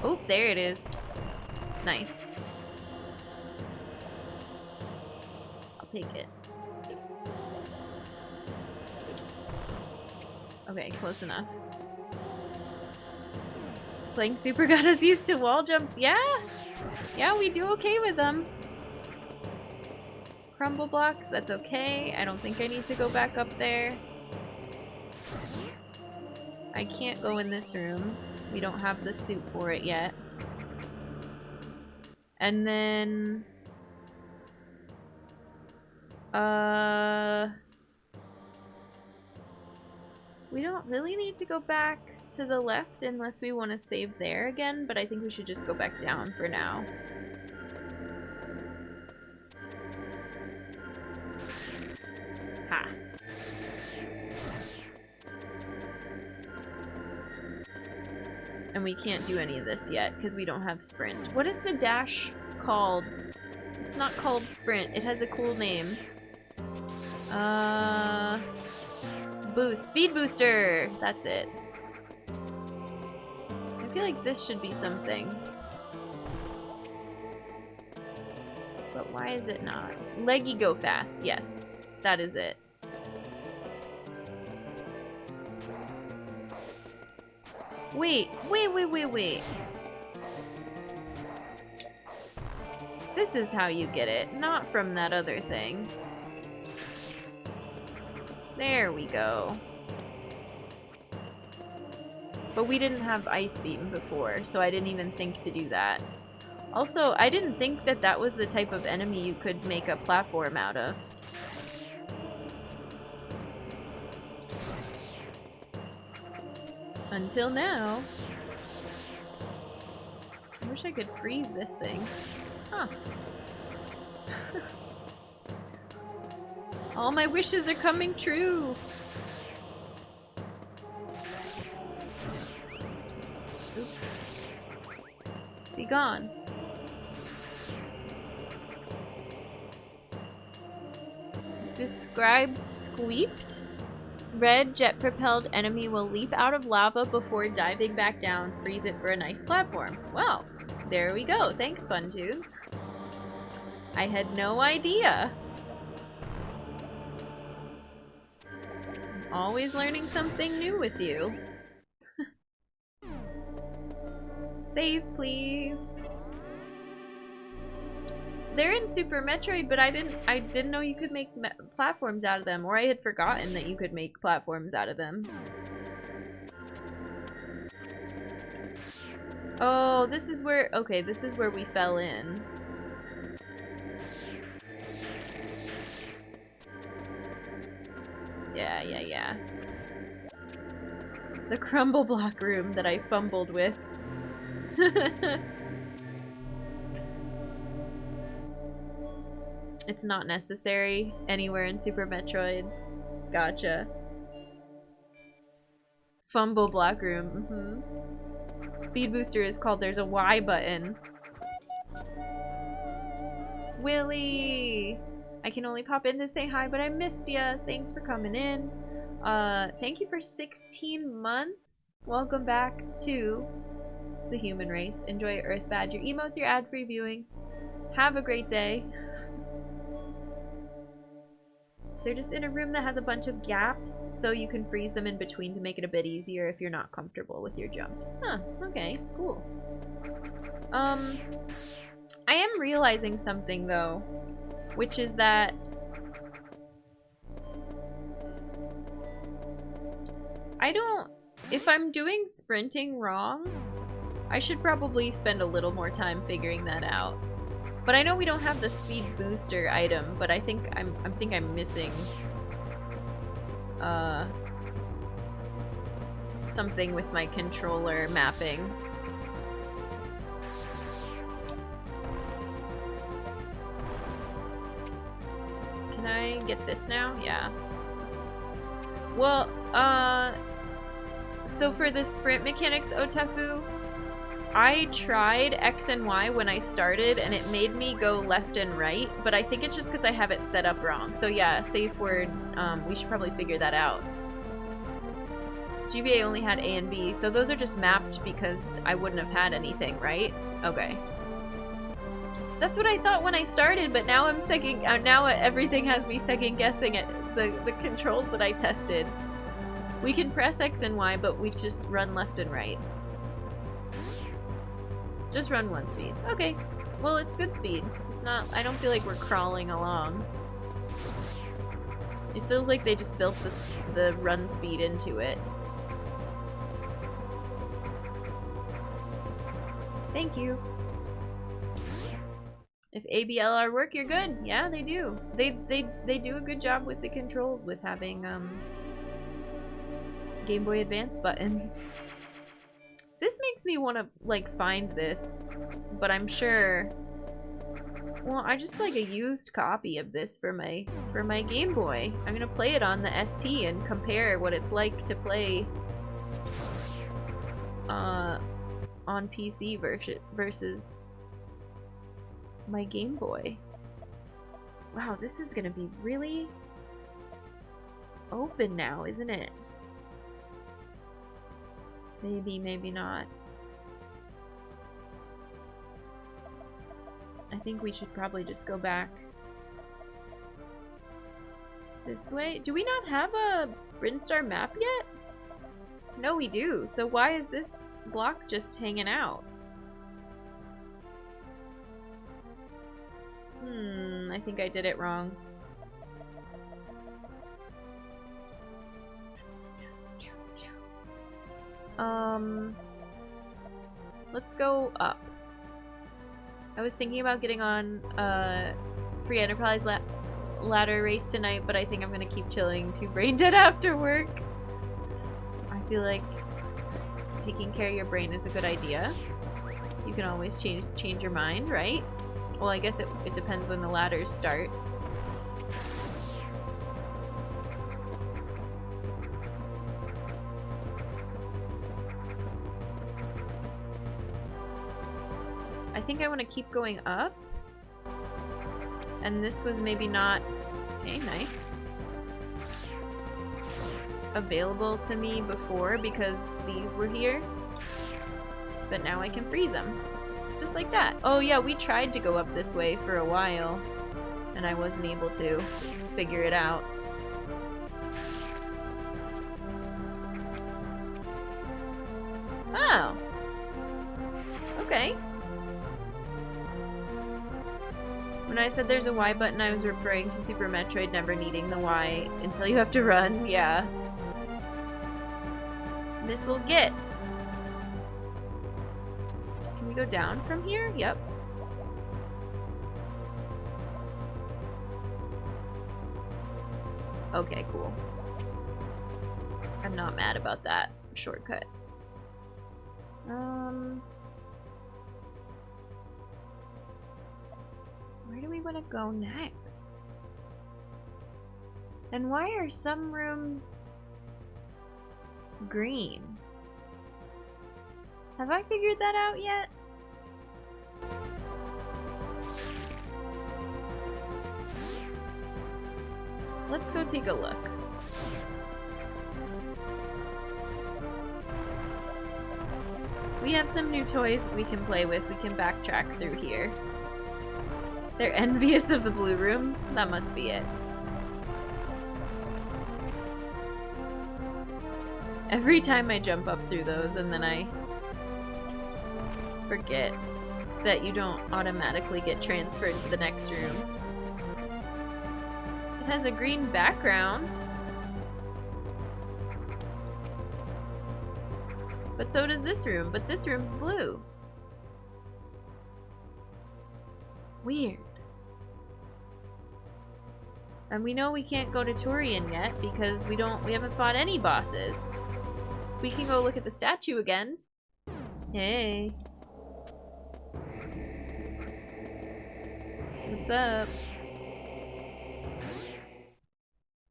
Oh, there it is. Nice. I'll take it. Okay, close enough. Playing Super got us used to wall jumps. Yeah! Yeah, we do okay with them. Crumble blocks, that's okay. I don't think I need to go back up there. I can't go in this room. We don't have the suit for it yet. And then... we don't really need to go back to the left unless we want to save there again, but I think we should just go back down for now. Ha. And we can't do any of this yet because we don't have sprint. What is the dash called? It's not called sprint. It has a cool name. Boost. Speed booster! That's it. I feel like this should be something. But why is it not? Leggy go fast. Yes. That is it. Wait. This is how you get it, not from that other thing. There we go. But we didn't have Ice Beam before, so I didn't even think to do that. Also, I didn't think that that was the type of enemy you could make a platform out of. Until now. I wish I could freeze this thing. Huh. All my wishes are coming true! Oops. Be gone. Describe squeeped? Red jet-propelled enemy will leap out of lava before diving back down. Freeze it for a nice platform. Well, there we go. Thanks, Funtune. I had no idea. I'm always learning something new with you. Save, please. They're in Super Metroid, but I didn't know you could make platforms out of them, or I had forgotten that you could make platforms out of them. Oh, this is where, okay, this is where we fell in. Yeah. The crumble block room that I fumbled with. It's not necessary anywhere in Super Metroid. Gotcha. Fumble block room. Speed booster is called There's a Y button. Willy! I can only pop in to say hi, but I missed ya. Thanks for coming in. Thank you for 16 months. Welcome back to the human race. Enjoy Earth Badger emotes, your ad-free viewing. Have a great day. They're just in a room that has a bunch of gaps, so you can freeze them in between to make it a bit easier if you're not comfortable with your jumps. Huh, okay, cool. I am realizing something, though, which is that if I'm doing sprinting wrong, I should probably spend a little more time figuring that out. But I know we don't have the speed booster item, but I think I'm missing something with my controller mapping. Can I get this now? Yeah. Well, so for the sprint mechanics, Otafu, I tried X and Y when I started, and it made me go left and right, but I think it's just because I have it set up wrong. So yeah, safe word, we should probably figure that out. GBA only had A and B, so those are just mapped because I wouldn't have had anything, right? Okay. That's what I thought when I started, but now I'm now everything has me second guessing at the controls that I tested. We can press X and Y, but we just run left and right. Just run one speed. Okay. Well, it's good speed. It's not, I don't feel like we're crawling along. It feels like they just built the run speed into it. Thank you. If ABLR work, you're good. Yeah, they do. They do a good job with the controls with having Game Boy Advance buttons. This makes me want to like find this, but I'm sure. Well, I just like a used copy of this for my Game Boy. I'm gonna play it on the SP and compare what it's like to play on PC versus my Game Boy. Wow, this is gonna be really open now, isn't it? Maybe, maybe not. I think we should probably just go back this way. Do we not have a Brinstar map yet? No, we do. So why is this block just hanging out? I think I did it wrong. Let's go up. I was thinking about getting on Free Enterprise ladder race tonight, but I think I'm gonna keep chilling, too brain dead after work. I feel like taking care of your brain is a good idea. You can always change your mind, right? Well, I guess it depends when the ladders start. I think I want to keep going up. And this was maybe not... Okay, nice. Available to me before because these were here. But now I can freeze them. Just like that. Oh yeah, we tried to go up this way for a while. And I wasn't able to figure it out. Oh. Okay. When I said there's a Y button, I was referring to Super Metroid never needing the Y until you have to run. Yeah. Missile get. Can we go down from here? Yep. Okay, cool. I'm not mad about that shortcut. Where do we want to go next? And why are some rooms green? Have I figured that out yet? Let's go take a look. We have some new toys we can play with. We can backtrack through here. They're envious of the blue rooms? That must be it. Every time I jump up through those and then I forget that you don't automatically get transferred to the next room. It has a green background. But so does this room, but this room's blue. Weird. And we know we can't go to Turian yet because we haven't fought any bosses. We can go look at the statue again. Hey. What's up?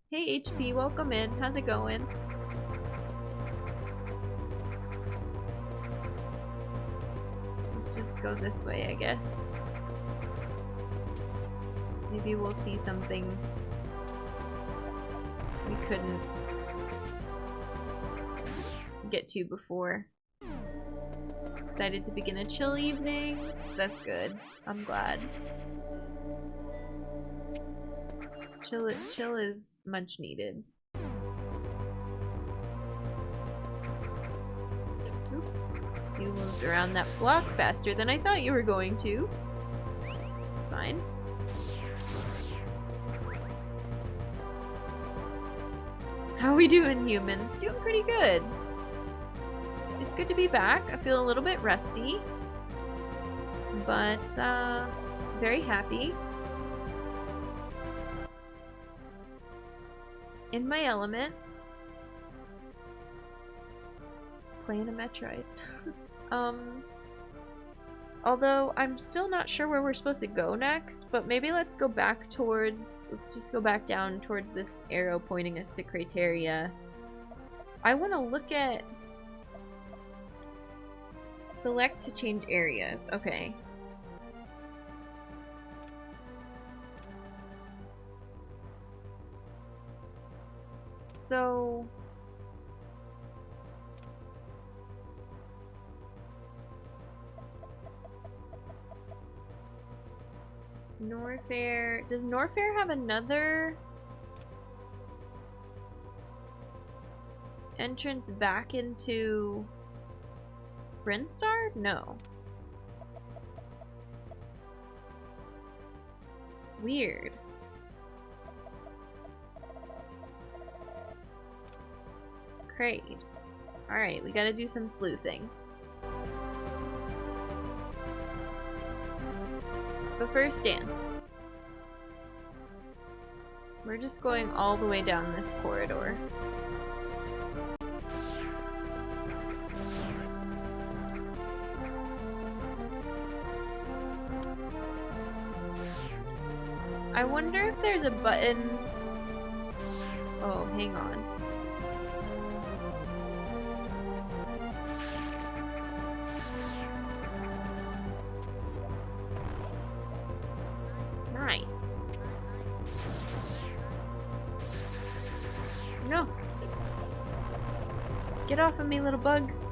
Hey HP, welcome in. How's it going? Let's just go this way, I guess. Maybe we'll see something we couldn't get to before. Excited to begin a chill evening. That's good. I'm glad. Chill is much needed. Oop. You moved around that block faster than I thought you were going to. It's fine. How are we doing, humans? Doing pretty good. It's good to be back. I feel a little bit rusty, but very happy. In my element. Playing a Metroid. Although I'm still not sure where we're supposed to go next, but maybe let's go back towards, let's just go back down towards this arrow pointing us to Crateria. I want to look at select to change areas. Okay. So Norfair, does Norfair have another entrance back into Brinstar? No. Weird. Kraid. Alright, we gotta do some sleuthing. But first, dance. We're just going all the way down this corridor. I wonder if there's a button. Oh, hang on. Nice. No. Get off of me, little bugs.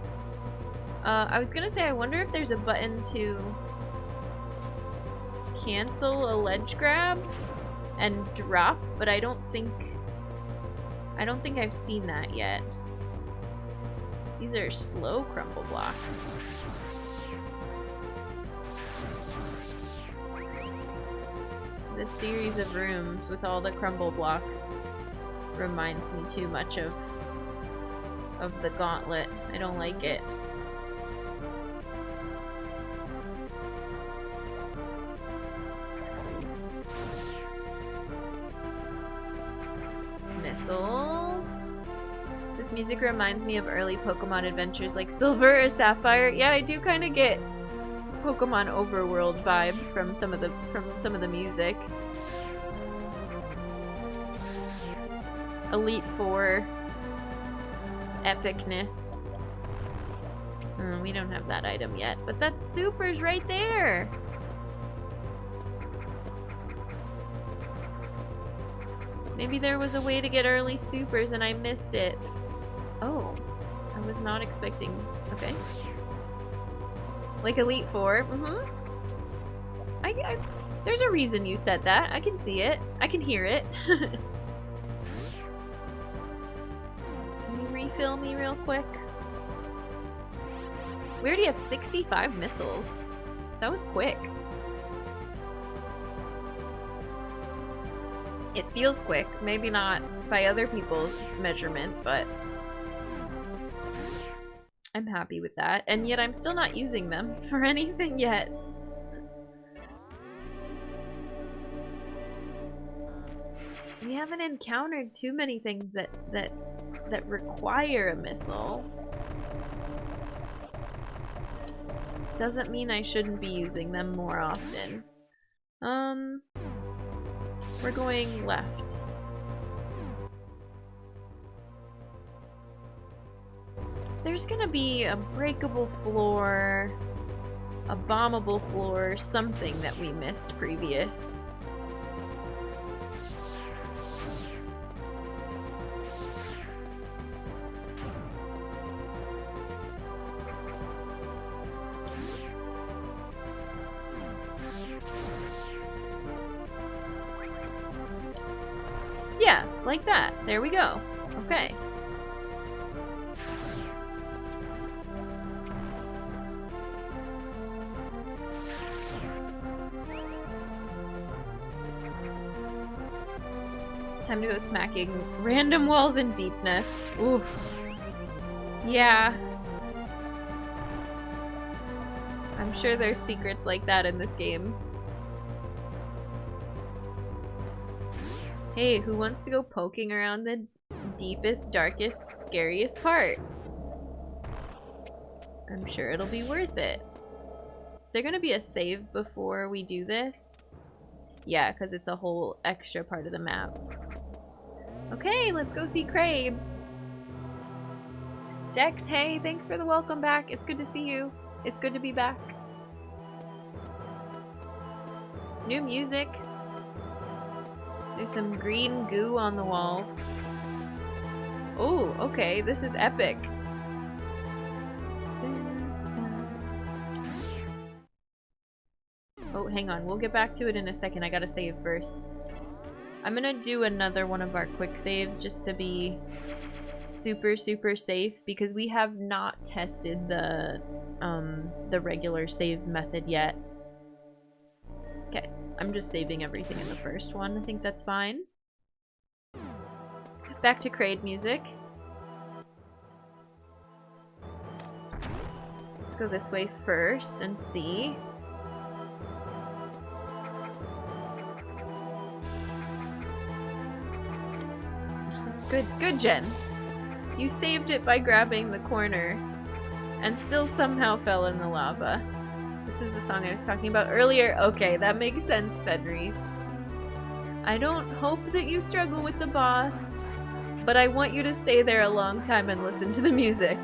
I was gonna say, I wonder if there's a button to cancel a ledge grab and drop, but I don't think I've seen that yet. These are slow crumble blocks. This series of rooms with all the crumble blocks reminds me too much of the gauntlet. I don't like it. Missiles. This music reminds me of early Pokemon adventures like Silver or Sapphire. Yeah, I do kind of get Pokemon Overworld vibes from some of the music. Elite Four epicness. We don't have that item yet, but that super's right there. Maybe there was a way to get early supers and I missed it. Oh, I was not expecting. Okay. Like Elite Four. There's a reason you said that. I can see it. I can hear it. Can you refill me real quick? We already have 65 missiles. That was quick. It feels quick. Maybe not by other people's measurement, but I'm happy with that. And yet I'm still not using them for anything yet. We haven't encountered too many things that that require a missile doesn't mean I shouldn't be using them more often. We're going left. There's gonna be a breakable floor, a bombable floor, something that we missed previous. Yeah, like that. There we go. Okay. Time to go smacking random walls in Deep Nest. Ooh. Yeah. I'm sure there's secrets like that in this game. Hey, who wants to go poking around the deepest, darkest, scariest part? I'm sure it'll be worth it. Is there gonna be a save before we do this? Yeah, because it's a whole extra part of the map. Okay, let's go see Kraid. Dex, hey, thanks for the welcome back. It's good to see you. It's good to be back. New music. There's some green goo on the walls. Oh, okay, this is epic. Oh, hang on, we'll get back to it in a second. I gotta save first. I'm gonna do another one of our quick saves just to be super, super safe because we have not tested the regular save method yet. Okay, I'm just saving everything in the first one. I think that's fine. Back to Kraid music. Let's go this way first and see. Good, Jen. You saved it by grabbing the corner and still somehow fell in the lava. This is the song I was talking about earlier. Okay, that makes sense, Fenris. I don't hope that you struggle with the boss, but I want you to stay there a long time and listen to the music.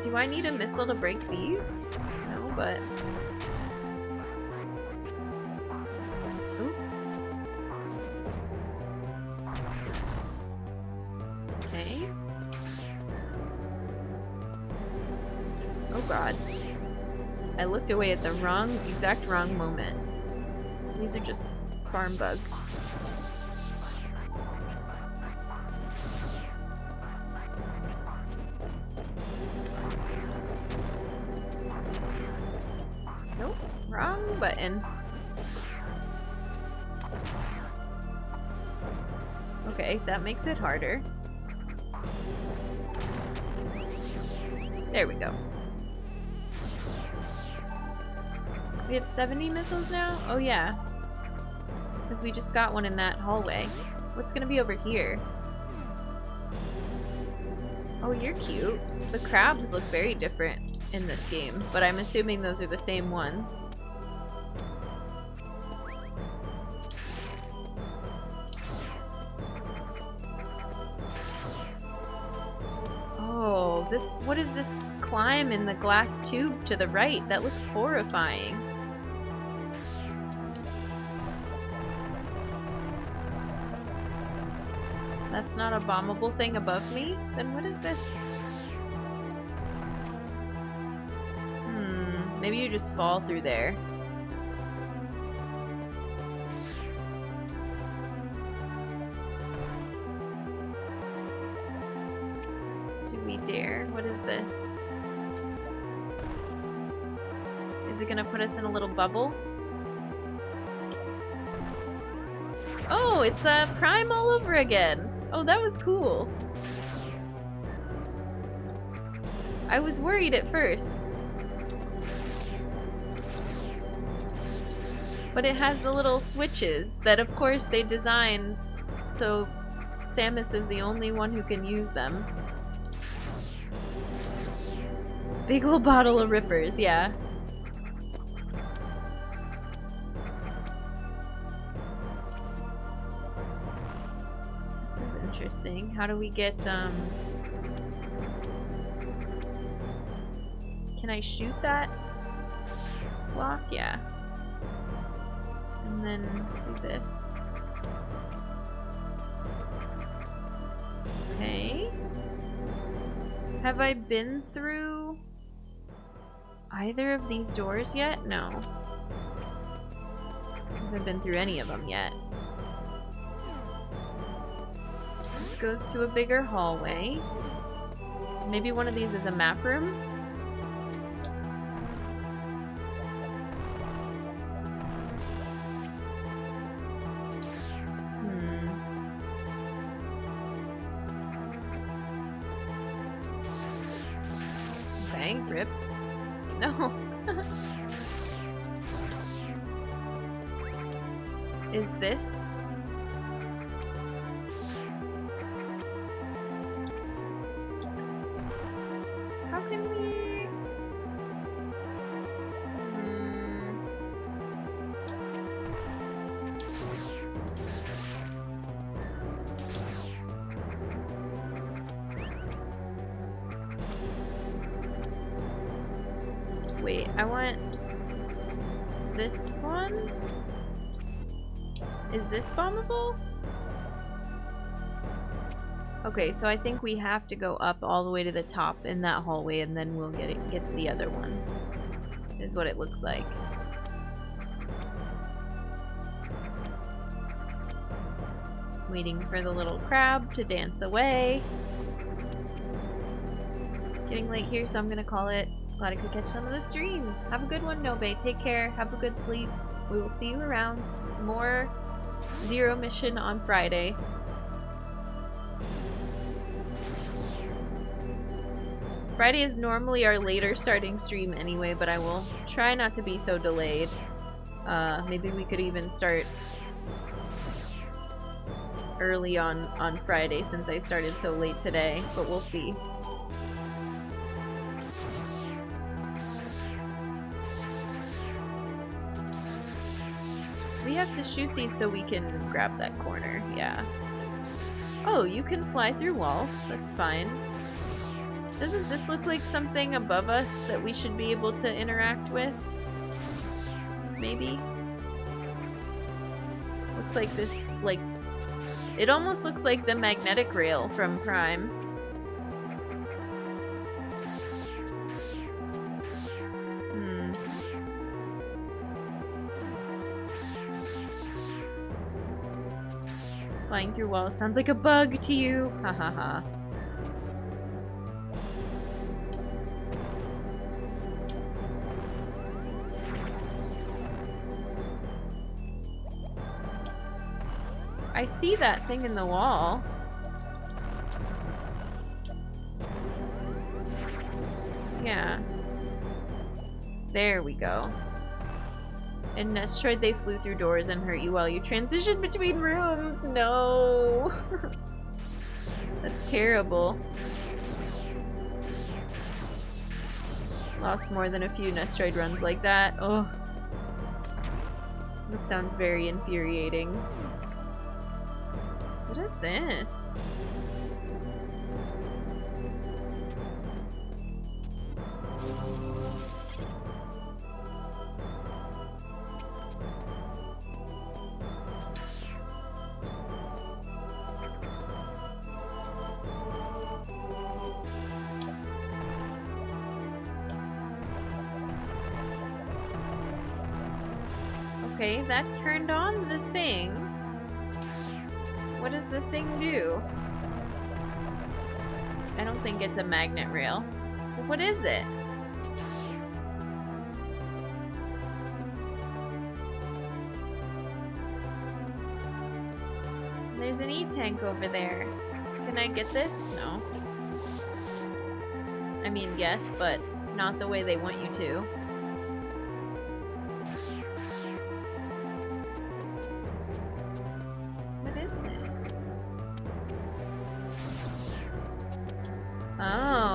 Do I need a missile to break these? No, but... Okay. Oh god. I looked away at the exact wrong moment. These are just farm bugs. Nope, wrong button. Okay, that makes it harder. There we go. We have 70 missiles now? Oh yeah. Because we just got one in that hallway. What's gonna be over here? Oh, you're cute. The crabs look very different in this game, but I'm assuming those are the same ones. Oh, what is this climb in the glass tube to the right? That looks horrifying. That's not a bombable thing above me? Then what is this? Maybe you just fall through there. Do we dare? What is this? Is it gonna put us in a little bubble? Oh, it's Prime all over again. Oh, that was cool. I was worried at first. But it has the little switches that, of course, they design so Samus is the only one who can use them. Big ol' bottle of rippers, yeah. This is interesting. How do we get, Can I shoot that block? Yeah. And then do this. Okay. Have I been through either of these doors yet? No. I haven't been through any of them yet. This goes to a bigger hallway. Maybe one of these is a map room? Rip. No. Is this... How can we... Wait, I want this one? Is this bombable? Okay, so I think we have to go up all the way to the top in that hallway and then we'll get to the other ones. Is what it looks like. Waiting for the little crab to dance away. Getting late here, so I'm gonna call it. Glad I could catch some of the stream. Have a good one, Nobe. Take care. Have a good sleep. We will see you around. More Zero mission on Friday. Friday is normally our later starting stream anyway, but I will try not to be so delayed. Maybe we could even start early on Friday since I started so late today, but we'll see. We have to shoot these so we can grab that corner, yeah. Oh, you can fly through walls, that's fine. Doesn't this look like something above us that we should be able to interact with? Maybe? Looks like this, like... It almost looks like the magnetic rail from Prime. Flying through walls sounds like a bug to you. Ha ha ha. I see that thing in the wall. Yeah. There we go. In Metroid, they flew through doors and hurt you while you transitioned between rooms. No. That's terrible. Lost more than a few Metroid runs like that. Oh. That sounds very infuriating. What is this? Okay, that turned on the thing. What does the thing do? I don't think it's a magnet rail. What is it? There's an E-tank over there. Can I get this? No. I mean, yes, but not the way they want you to.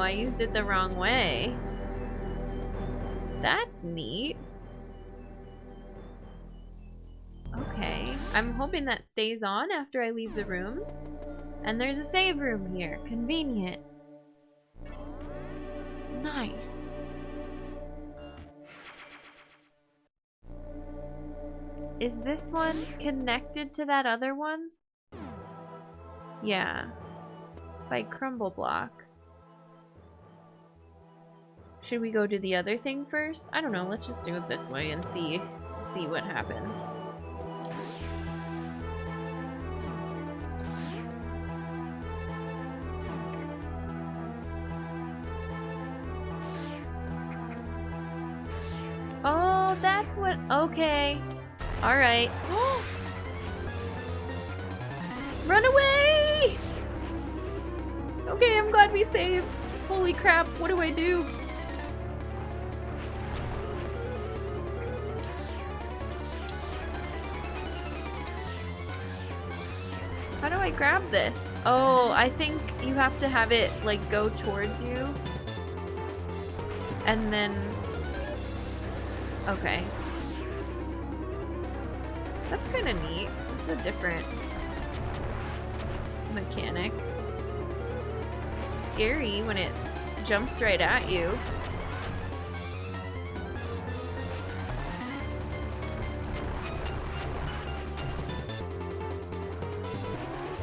I used it the wrong way. That's neat. Okay, I'm hoping that stays on after I leave the room. And there's a save room here. Convenient. Nice. Is this one connected to that other one? Yeah. By crumble block. Should we go do the other thing first? I don't know, let's just do it this way and see what happens. Oh, that's what, okay. Alright. Run away! Okay, I'm glad we saved. Holy crap, what do I do? How do I grab this? Oh, I think you have to have it, like, go towards you. And then... Okay. That's kind of neat. It's a different mechanic. Scary when it jumps right at you.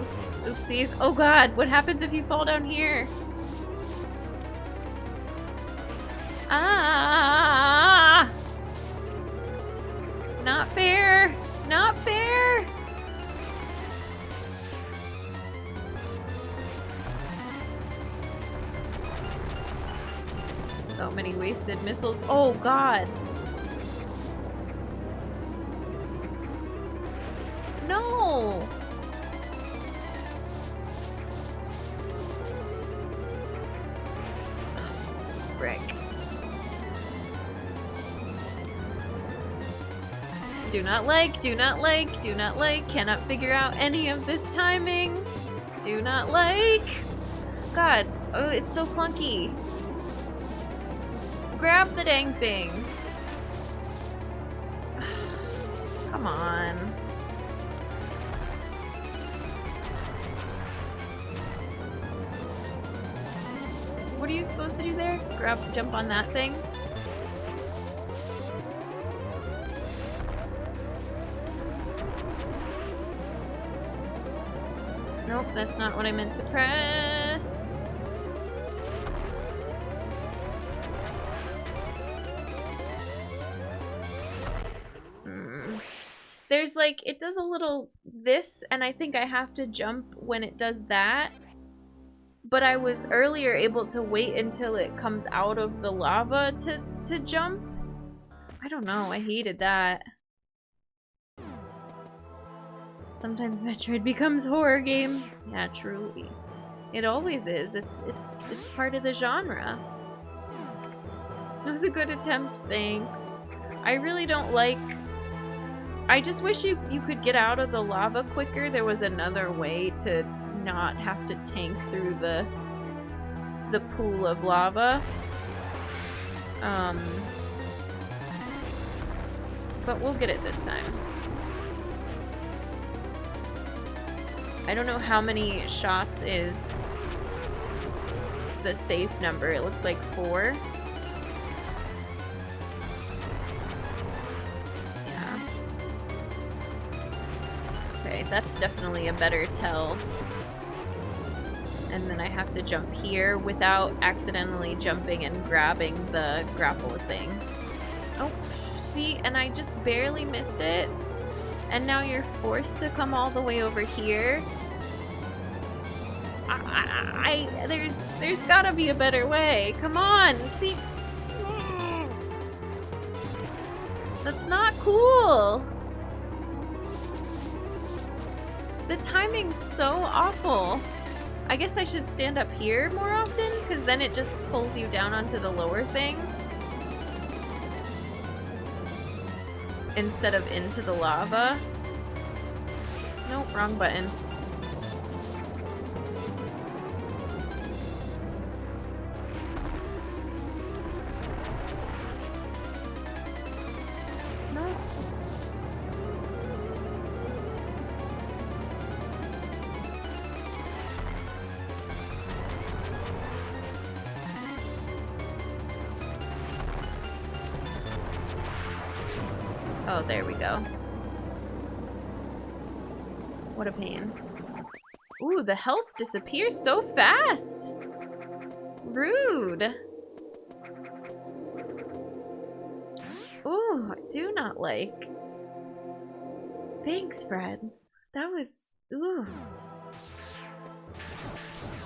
Oops, oopsies. Oh god, what happens if you fall down here? Ah! Not fair! Not fair! So many wasted missiles. Oh god! No! Frick. Do not like, do not like, do not like. Cannot figure out any of this timing. Do not like. God, oh, it's so clunky. Grab the dang thing. Come on. What are you supposed to do there? Jump on that thing? Nope, that's not what I meant to press. There's like, it does a little this, and I think I have to jump when it does that. But I was earlier able to wait until it comes out of the lava to jump. I don't know, I hated that. Sometimes Metroid becomes horror game. Yeah, truly. It always is. It's part of the genre. It was a good attempt, thanks. I really don't like... I just wish you could get out of the lava quicker. There was another way to not have to tank through the pool of lava. But we'll get it this time. I don't know how many shots is the safe number. It looks like 4. Yeah. Okay, that's definitely a better tell. And then I have to jump here without accidentally jumping and grabbing the grapple thing. Oh, see, and I just barely missed it. And now you're forced to come all the way over here. There's gotta be a better way. Come on, see. That's not cool. The timing's so awful. I guess I should stand up here more often, because then it just pulls you down onto the lower thing. Instead of into the lava. Nope, wrong button. Oh, there we go. What a pain. Ooh, the health disappears so fast! Rude! Ooh, I do not like. Thanks, friends. That was... ooh.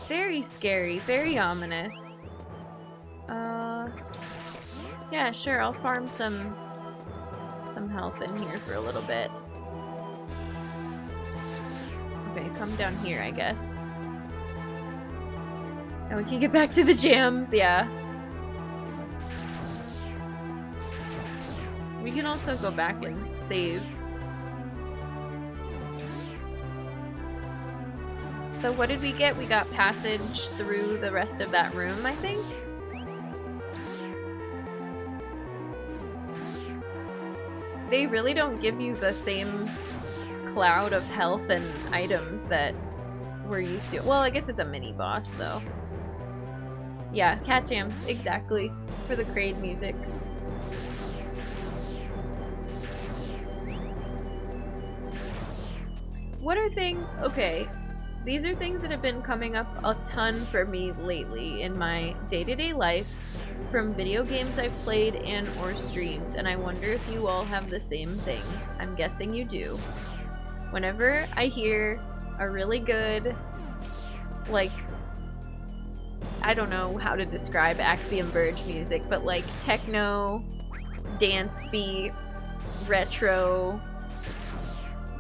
Very scary, very ominous. Yeah, sure, I'll farm some health in here for a little bit. Okay, come down here, I guess. And we can get back to the jams, yeah. We can also go back and save. So what did we get? We got passage through the rest of that room, I think? They really don't give you the same cloud of health and items that we're used to. Well, I guess it's a mini boss, so. Yeah, cat jams, exactly. For the Kraid music. What are things? Okay, these are things that have been coming up a ton for me lately in my day-to-day life from video games I've played and or streamed, and I wonder if you all have the same things. I'm guessing you do. Whenever I hear a really good, like, I don't know how to describe Axiom Verge music, but like techno, dance beat, retro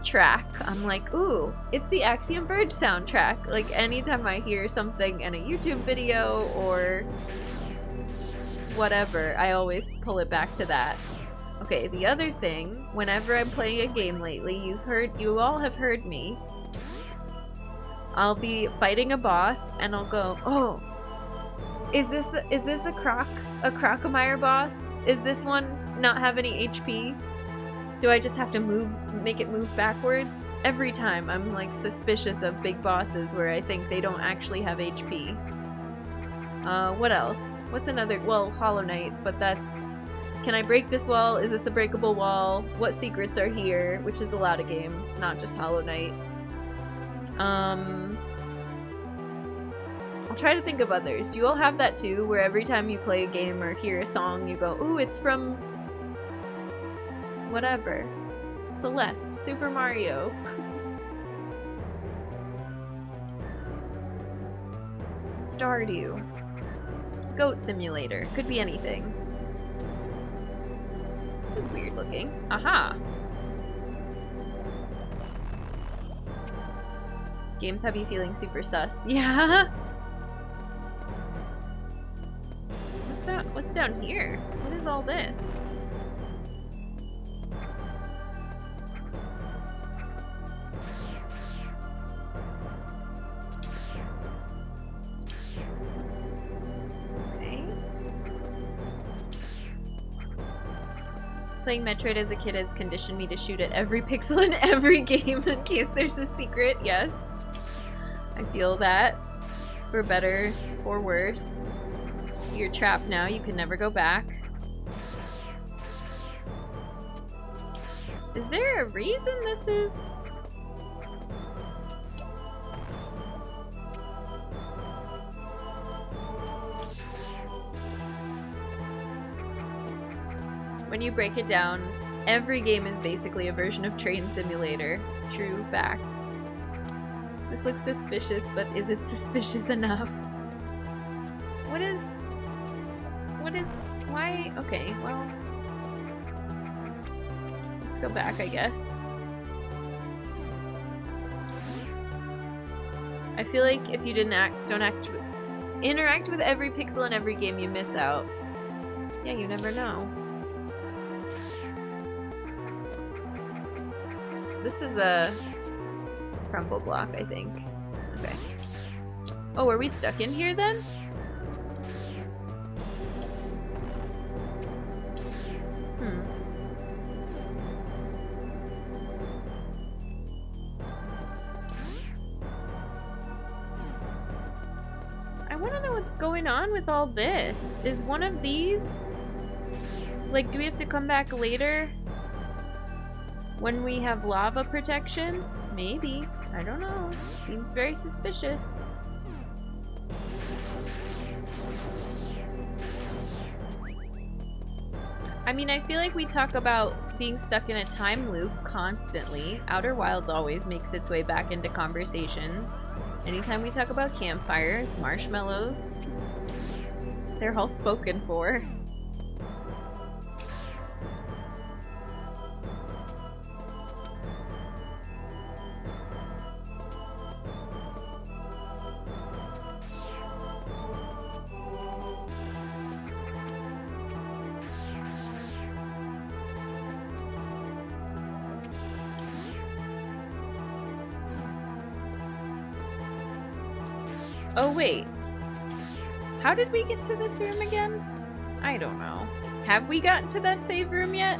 track, I'm like, ooh, it's the Axiom Verge soundtrack. Like anytime I hear something in a YouTube video or whatever, I always pull it back to that. Okay, the other thing, whenever I'm playing a game lately, you all have heard me. I'll be fighting a boss and I'll go, oh, is this a Crocomire boss? Is this one not have any HP? Do I just have to make it move backwards? Every time I'm like suspicious of big bosses where I think they don't actually have HP. What else? What's another? Well, Hollow Knight, but that's... Can I break this wall? Is this a breakable wall? What secrets are here? Which is a lot of games, not just Hollow Knight. I'll try to think of others. Do you all have that too, where every time you play a game or hear a song, you go, ooh, it's from... whatever. Celeste, Super Mario. Stardew. Goat Simulator. Could be anything. This is weird looking. Aha! Games have you feeling super sus. Yeah! What's down here? What is all this? Playing Metroid as a kid has conditioned me to shoot at every pixel in every game in case there's a secret. Yes. I feel that. For better or worse. You're trapped now. You can never go back. Is there a reason this is... When you break it down, every game is basically a version of Train Simulator. True facts. This looks suspicious, but is it suspicious enough? Why? Okay, well. Let's go back, I guess. I feel like if you interact with every pixel in every game, you miss out. Yeah, you never know. This is a crumple block, I think. Okay. Oh, are we stuck in here then? I want to know what's going on with all this. Is one of these... Like, do we have to come back later? When we have lava protection? Maybe. I don't know. Seems very suspicious. I mean, I feel like we talk about being stuck in a time loop constantly. Outer Wilds always makes its way back into conversation. Anytime we talk about campfires, marshmallows, they're all spoken for. Oh, wait. How did we get to this room again? I don't know. Have we gotten to that save room yet?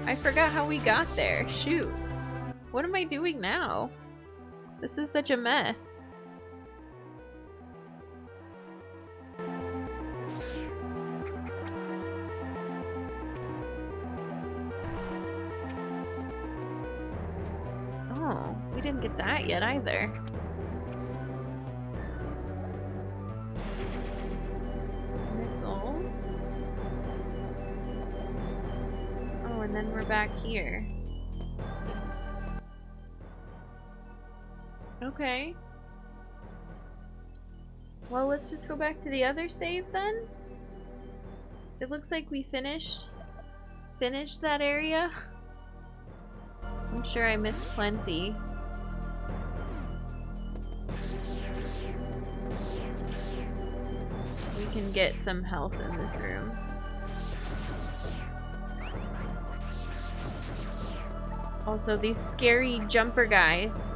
I forgot how we got there. Shoot. What am I doing now? This is such a mess. Oh, we didn't get that yet either. Missiles. Oh, and then we're back here. Okay. Well, let's just go back to the other save then. It looks like we finished that area. I'm sure I missed plenty. We can get some health in this room. Also, these scary jumper guys.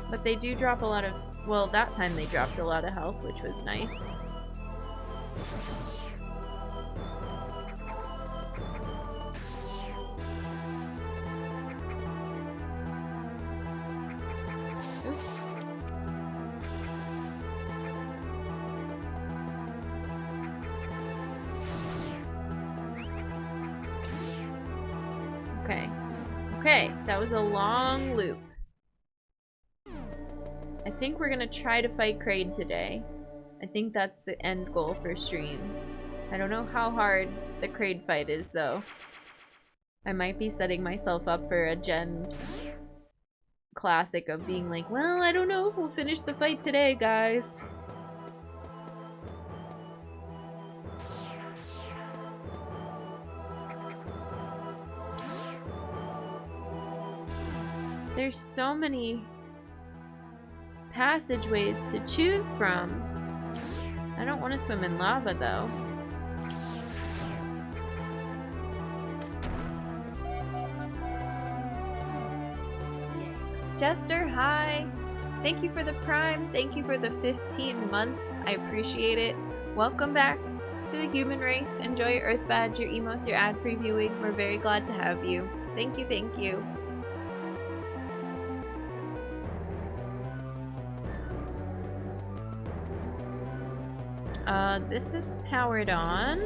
But they do drop a lot of... Well, that time they dropped a lot of health, which was nice. Oops. Okay. Okay, that was a long loop. I think we're gonna try to fight Kraid today. I think that's the end goal for stream. I don't know how hard the Kraid fight is though. I might be setting myself up for a gen classic of being like, well, I don't know if we'll finish the fight today, guys. There's so many passageways to choose from. I don't want to swim in lava though. Jester, hi! Thank you for the Prime. Thank you for the 15 months. I appreciate it. Welcome back to the human race. Enjoy your Earth Badge, your emotes, your ad previewing. We're very glad to have you. Thank you, thank you. This is powered on.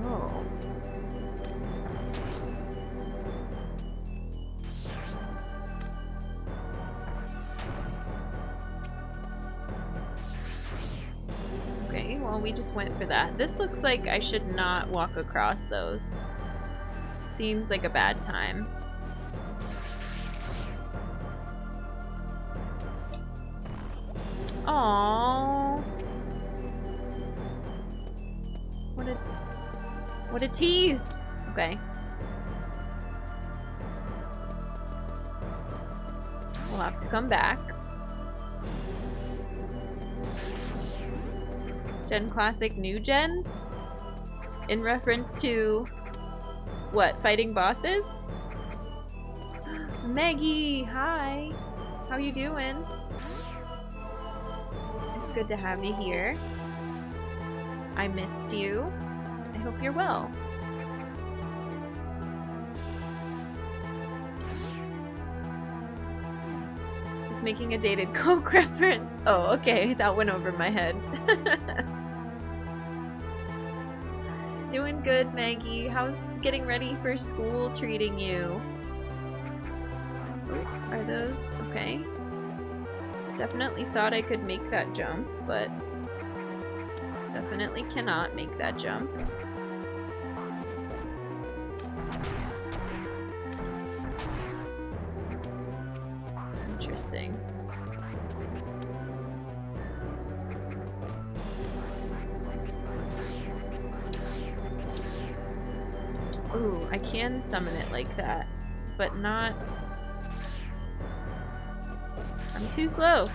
Oh. Okay, well, we just went for that. This looks like I should not walk across those. Seems like a bad time. Aww. What a tease. Okay. We'll have to come back. Gen Classic, new gen? In reference to what? Fighting bosses? Maggie, hi. How you doing? It's good to have you here. I missed you. I hope you're well. Just making a dated Coke reference. Oh, okay. That went over my head. Doing good, Maggie. How's getting ready for school treating you? Oh, are those... okay. Definitely thought I could make that jump, but definitely cannot make that jump. Interesting. Ooh, I can summon it like that, but not... I'm too slow.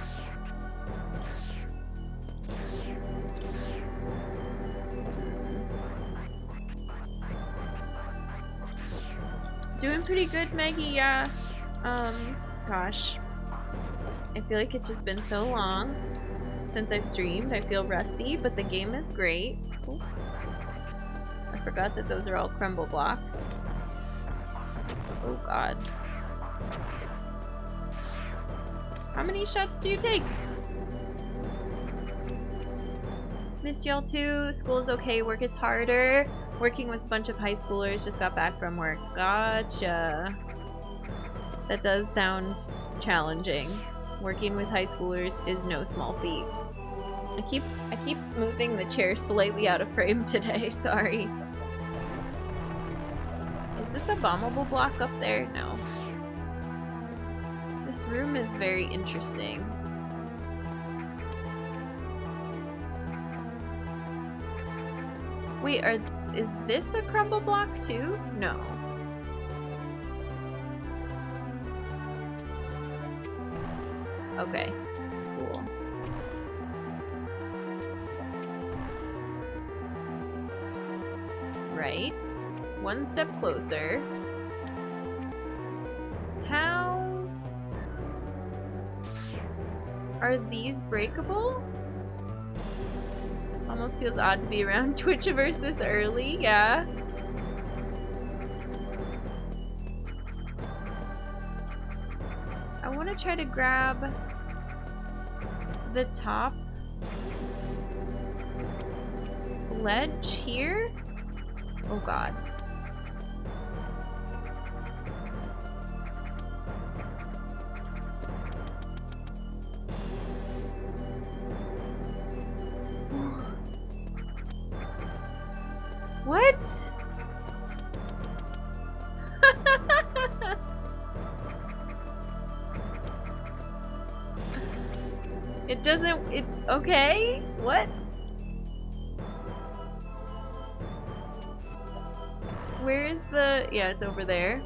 Doing pretty good, Maggie, yeah. Gosh. I feel like it's just been so long since I've streamed. I feel rusty, but the game is great. Ooh. I forgot that those are all crumble blocks. Oh god. How many shots do you take? Miss y'all too. School is okay, work is harder. Working with a bunch of high schoolers, just got back from work. Gotcha. That does sound challenging. Working with high schoolers is no small feat. I keep moving the chair slightly out of frame today, sorry. Is this a bombable block up there? No. This room is very interesting. Wait, is this a crumble block too? No. Okay, cool. Right. One step closer. How are these breakable? Almost feels odd to be around Twitchiverse this early, yeah. I want to try to grab the top ledge here. Oh god. What? It doesn't, okay? What? Where is the, yeah, it's over there.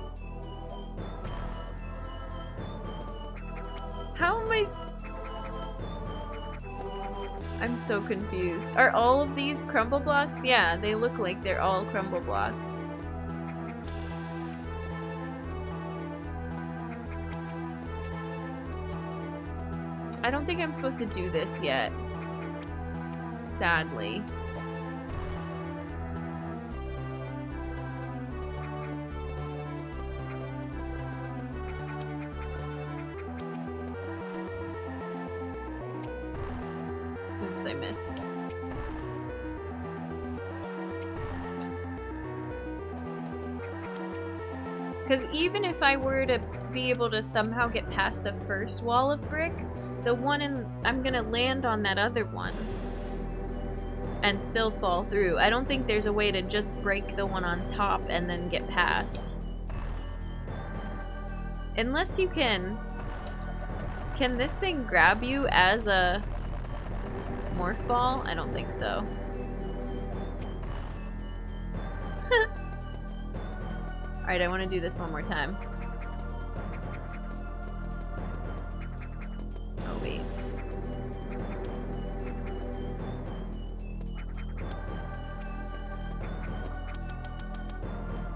How am I'm so confused. Are all of these crumble blocks? Yeah, they look like they're all crumble blocks. I don't think I'm supposed to do this yet. Sadly. Oops, I missed. Because even if I were to be able to somehow get past the first wall of bricks, the one I'm gonna land on that other one and still fall through. I don't think there's a way to just break the one on top and then get past. Unless you can this thing grab you as a Morph Ball? I don't think so. Alright, I want to do this one more time. Oh, wait.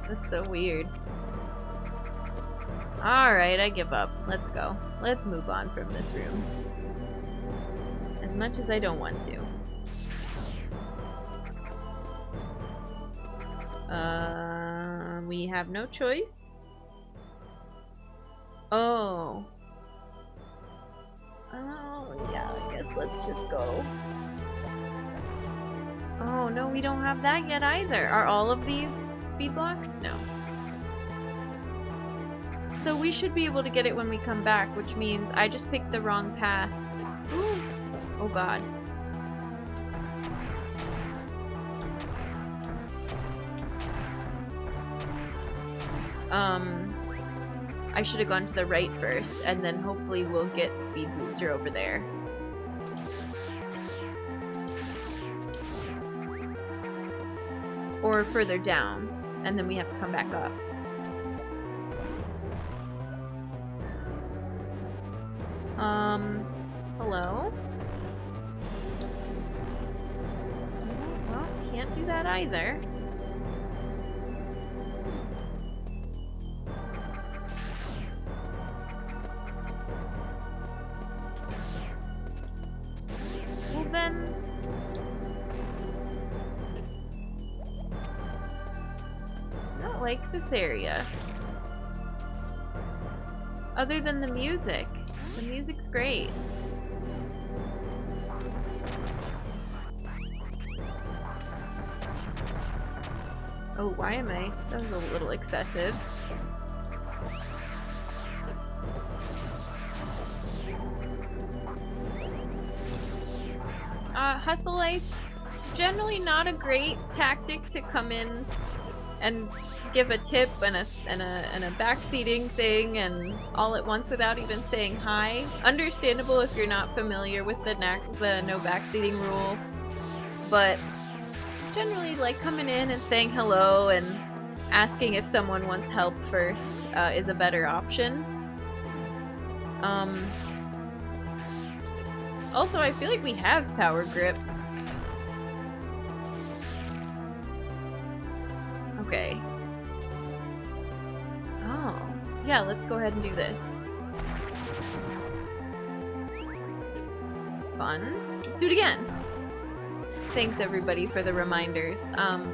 That's so weird. Alright, I give up. Let's go. Let's move on from this room. As much as I don't want to. We have no choice. Oh. Oh, yeah, I guess let's just go. Oh, no, we don't have that yet either. Are all of these speed blocks? No. So we should be able to get it when we come back, which means I just picked the wrong path. Ooh. Oh, God. I should have gone to the right first, and then hopefully we'll get Speed Booster over there. Or further down, and then we have to come back up. Hello? Well, can't do that either. Well then... I don't like this area. Other than the music. The music's great. Oh, why am I? That was a little excessive. Hustle Life, generally not a great tactic to come in and give a tip and a backseating thing and all at once without even saying hi. Understandable if you're not familiar with the no backseating rule, but generally like coming in and saying hello and asking if someone wants help first is a better option. Also, I feel like we have Power Grip. Okay. Oh. Yeah, let's go ahead and do this. Fun. Let's do it again. Thanks everybody for the reminders.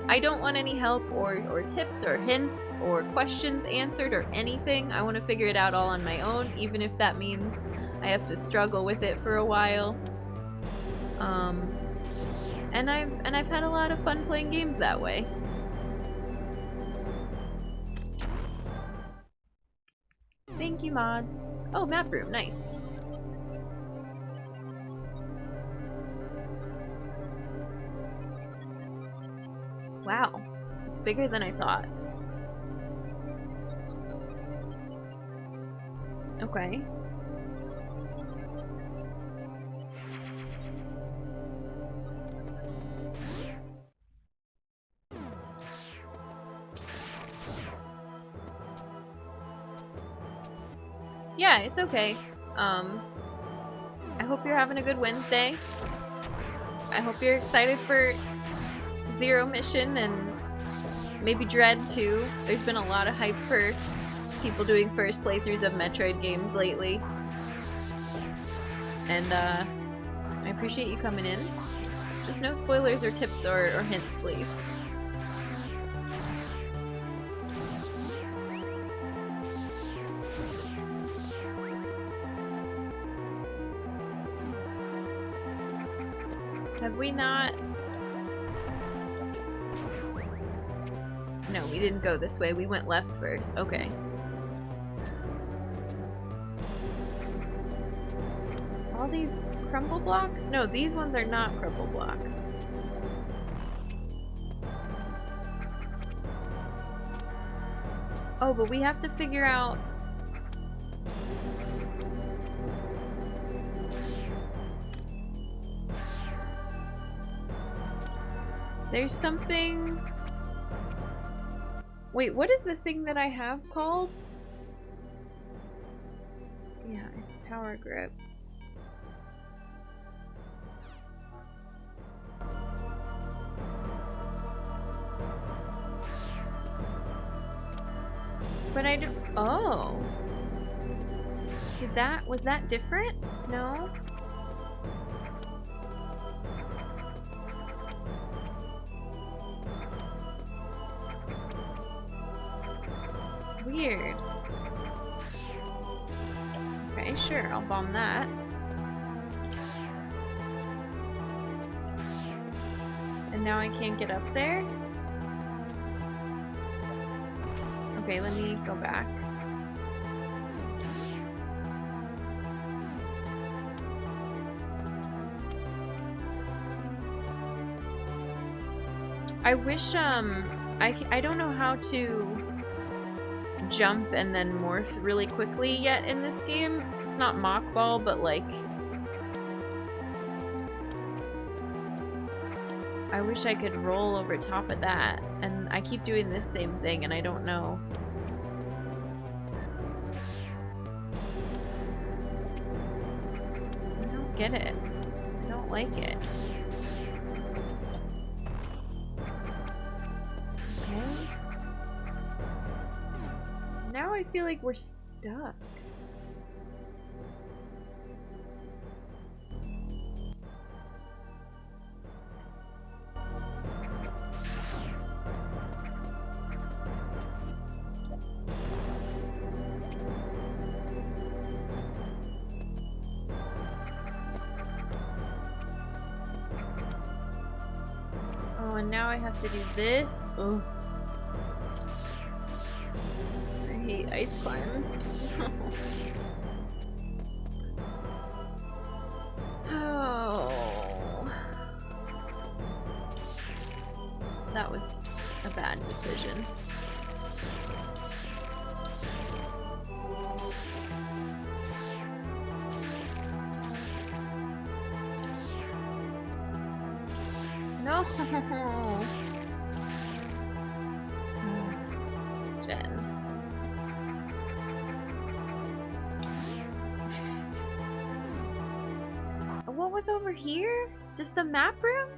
I don't want any help or tips or hints or questions answered or anything. I want to figure it out all on my own, even if that means I have to struggle with it for a while. And I've had a lot of fun playing games that way. Thank you, mods. Oh, map room, nice. Wow, it's bigger than I thought. Okay. Yeah, it's okay. I hope you're having a good Wednesday. I hope you're excited for Zero Mission and maybe Dread too. There's been a lot of hype for people doing first playthroughs of Metroid games lately. And I appreciate you coming in. Just no spoilers or tips or hints, please. Have we not? No, we didn't go this way. We went left first. Okay. All these crumble blocks? No, these ones are not crumble blocks. Oh, but we have to figure out... There's something... Wait, what is the thing that I have called? Yeah, it's Power Grip. But I don't... Oh. Was that different? No? Weird. Okay, sure, I'll bomb that. now I can't get up there? Okay, let me go back. I wish, I don't know how to jump and then morph really quickly yet in this game. It's not Morph Ball, but like... I wish I could roll over top of that, and I keep doing this same thing and I don't know. I don't get it. I don't like it. Okay. Now I feel like we're stuck. Oh, and now I have to do this. Ugh. I hate ice climbs. Oh. That was a bad decision. No! Jen. What was over here? Just the map room?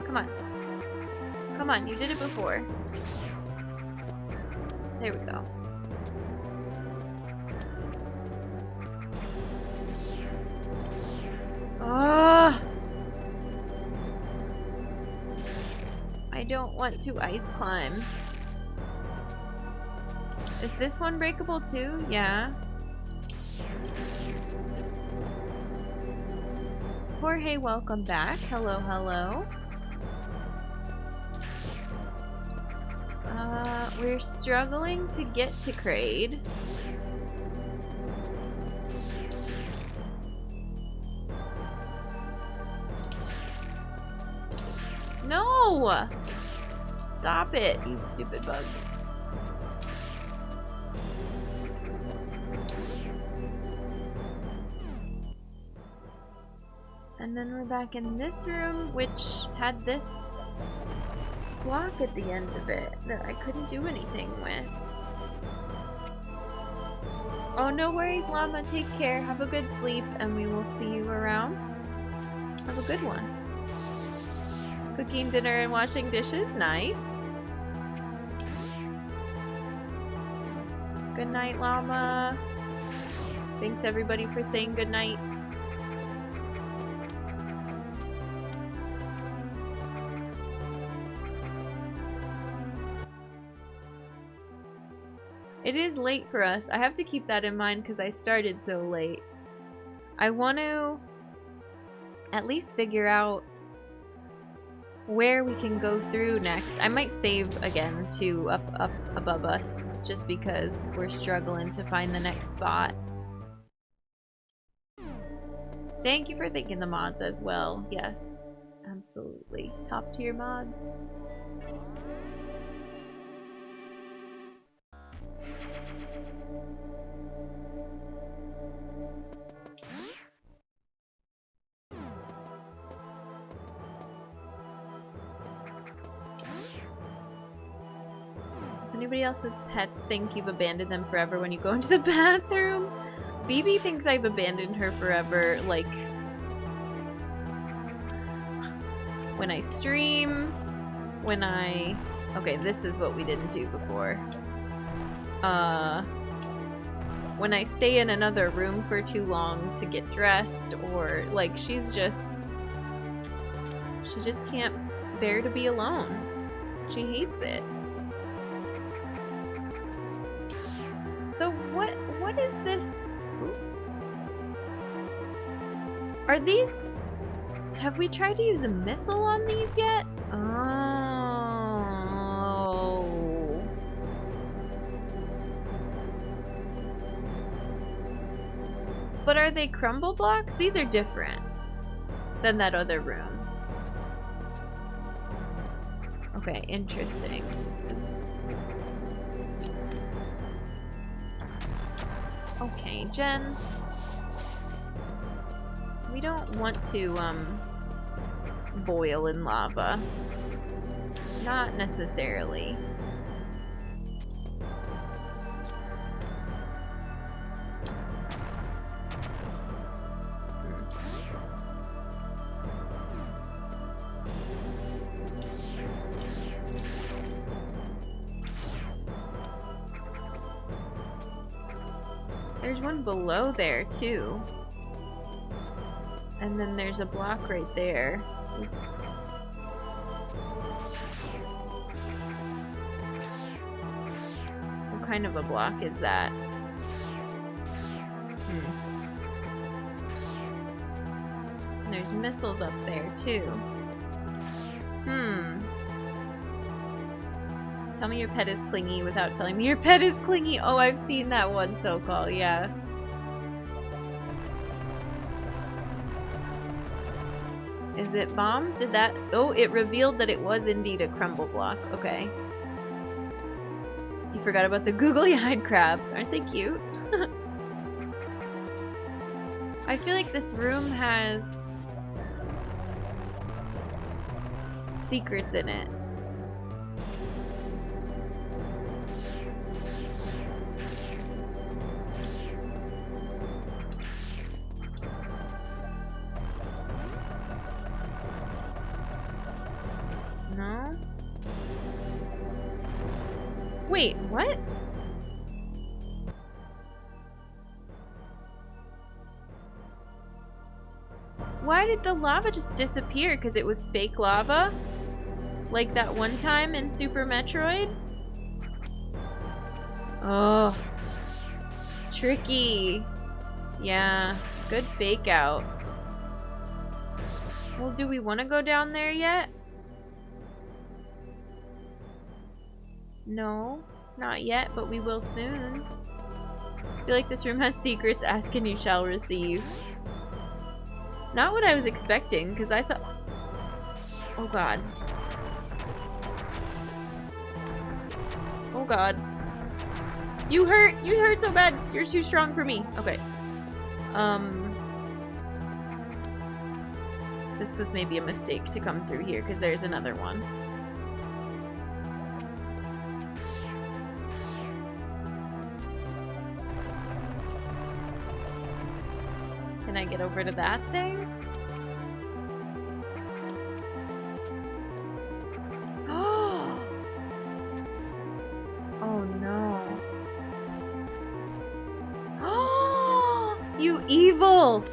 Come on. Come on, you did it before. There we go. Ah! I don't want to ice climb. Is this one breakable too? Yeah. Jorge, welcome back. Hello, hello. We're struggling to get to Kraid. No! Stop it, you stupid bugs. And then we're back in this room, which had this block at the end of it that I couldn't do anything with. Oh, no worries, Llama. Take care. Have a good sleep, and we will see you around. Have a good one. Cooking dinner and washing dishes. Nice. Good night, Llama. Thanks, everybody, for saying good night. It is late for us. I have to keep that in mind because I started so late. I want to at least figure out where we can go through next. I might save again to up above us just because we're struggling to find the next spot. Thank you for thanking the mods as well. Yes, absolutely. Top tier mods. Anybody else's pets think you've abandoned them forever when you go into the bathroom? BB thinks I've abandoned her forever, like, when I stream, when I... Okay, this is what we didn't do before. When I stay in another room for too long to get dressed, or, like, she just can't bear to be alone. She hates it. So what is this? Are these... Have we tried to use a missile on these yet? Oh. But are they crumble blocks? These are different than that other room. Okay, interesting. Oops. Okay, Jen. We don't want to, boil in lava. Not necessarily. There's one below there, too. And then there's a block right there. Oops. What kind of a block is that? There's missiles up there, too. Tell me your pet is clingy without telling me your pet is clingy. Oh, I've seen that one so-call, yeah. Is it bombs? Did that... Oh, it revealed that it was indeed a crumble block. Okay. You forgot about the googly-eyed crabs. Aren't they cute? I feel like this room has secrets in it. No? Wait, what? Why did the lava just disappear? Because it was fake lava? Like that one time in Super Metroid? Oh. Tricky. Yeah. Good fake out. Well, do we want to go down there yet? No. Not yet, but we will soon. I feel like this room has secrets. Ask and you shall receive. Not what I was expecting, because I thought... Oh god. Oh god. You hurt! You hurt so bad! You're too strong for me! Okay. This was maybe a mistake to come through here, because there's another one. Can I get over to that thing? Oh no. You evil!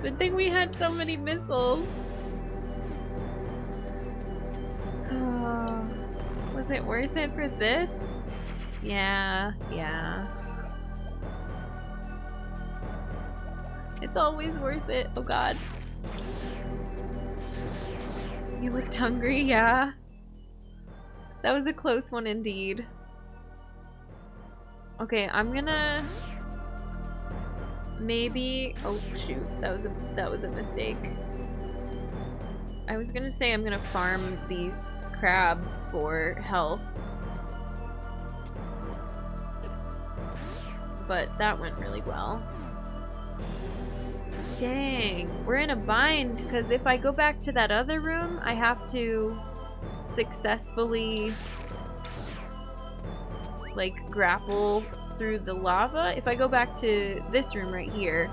Good thing we had so many missiles. Was it worth it for this? Yeah, yeah. It's always worth it. Oh god. You looked hungry, yeah. That was a close one indeed. Okay, I'm gonna maybe... Oh shoot, that was a mistake. I was gonna say I'm gonna farm these crabs for health. But that went really well. Dang, we're in a bind because if I go back to that other room, I have to successfully like grapple through the lava. If I go back to this room right here,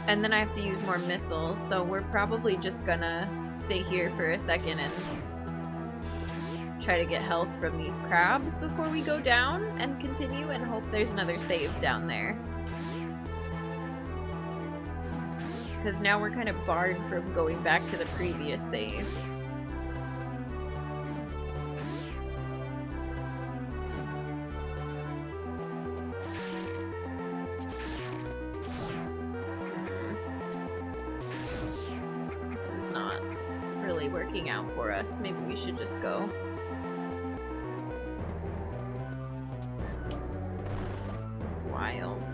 and then I have to use more missiles, so we're probably just gonna stay here for a second and try to get health from these crabs before we go down and continue and hope there's another save down there. because now we're kind of barred from going back to the previous save. This is not really working out for us. Maybe we should just go. It's wild.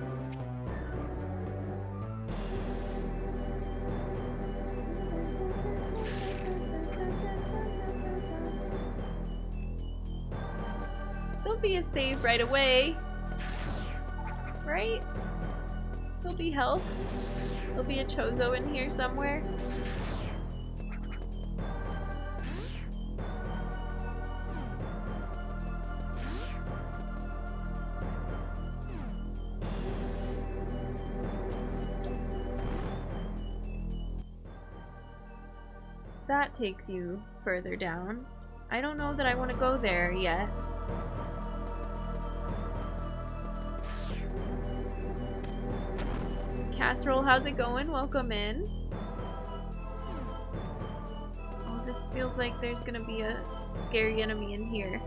There'll be a save right away. Right? There'll be health. There'll be a Chozo in here somewhere. That takes you further down. I don't know that I want to go there yet. Casserole, how's it going? Welcome in. Oh, this feels like there's gonna be a scary enemy in here.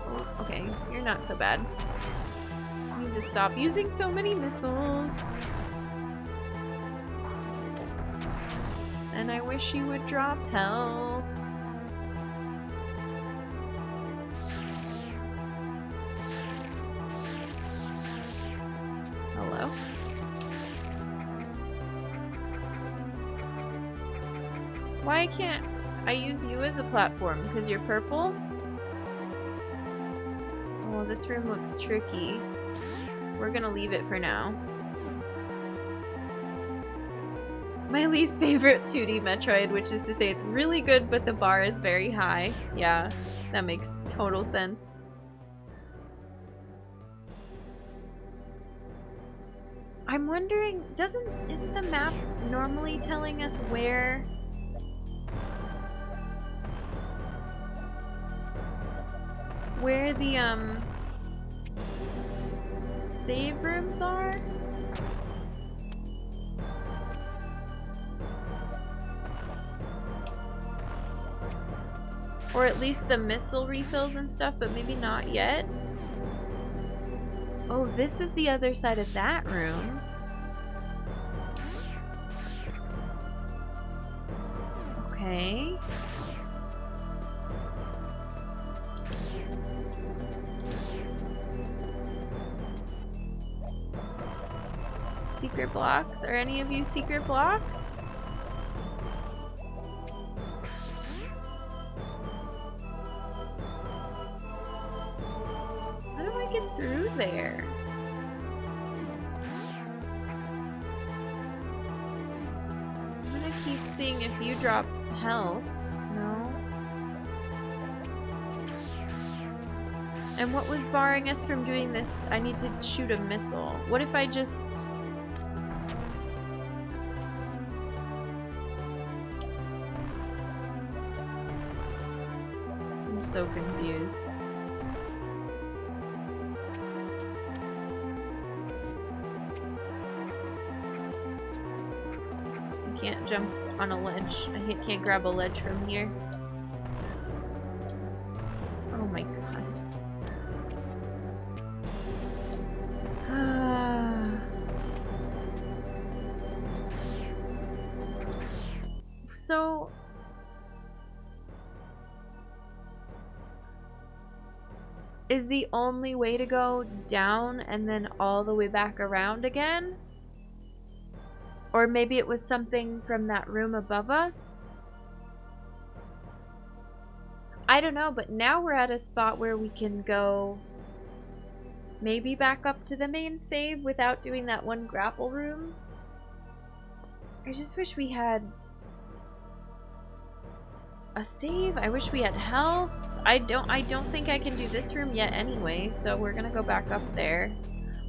Oh, okay, you're not so bad. You need to stop using so many missiles. And I wish you would drop health. Hello? Why can't I use you as a platform? Because you're purple? Oh, this room looks tricky. We're gonna leave it for now. My least favorite 2D Metroid, which is to say it's really good, but the bar is very high. Yeah, that makes total sense. I'm wondering, isn't the map normally telling us where the save rooms are? Or at least the missile refills and stuff, but maybe not yet. Oh, this is the other side of that room. Okay. Secret blocks? Are any of you secret blocks? How do I get through there? I'm gonna keep seeing if you drop health. No. And what was barring us from doing this? I need to shoot a missile. What if I just... I'm so confused. I can't jump on a ledge. I can't grab a ledge from here. Oh my god. So... is the only way to go down and then all the way back around again? Or maybe it was something from that room above us? I don't know, but now we're at a spot where we can go maybe back up to the main save without doing that one grapple room. I just wish we had a save. I wish we had health. I don't think I can do this room yet anyway, so we're gonna go back up there.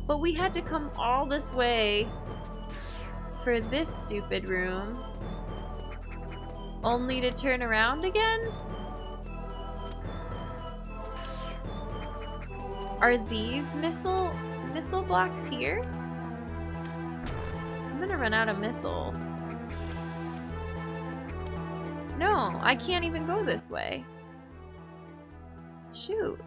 But we had to come all this way for this stupid room, only to turn around again? Are these missile missile blocks here? I'm gonna run out of missiles. No, I can't even go this way. Shoot.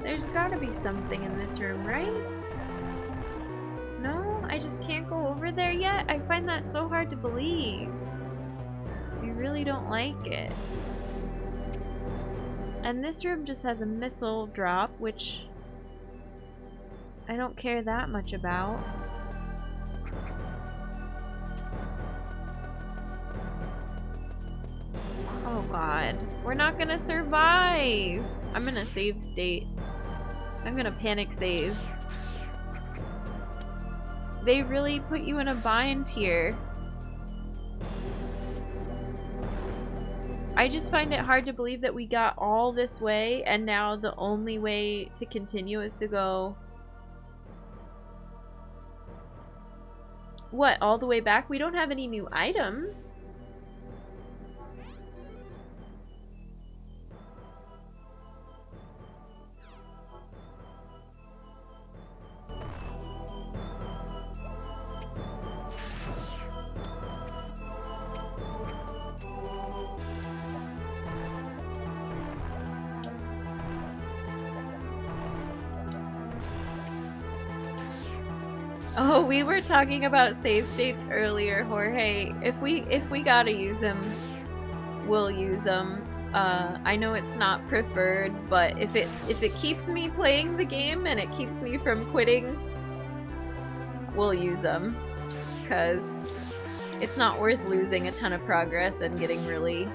There's gotta be something in this room, right? No, I just can't go over there yet. I find that so hard to believe. I really don't like it. And this room just has a missile drop, which I don't care that much about. Oh god. We're not gonna survive! I'm gonna save state. I'm gonna panic save. They really put you in a bind here. I just find it hard to believe that we got all this way and now the only way to continue is to go... What, all the way back? We don't have any new items. Oh, we were talking about save states earlier, Jorge. If we gotta use them, we'll use them. I know it's not preferred, but if it keeps me playing the game and it keeps me from quitting, we'll use them. 'Cause it's not worth losing a ton of progress and getting really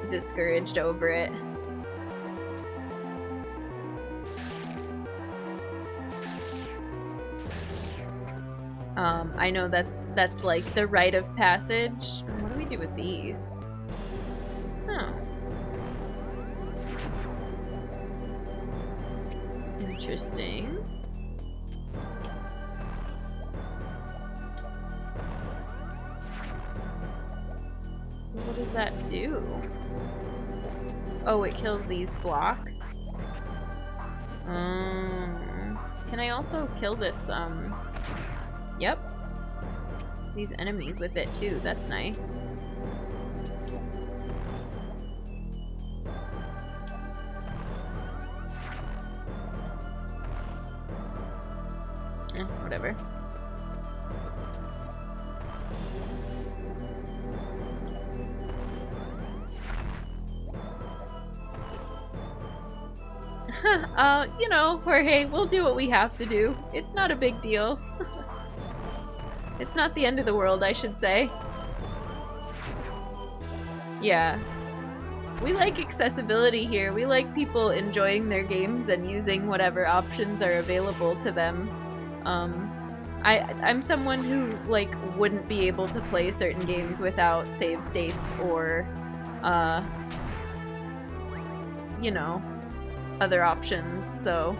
discouraged over it. I know that's like the rite of passage. What do we do with these? Oh. Interesting. What does that do? Oh, it kills these blocks. Can I also kill this, Yep. These enemies with it too, that's nice. Whatever. You know, Jorge, we'll do what we have to do. It's not a big deal. It's not the end of the world, I should say. Yeah. We like accessibility here. We like people enjoying their games and using whatever options are available to them. I'm someone who, like, wouldn't be able to play certain games without save states or, you know, other options, so...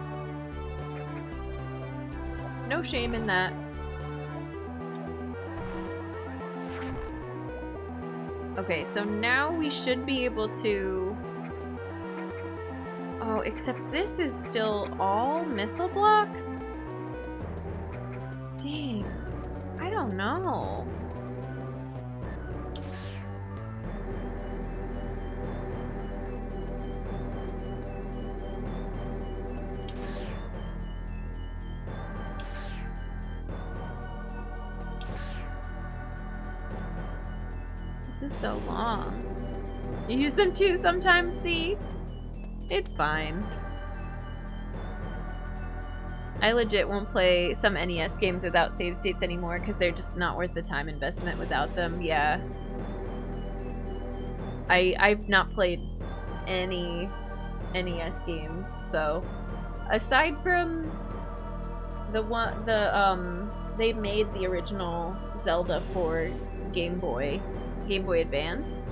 No shame in that. Okay, so now we should be able to... Oh, except this is still all missile blocks? Dang. I don't know. This is so long. You use them too sometimes, see? It's fine. I legit won't play some NES games without save states anymore because they're just not worth the time investment without them. Yeah. I've not played any NES games, so aside from they made the original Zelda for Game Boy Advance,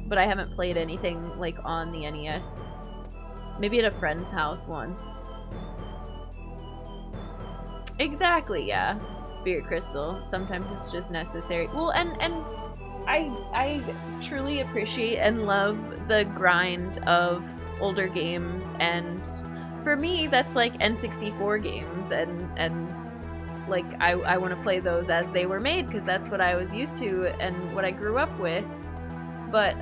but I haven't played anything like on the NES. Maybe at a friend's house once. Exactly, yeah. Spirit Crystal. Sometimes it's just necessary. Well, and I truly appreciate and love the grind of older games, and for me that's like N64 games, and like I want to play those as they were made because that's what I was used to and what I grew up with. But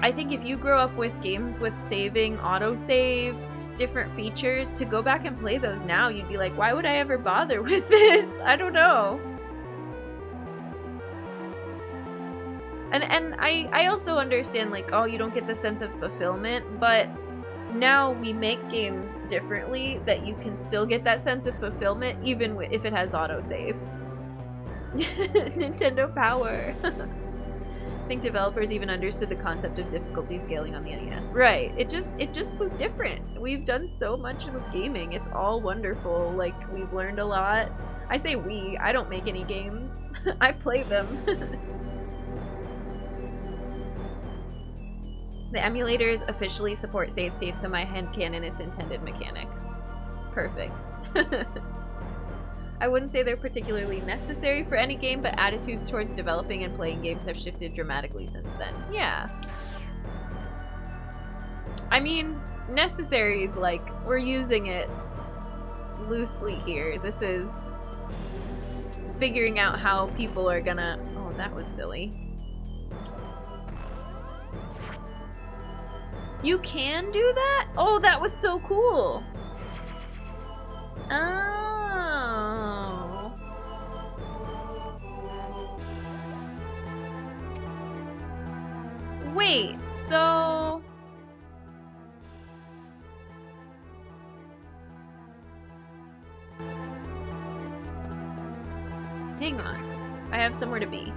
I think if you grow up with games with saving, autosave, different features, to go back and play those now, you'd be like, why would I ever bother with this? I don't know. And I also understand, like, oh, you don't get the sense of fulfillment, but now we make games differently that you can still get that sense of fulfillment even if it has autosave. Nintendo power. I think developers even understood the concept of difficulty scaling on the NES. Right. It just was different. We've done so much with gaming. It's all wonderful. Like, we've learned a lot. I say we. I don't make any games. I play them. The emulators officially support save states, so my headcanon its intended mechanic. Perfect. I wouldn't say they're particularly necessary for any game, but attitudes towards developing and playing games have shifted dramatically since then. Yeah. I mean, necessary is like, we're using it loosely here. This is figuring out how people are gonna... Oh, that was silly. You can do that? Oh, that was so cool. Oh. Wait, so... Hang on. I have somewhere to be.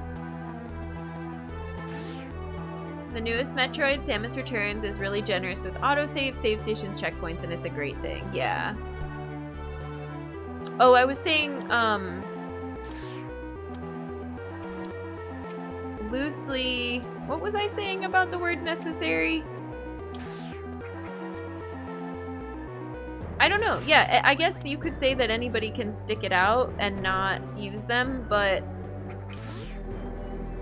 The newest Metroid, Samus Returns, is really generous with autosave, save stations, checkpoints, and it's a great thing. Yeah. Oh, I was saying, loosely... What was I saying about the word necessary? I don't know. Yeah, I guess you could say that anybody can stick it out and not use them, but...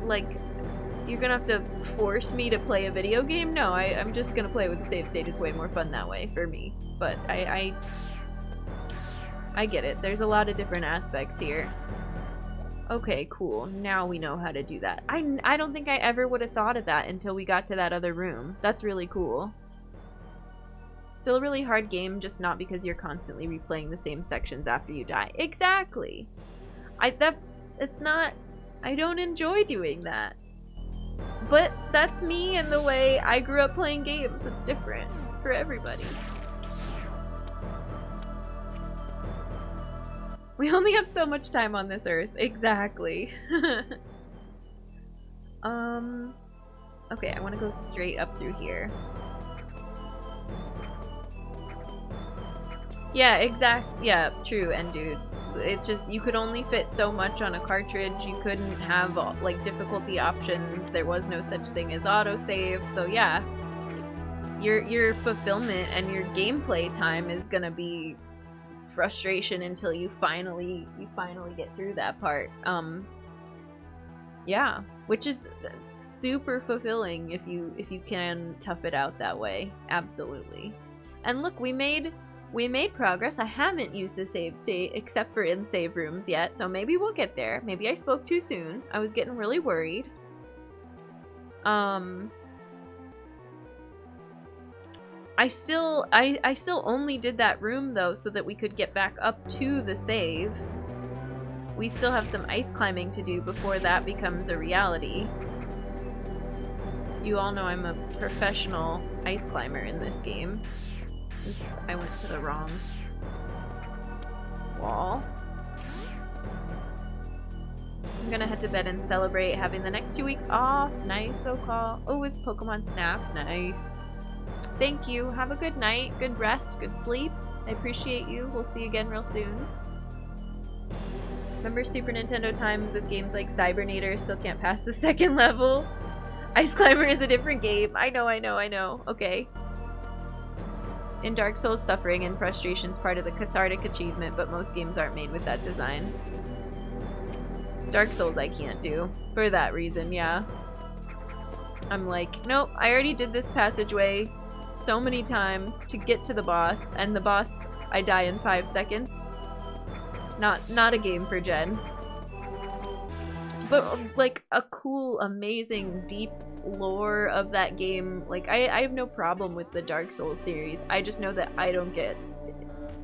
Like... You're gonna have to force me to play a video game? No, I'm just gonna play with the save state. It's way more fun that way for me. But I get it. There's a lot of different aspects here. Okay, cool. Now we know how to do that. I don't think I ever would have thought of that until we got to that other room. That's really cool. Still a really hard game, just not because you're constantly replaying the same sections after you die. Exactly. It's not... I don't enjoy doing that. But that's me and the way I grew up playing games. It's different for everybody. We only have so much time on this earth. Exactly. Okay, I want to go straight up through here. Yeah, yeah, true, and dude. It just, you could only fit so much on a cartridge. You couldn't have like difficulty options. There was no such thing as autosave. So yeah, your fulfillment and your gameplay time is gonna be frustration until you finally get through that part. Yeah, which is super fulfilling if you can tough it out that way. Absolutely. And look, we made progress. I haven't used a save state except for in save rooms yet, so maybe we'll get there. Maybe I spoke too soon. I was getting really worried. I still only did that room though so that we could get back up to the save. We still have some ice climbing to do before that becomes a reality. You all know I'm a professional ice climber in this game. Oops, I went to the wrong wall. I'm gonna head to bed and celebrate having the next 2 weeks off. Nice, so-called. Oh, with Pokemon Snap. Nice. Thank you. Have a good night, good rest, good sleep. I appreciate you. We'll see you again real soon. Remember Super Nintendo times with games like Cybernator still can't pass the second level? Ice Climber is a different game. I know. Okay. In Dark Souls, suffering and frustration is part of the cathartic achievement, but most games aren't made with that design. Dark Souls I can't do. For that reason, yeah. I'm like, nope, I already did this passageway so many times to get to the boss, and the boss, I die in 5 seconds. Not a game for Jen. But, like, a cool, amazing, deep lore of that game. Like, I have no problem with the Dark Souls series. I just know that I don't get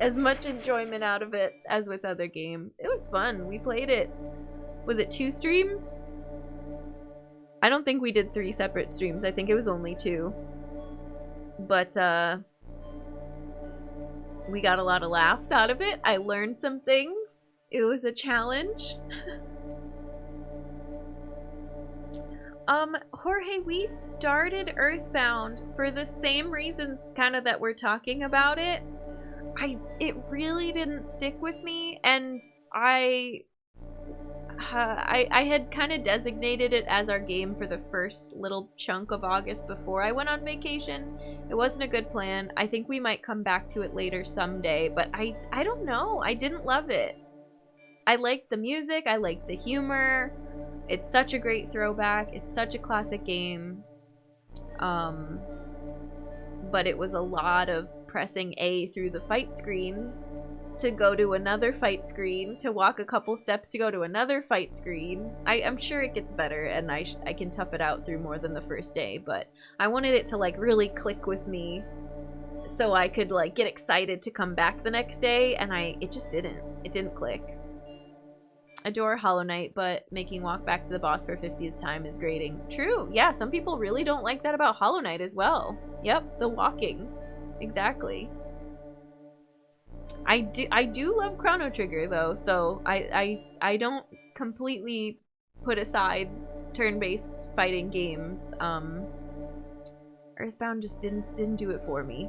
as much enjoyment out of it as with other games. It was fun. We played it. Was it 2 streams? I don't think we did 3 separate streams. I think it was only 2. But, we got a lot of laughs out of it. I learned some things. It was a challenge. Jorge, we started Earthbound for the same reasons kind of that we're talking about it. It really didn't stick with me, and I had kind of designated it as our game for the first little chunk of August before I went on vacation. It wasn't a good plan. I think we might come back to it later someday, but I don't know. I didn't love it. I liked the music. I liked the humor. It's such a great throwback. It's such a classic game. But it was a lot of pressing A through the fight screen to go to another fight screen, to walk a couple steps to go to another fight screen. I'm sure it gets better, and I can tough it out through more than the first day, but I wanted it to, like, really click with me so I could, like, get excited to come back the next day, and it just didn't. It didn't click. Adore Hollow Knight, but making walk back to the boss for 50th time is grating. True, yeah, some people really don't like that about Hollow Knight as well. Yep, the walking. Exactly. I do love Chrono Trigger though, so I don't completely put aside turn-based fighting games. Earthbound just didn't do it for me.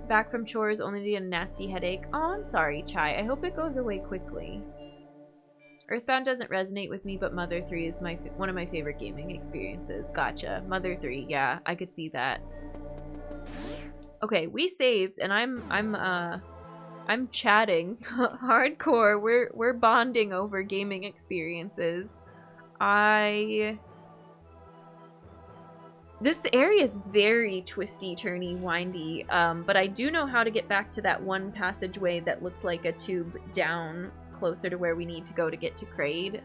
Back from chores only to get a nasty headache. Oh, I'm sorry, Chai. I hope it goes away quickly. Earthbound doesn't resonate with me, but Mother 3 is one of my favorite gaming experiences. Gotcha. Mother 3, yeah, I could see that. Okay, we saved, and I'm chatting hardcore. We're bonding over gaming experiences. This area is very twisty, turny, windy, but I do know how to get back to that one passageway that looked like a tube down closer to where we need to go to get to Kraid.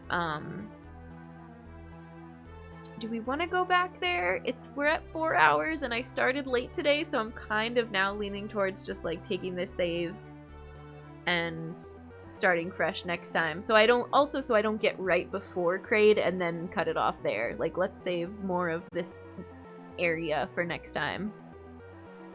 Do we want to go back there? We're at 4 hours, and I started late today, so I'm kind of now leaning towards just, like, taking this save and starting fresh next time. So I don't get right before Kraid and then cut it off there. Like, let's save more of this area for next time.